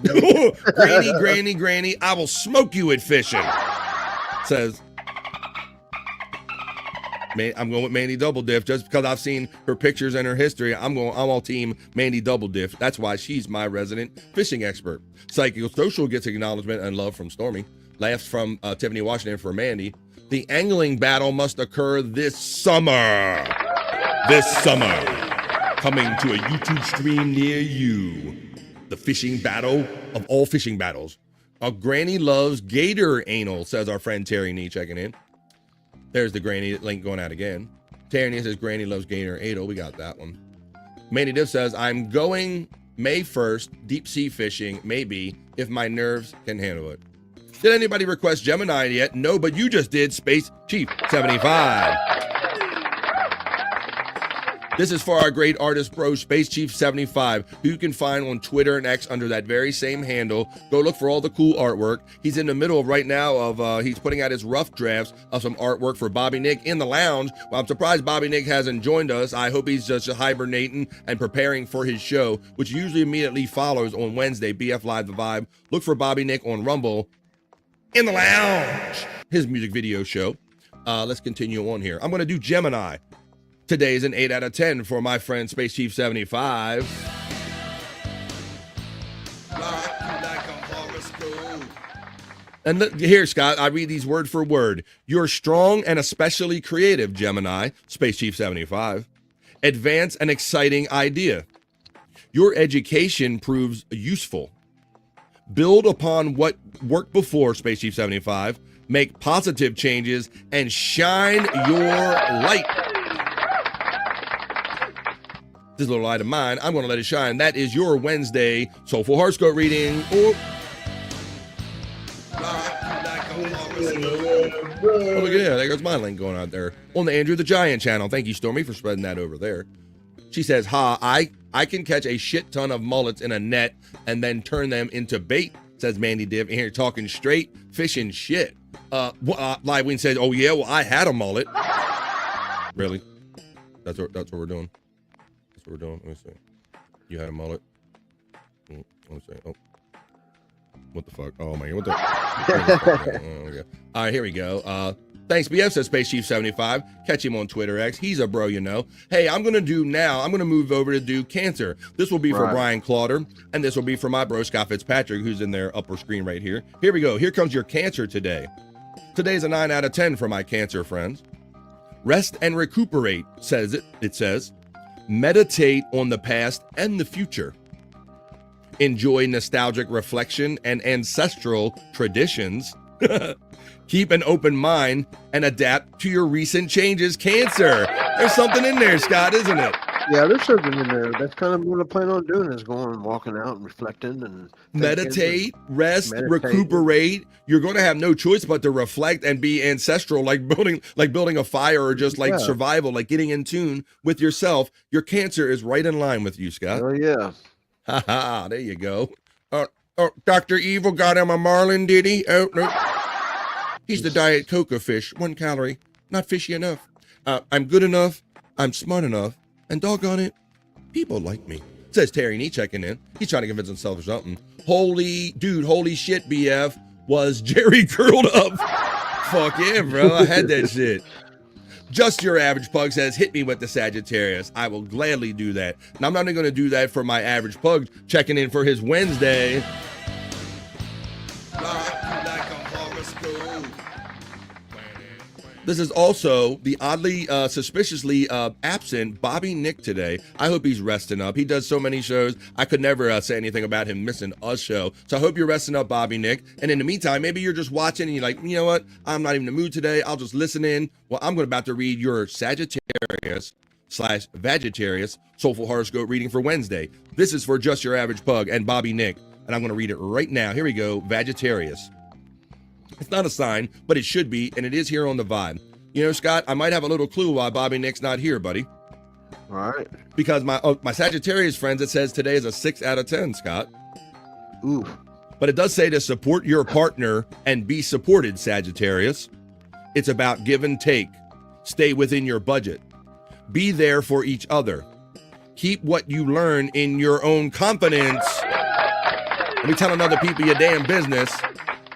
Granny, I will smoke you at fishing. Says, I'm going with Mandy Double Diff just because I've seen her pictures and her history. I'm all team Mandy Double Diff. That's why she's my resident fishing expert. Psychosocial gets acknowledgement and love from Stormy. Laughs from Tiffany Washington for Mandy. The angling battle must occur this summer. Coming to a YouTube stream near you. The fishing battle of all fishing battles. A granny loves gator anal, says our friend Terry Nee checking in. There's the granny link going out again. Terry Nee says granny loves gator anal. We got that one. Manny Diff says, I'm going May 1st, deep sea fishing, maybe, if my nerves can handle it. Did anybody request Gemini yet? No, but you just did, Space Chief 75. This is for our great artist bro, Space Chief 75, who you can find on Twitter and X under that very same handle. Go look for all the cool artwork. He's in the middle of right now of, he's putting out his rough drafts of some artwork for Bobby Nick in the lounge. Well, I'm surprised Bobby Nick hasn't joined us. I hope he's just hibernating and preparing for his show, which usually immediately follows on Wednesday, BF Live The Vibe. Look for Bobby Nick on Rumble in the lounge, his music video show. Let's continue on here. I'm going to do Gemini. Today's an 8 out of 10 for my friend Space Chief 75. And look, here, Scott, I read these word for word. You're strong and especially creative, Gemini, Space Chief 75. Advance an exciting idea. Your education proves useful. Build upon what worked before, Space Chief 75. Make positive changes and shine your light. This little light of mine, I'm going to let it shine. That is your Wednesday Soulful Horoscope reading. Oh, look at that. There goes my link going out there on the Andrew the Giant channel. Thank you, Stormy, for spreading that over there. She says, I can catch a shit ton of mullets in a net and then turn them into bait, says Mandy Div. And here talking straight fishing shit. Liveween says, oh yeah, well, I had a mullet. Really? That's what we're doing. That's what we're doing. Let me see. You had a mullet. Let me see. Oh. What the fuck? Oh man, what the? Oh, okay. All right, here we go. Thanks, BF, says Space Chief 75. Catch him on Twitter X. He's a bro, you know. Hey, I'm going to move over to do Cancer. This will be for Brian Clauder, and this will be for my bro, Scott Fitzpatrick, who's in their upper screen right here. Here we go. Here comes your Cancer today. Today's a 9 out of 10 for my Cancer friends. Rest and recuperate, says it. It says, meditate on the past and the future. Enjoy nostalgic reflection and ancestral traditions. Keep an open mind and adapt to your recent changes, Cancer. There's something in there, Scott, isn't it? Yeah, there's something in there. That's kind of what I plan on doing, is going and walking out and reflecting and meditate, rest, recuperate. You're going to have no choice but to reflect and be ancestral, like building a fire, or just like survival, like getting in tune with yourself. Your Cancer is right in line with you, Scott. Oh yeah. Ha ha, there you go. Dr. Evil got him a marlin, did he? Oh, no. He's the Diet Coke of fish. 1 calorie. Not fishy enough. I'm good enough. I'm smart enough. And doggone it, people like me. Says Terry Nee checking in. He's trying to convince himself or something. Holy shit, BF. Was Jerry curled up? Fuck yeah, bro. I had that shit. Just Your Average Pug says, hit me with the Sagittarius. I will gladly do that. Now, I'm not even going to do that for my average pug checking in for his Wednesday. This is also the oddly, suspiciously absent Bobby Nick today. I hope he's resting up. He does so many shows. I could never say anything about him missing a show. So I hope you're resting up, Bobby Nick. And in the meantime, maybe you're just watching and you're like, you know what? I'm not even in the mood today. I'll just listen in. Well, I'm about to read your Sagittarius/Vagitarius Soulful Horoscope reading for Wednesday. This is for Just Your Average Pug and Bobby Nick. And I'm going to read it right now. Here we go. Vagitarius. It's not a sign, but it should be, and it is here on the vibe. You know, Scott, I might have a little clue why Bobby Nick's not here, buddy. All right. Because my Sagittarius friends, it says today is a 6 out of 10, Scott. Ooh. But it does say to support your partner and be supported, Sagittarius. It's about give and take. Stay within your budget. Be there for each other. Keep what you learn in your own confidence. Let me tell other people your damn business.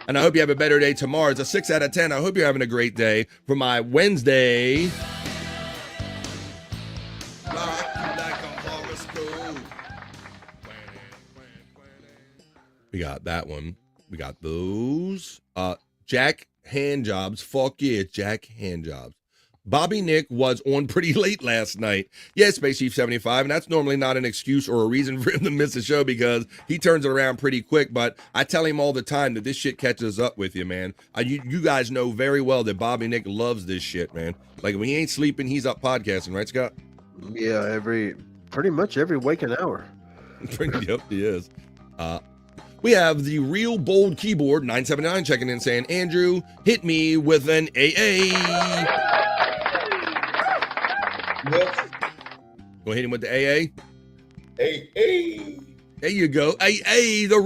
And I hope you have a better day tomorrow. It's a 6 out of 10. I hope you're having a great day for my Wednesday. We got that one. We got those. Jack Handjobs. Fuck yeah, Jack Handjobs. Bobby Nick was on pretty late last night. Yeah, Space Chief 75, and that's normally not an excuse or a reason for him to miss the show because he turns it around pretty quick, but I tell him all the time that this shit catches up with you, man. You guys know very well that Bobby Nick loves this shit, man. Like, when he ain't sleeping, he's up podcasting, right, Scott? Yeah, every pretty much every waking hour. Yep, he is. We have the Real Bold Keyboard 979 checking in saying, Andrew, hit me with an AA. Yes. Go hit him with the AA. Hey. There you go. AA, the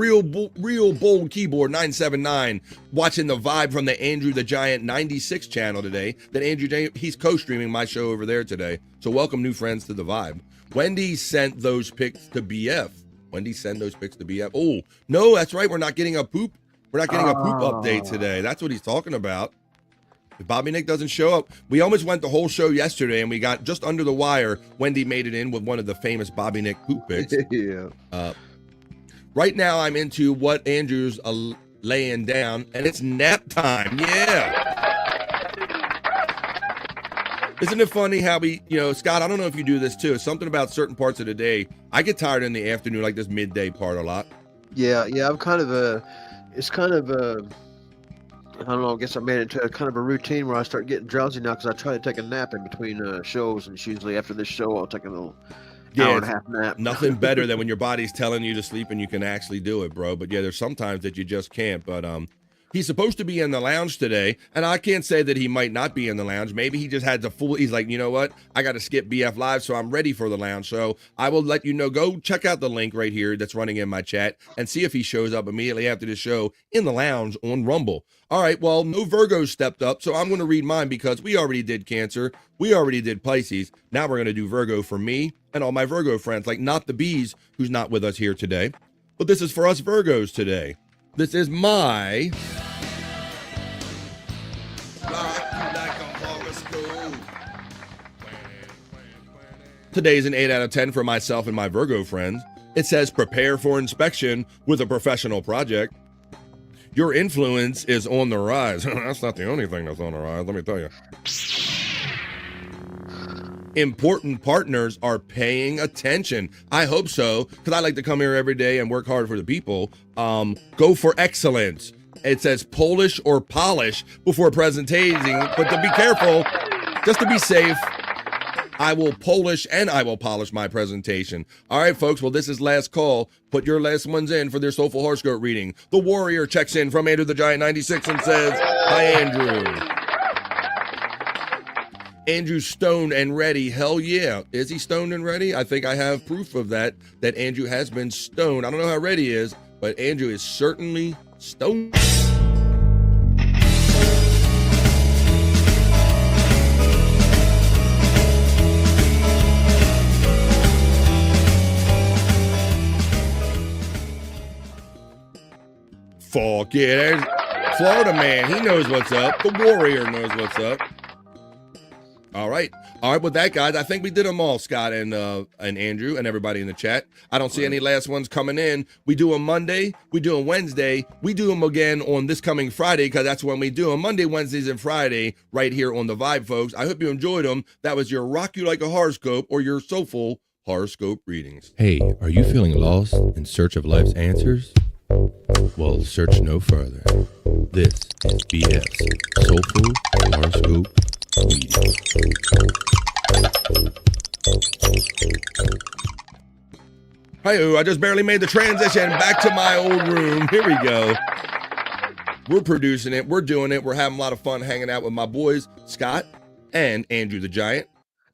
Real Bold Keyboard 979. Watching the Vibe from the Andrew the Giant 96 channel today. That Andrew, he's co-streaming my show over there today. So welcome new friends to the Vibe. Wendy sent those pics to BF. Wendy send those pics to BF. Oh, no, that's right. We're not getting a poop. We're not getting a poop update today. That's what he's talking about. If Bobby Nick doesn't show up, we almost went the whole show yesterday and we got just under the wire. Wendy made it in with one of the famous Bobby Nick poop pics. Yeah. Right now I'm into what Andrew's laying down, and it's nap time. Yeah. Isn't it funny how we, Scott, I don't know if you do this too. Something about certain parts of the day. I get tired in the afternoon, like this midday part a lot. Yeah. I'm kind of it's kind of I don't know, I guess I made it into a kind of a routine where I start getting drowsy now because I try to take a nap in between shows, and it's usually after this show I'll take a little hour and a half nap. Nothing better than when your body's telling you to sleep and you can actually do it, bro. But yeah, there's sometimes that you just can't. But he's supposed to be in the lounge today, and I can't say that he might not be in the lounge. Maybe he just had to fool. He's like, you know what? I got to skip BF Live, so I'm ready for the lounge. So I will let you know. Go check out the link right here that's running in my chat and see if he shows up immediately after the show in the lounge on Rumble. All right, well, no Virgos stepped up, so I'm going to read mine because we already did Cancer. We already did Pisces. Now we're going to do Virgo for me and all my Virgo friends, like Not the Bees, who's not with us here today. But this is for us Virgos today. This is my... Today's an 8 out of 10 for myself and my Virgo friends. It says, prepare for inspection with a professional project. Your influence is on the rise. That's not the only thing that's on the rise, let me tell you. Important partners are paying attention. I hope so, because I like to come here every day and work hard for the people. Go for excellence. It says Polish or polish before presenting, but to be careful, just to be safe, I will polish and I will polish my presentation. All right, folks, well, this is last call. Put your last ones in for their soulful horoscope reading. The Warrior checks in from Andrew the Giant 96 and says, hi, Andrew. Andrew's stoned and ready. Hell yeah. Is he stoned and ready? I think I have proof of that Andrew has been stoned. I don't know how ready he is, but Andrew is certainly stoned. Fuck yeah, there's Florida man. He knows what's up. The Warrior knows what's up. All right, with that, guys, I think we did them all, Scott and Andrew and everybody in the chat. I don't see any last ones coming in. We do them Monday, we do them Wednesday, we do them again on this coming Friday, because that's when we do them, Monday, Wednesdays, and Friday, right here on The Vibe, folks. I hope you enjoyed them. That was your Rock You Like a Horoscope or your Soulful Horoscope readings. Hey, are you feeling lost in search of life's answers? Well, search no further. This is BF's Soulful Horoscope reading. Hi-oh, I just barely made the transition back to my old room. Here we go. We're producing it. We're doing it. We're having a lot of fun hanging out with my boys, Scott and Andrew the Giant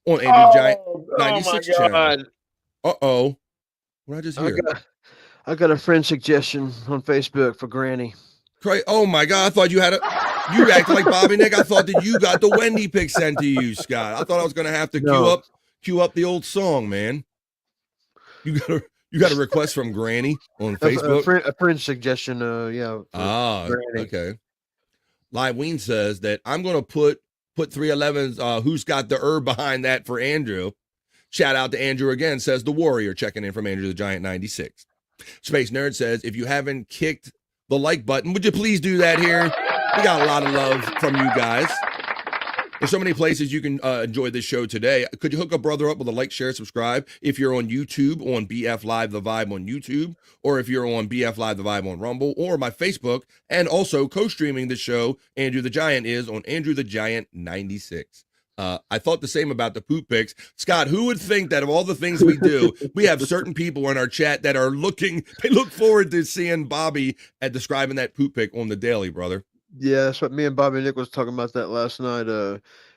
on Andrew the Giant 96 channel. Uh-oh. What did I just hear? I got a friend suggestion on Facebook for Granny. Oh my God! I thought you had you act like Bobby Nick. I thought that you got the Wendy pic sent to you, Scott. I thought I was gonna have to cue up the old song, man. You got a request from Granny on Facebook. A friend suggestion. Yeah. Granny. Okay. Liveween says that I'm gonna put 311's who's got the herb behind that for Andrew. Shout out to Andrew again. Says the Warrior checking in from Andrew the Giant 96. Space Nerd says, if you haven't kicked the like button, would you please do that here? We got a lot of love from you guys. There's so many places you can enjoy this show today. Could you hook a brother up with a like, share, subscribe if you're on YouTube, on BF Live The Vibe on YouTube, or if you're on BF Live The Vibe on Rumble, or my Facebook, and also co-streaming the show, Andrew the Giant is on Andrew the Giant 96. I thought the same about the poop pics. Scott, who would think that of all the things we do, we have certain people in our chat that are they look forward to seeing Bobby and describing that poop pic on the daily, brother. Yeah, that's what me and Bobby Nick was talking about that last night.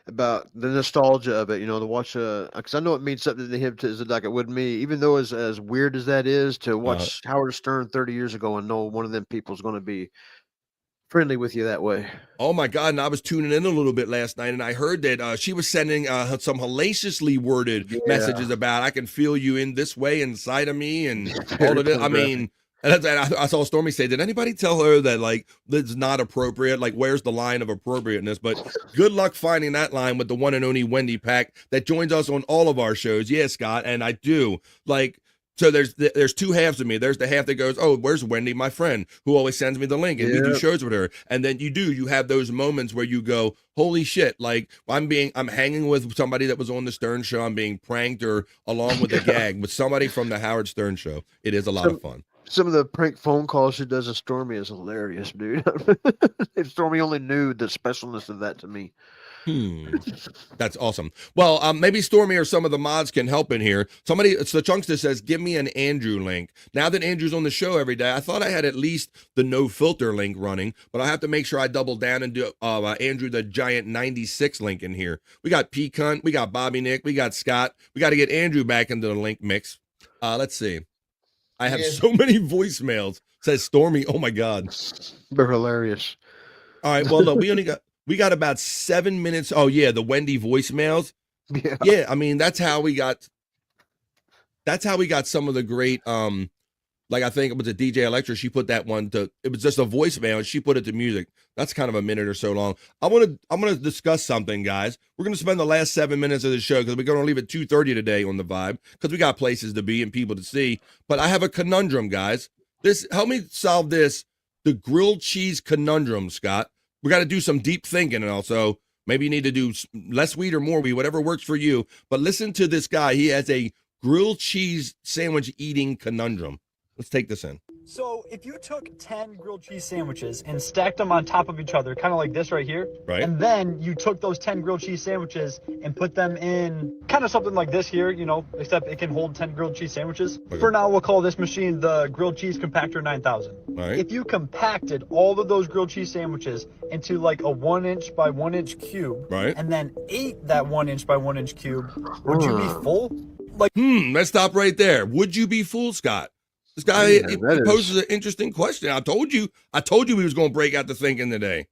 About the nostalgia of it, to watch. Because I know it means something to him, like it would me. Even though as weird as that is, to watch Howard Stern 30 years ago and know one of them people is going to be friendly with you that way. Oh my God! And I was tuning in a little bit last night, and I heard that she was sending some hellaciously worded messages about I can feel you in this way inside of me, and all of it. I mean, I saw Stormy say, "Did anybody tell her that like that's not appropriate? Like, where's the line of appropriateness?" But good luck finding that line with the one and only Wendy Pack that joins us on all of our shows. Yeah, Scott, and I do like. So there's two halves of me. There's the half that goes, oh, where's Wendy, my friend, who always sends me the link, and we do shows with her. And then you have those moments where you go, holy shit, like I'm hanging with somebody that was on the Stern Show. I'm being pranked or along with a gag with somebody from the Howard Stern Show. It is a lot of fun. Some of the prank phone calls she does to Stormy is hilarious, dude. If Stormy only knew the specialness of that to me. That's awesome. Well, maybe Stormy or some of the mods can help in here. Somebody, it's the Chunkster says, give me an Andrew link. Now that Andrew's on the show every day, I thought I had at least the no filter link running, but I have to make sure I double down and do Andrew the Giant 96 link in here. We got P Cunt, we got Bobby Nick, we got Scott. We got to get Andrew back into the link mix. Let's see. I have so many voicemails, says Stormy. Oh my God. They're hilarious. All right. Well, look, we got about 7 minutes. Oh yeah, the Wendy voicemails. Yeah. I mean, that's how we got some of the great. Like I think it was a DJ Electra. She put that one to. It was just a voicemail, and she put it to music. That's kind of a minute or so long. I'm gonna discuss something, guys. We're gonna spend the last 7 minutes of the show because we're gonna leave at 2:30 today on the Vibe because we got places to be and people to see. But I have a conundrum, guys. Help me solve this. The grilled cheese conundrum, Scott. We got to do some deep thinking, and also maybe you need to do less weed or more weed, whatever works for you. But listen to this guy. He has a grilled cheese sandwich eating conundrum. Let's take this in. So if you took 10 grilled cheese sandwiches and stacked them on top of each other, kind of like this right here, right? And then you took those 10 grilled cheese sandwiches and put them in kind of something like this here, except it can hold 10 grilled cheese sandwiches. Okay. For now, we'll call this machine the Grilled Cheese Compactor 9000. Right. If you compacted all of those grilled cheese sandwiches into like a 1 inch by 1 inch cube, right, and then ate that 1 inch by 1 inch cube, would you be full? Let's stop right there. Would you be full, Scott? This guy he poses an interesting question. I told you he was going to break out the thinking today.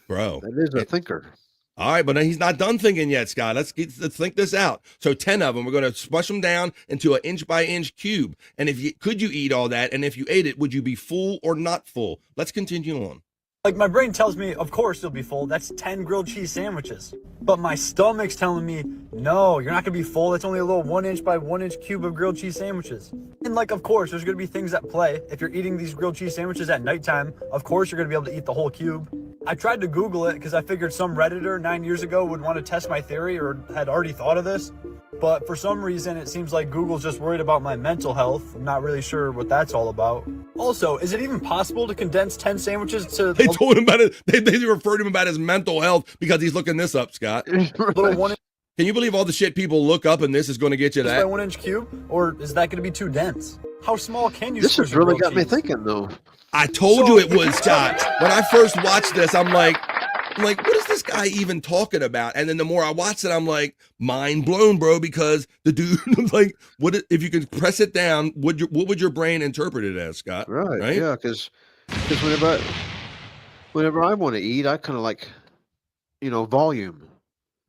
Bro. That is a thinker. All right, but he's not done thinking yet, Scott. Let's think this out. So 10 of them, we're going to smush them down into an inch by inch cube. And could you eat all that? And if you ate it, would you be full or not full? Let's continue on. Like my brain tells me, of course you'll be full. That's 10 grilled cheese sandwiches. But my stomach's telling me, no, you're not gonna be full. It's only a little 1 inch by 1 inch cube of grilled cheese sandwiches. And like, of course, there's gonna be things at play. If you're eating these grilled cheese sandwiches at nighttime, of course you're gonna be able to eat the whole cube. I tried to Google it because I figured some Redditor 9 years ago would want to test my theory or had already thought of this. But for some reason, it seems like Google's just worried about my mental health. I'm not really sure what that's all about. Also, is it even possible to condense 10 sandwiches to... They told him about it. They referred to him about his mental health because he's looking this up, Scott. Little 1 inch... Can you believe all the shit people look up and this is going to get you that? By 1 inch cube? Or is that going to be too dense? How small can you... This has really got me thinking, though. I told you it was, Scott. When I first watched this, I'm like, what is this guy even talking about? And then the more I watch it, I'm like, mind blown, bro, because the dude, like, if you could press it down, what would your brain interpret it as, Scott? Right? Yeah, because whenever I want to eat, I kind of like, volume.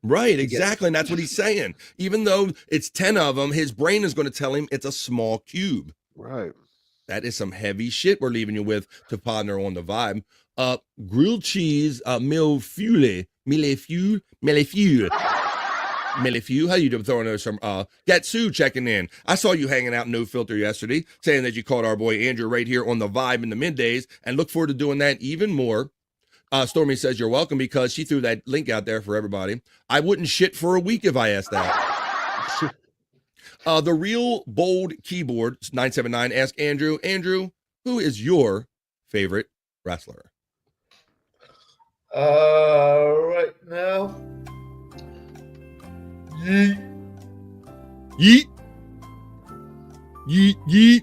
Right, exactly, and that's what he's saying. Even though it's 10 of them, his brain is going to tell him it's a small cube. Right. That is some heavy shit we're leaving you with to partner on the Vibe. Grilled cheese, millefeuille. How you doing? Throwing those some Gatsu checking in. I saw you hanging out in No Filter yesterday, saying that you caught our boy Andrew right here on the Vibe in the middays, and look forward to doing that even more. Stormy says you're welcome because she threw that link out there for everybody. I wouldn't shit for a week if I asked that. The Real Bold Keyboard 979 asked Andrew, Who is your favorite wrestler? Right now, Yeet. Yeet. Yeet, yeet.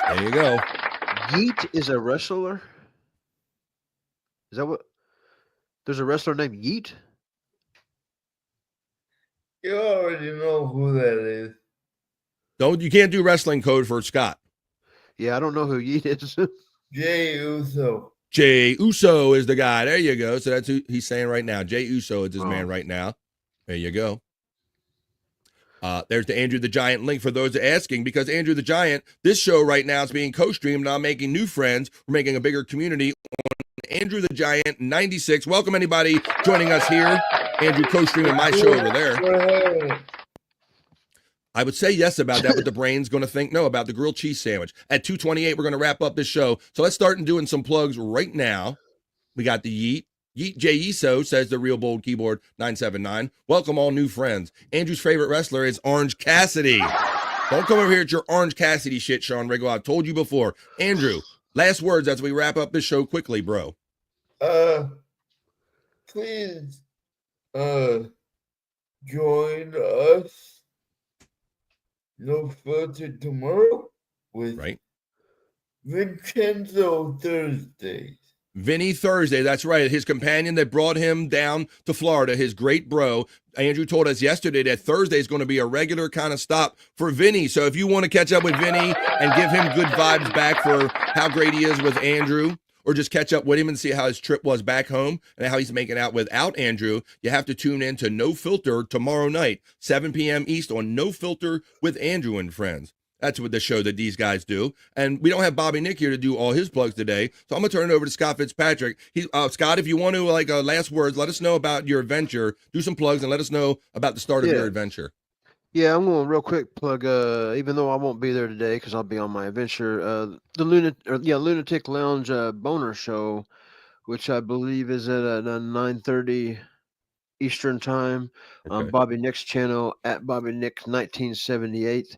There you go. Yeet is a wrestler? Is that what? There's a wrestler named Yeet? You already know who that is. You can't do wrestling code for Scott. Yeah, I don't know who Yeet is. Jey Uso. Jey Uso is the guy. There you go. So that's who he's saying right now. Jey Uso is his man right now. There you go. There's the Andrew the Giant link for those asking, because Andrew the Giant, this show right now is being co-streamed. I'm making new friends. We're making a bigger community on Andrew the Giant 96. Welcome anybody joining us here. Andrew co-streaming my show over there. I would say yes about that, but the brain's going to think no about the grilled cheese sandwich. At 2:28, we're going to wrap up this show. So let's start doing some plugs right now. We got the Yeet. Yeet Jey Uso, says the Real Bold Keyboard 979. Welcome all new friends. Andrew's favorite wrestler is Orange Cassidy. Don't come over here at your Orange Cassidy shit, Sean Riggle. I've told you before. Andrew, last words as we wrap up this show quickly, bro. Please, join us No Filter tomorrow with Vincenzo Thursday. Vinny Thursday, that's right. His companion that brought him down to Florida, his great bro. Andrew told us yesterday that Thursday is going to be a regular kind of stop for Vinny. So if you want to catch up with Vinny and give him good vibes back for how great he is with Andrew, or just catch up with him and see how his trip was back home and how he's making out without Andrew, you have to tune in to No Filter tomorrow night, 7 p.m. East on No Filter with Andrew and Friends. That's what the show that these guys do. And we don't have Bobby Nick here to do all his plugs today. So I'm going to turn it over to Scott Fitzpatrick. Scott, if you want to, last words, let us know about your adventure. Do some plugs and let us know about the start of your adventure. Yeah, I'm going to real quick plug, even though I won't be there today because I'll be on my adventure, the Lunatic Lounge Boner Show, which I believe is at 9:30 Eastern Time on Bobby Nick's channel at Bobby Nick 1978.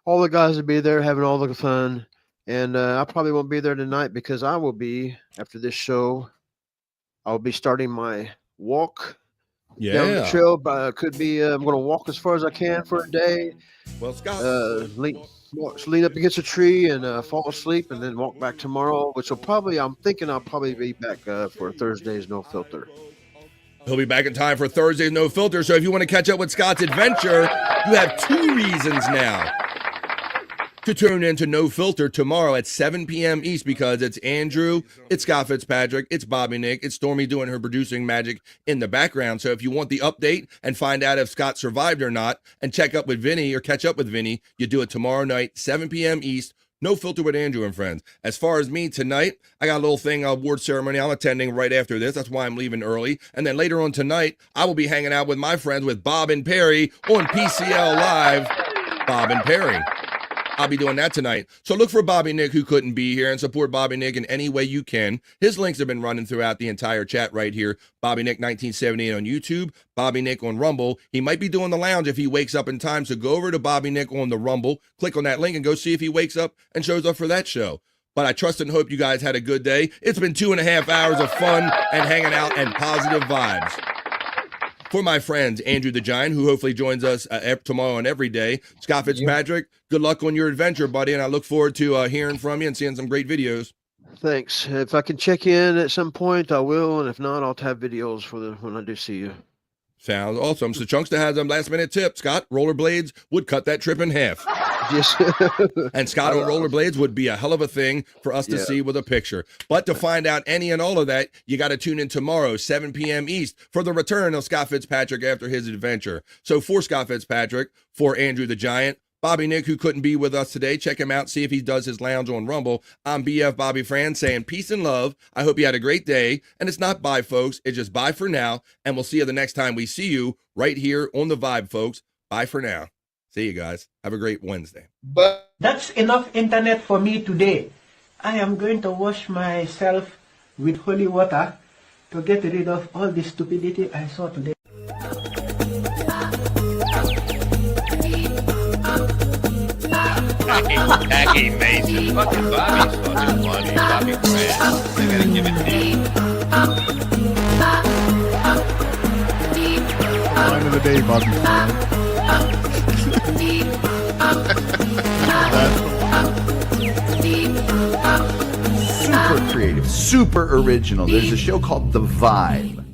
All the guys will be there having all the fun. And I probably won't be there tonight because I will be, after this show, I'll be starting my walk down the trail. But could be, I'm going to walk as far as I can for a day. Well, Scott. Lean up against a tree and fall asleep and then walk back tomorrow, which will probably, I'm thinking I'll probably be back for Thursday's No Filter. He'll be back in time for Thursday's No Filter. So if you want to catch up with Scott's adventure, you have 2 reasons now to tune into No Filter tomorrow at 7 p.m. East, because it's Andrew, it's Scott Fitzpatrick, it's Bobby Nick, it's Stormy doing her producing magic in the background. So if you want the update and find out if Scott survived or not and check up with Vinny or catch up with Vinny, you do it tomorrow night, 7 p.m. East, No Filter with Andrew and Friends. As far as me tonight, I got a little thing, award ceremony I'm attending right after this. That's why I'm leaving early. And then later on tonight, I will be hanging out with my friends with Bob and Perry on PCL Live. Bob and Perry. I'll be doing that tonight. So look for Bobby Nick, who couldn't be here, and support Bobby Nick in any way you can. His links have been running throughout the entire chat right here. Bobby Nick 1978 on YouTube, Bobby Nick on Rumble. He might be doing the lounge if he wakes up in time, so go over to Bobby Nick on the Rumble, click on that link, and go see if he wakes up and shows up for that show. But I trust and hope you guys had a good day. It's been 2.5 hours of fun and hanging out and positive vibes. For my friends, Andrew the Giant, who hopefully joins us tomorrow and every day, Scott Fitzpatrick, good luck on your adventure, buddy, and I look forward to hearing from you and seeing some great videos. Thanks. If I can check in at some point, I will, and if not, I'll have videos for when I do see you. Sounds awesome. So Chunkster has a last-minute tip. Scott, rollerblades would cut that trip in half. Yes. And Scott on rollerblades would be a hell of a thing for us to see with a picture. But to find out any and all of that, you got to tune in tomorrow, 7 p.m. East, for the return of Scott Fitzpatrick after his adventure. So for Scott Fitzpatrick, for Andrew the Giant, Bobby Nick, who couldn't be with us today, check him out, see if he does his lounge on Rumble. I'm BF Bobby Fran saying peace and love. I hope you had a great day. And it's not bye, folks. It's just bye for now. And we'll see you the next time we see you right here on The Vibe, folks. Bye for now. See you guys. Have a great Wednesday. But that's enough internet for me today. I am going to wash myself with holy water to get rid of all the stupidity I saw today. Jackie Mason. Fucking Bobby's fucking funny. Bobby Grant. I gotta give it to you. Line of the day, Bobby. Super creative, super original. There's a show called The Vibe.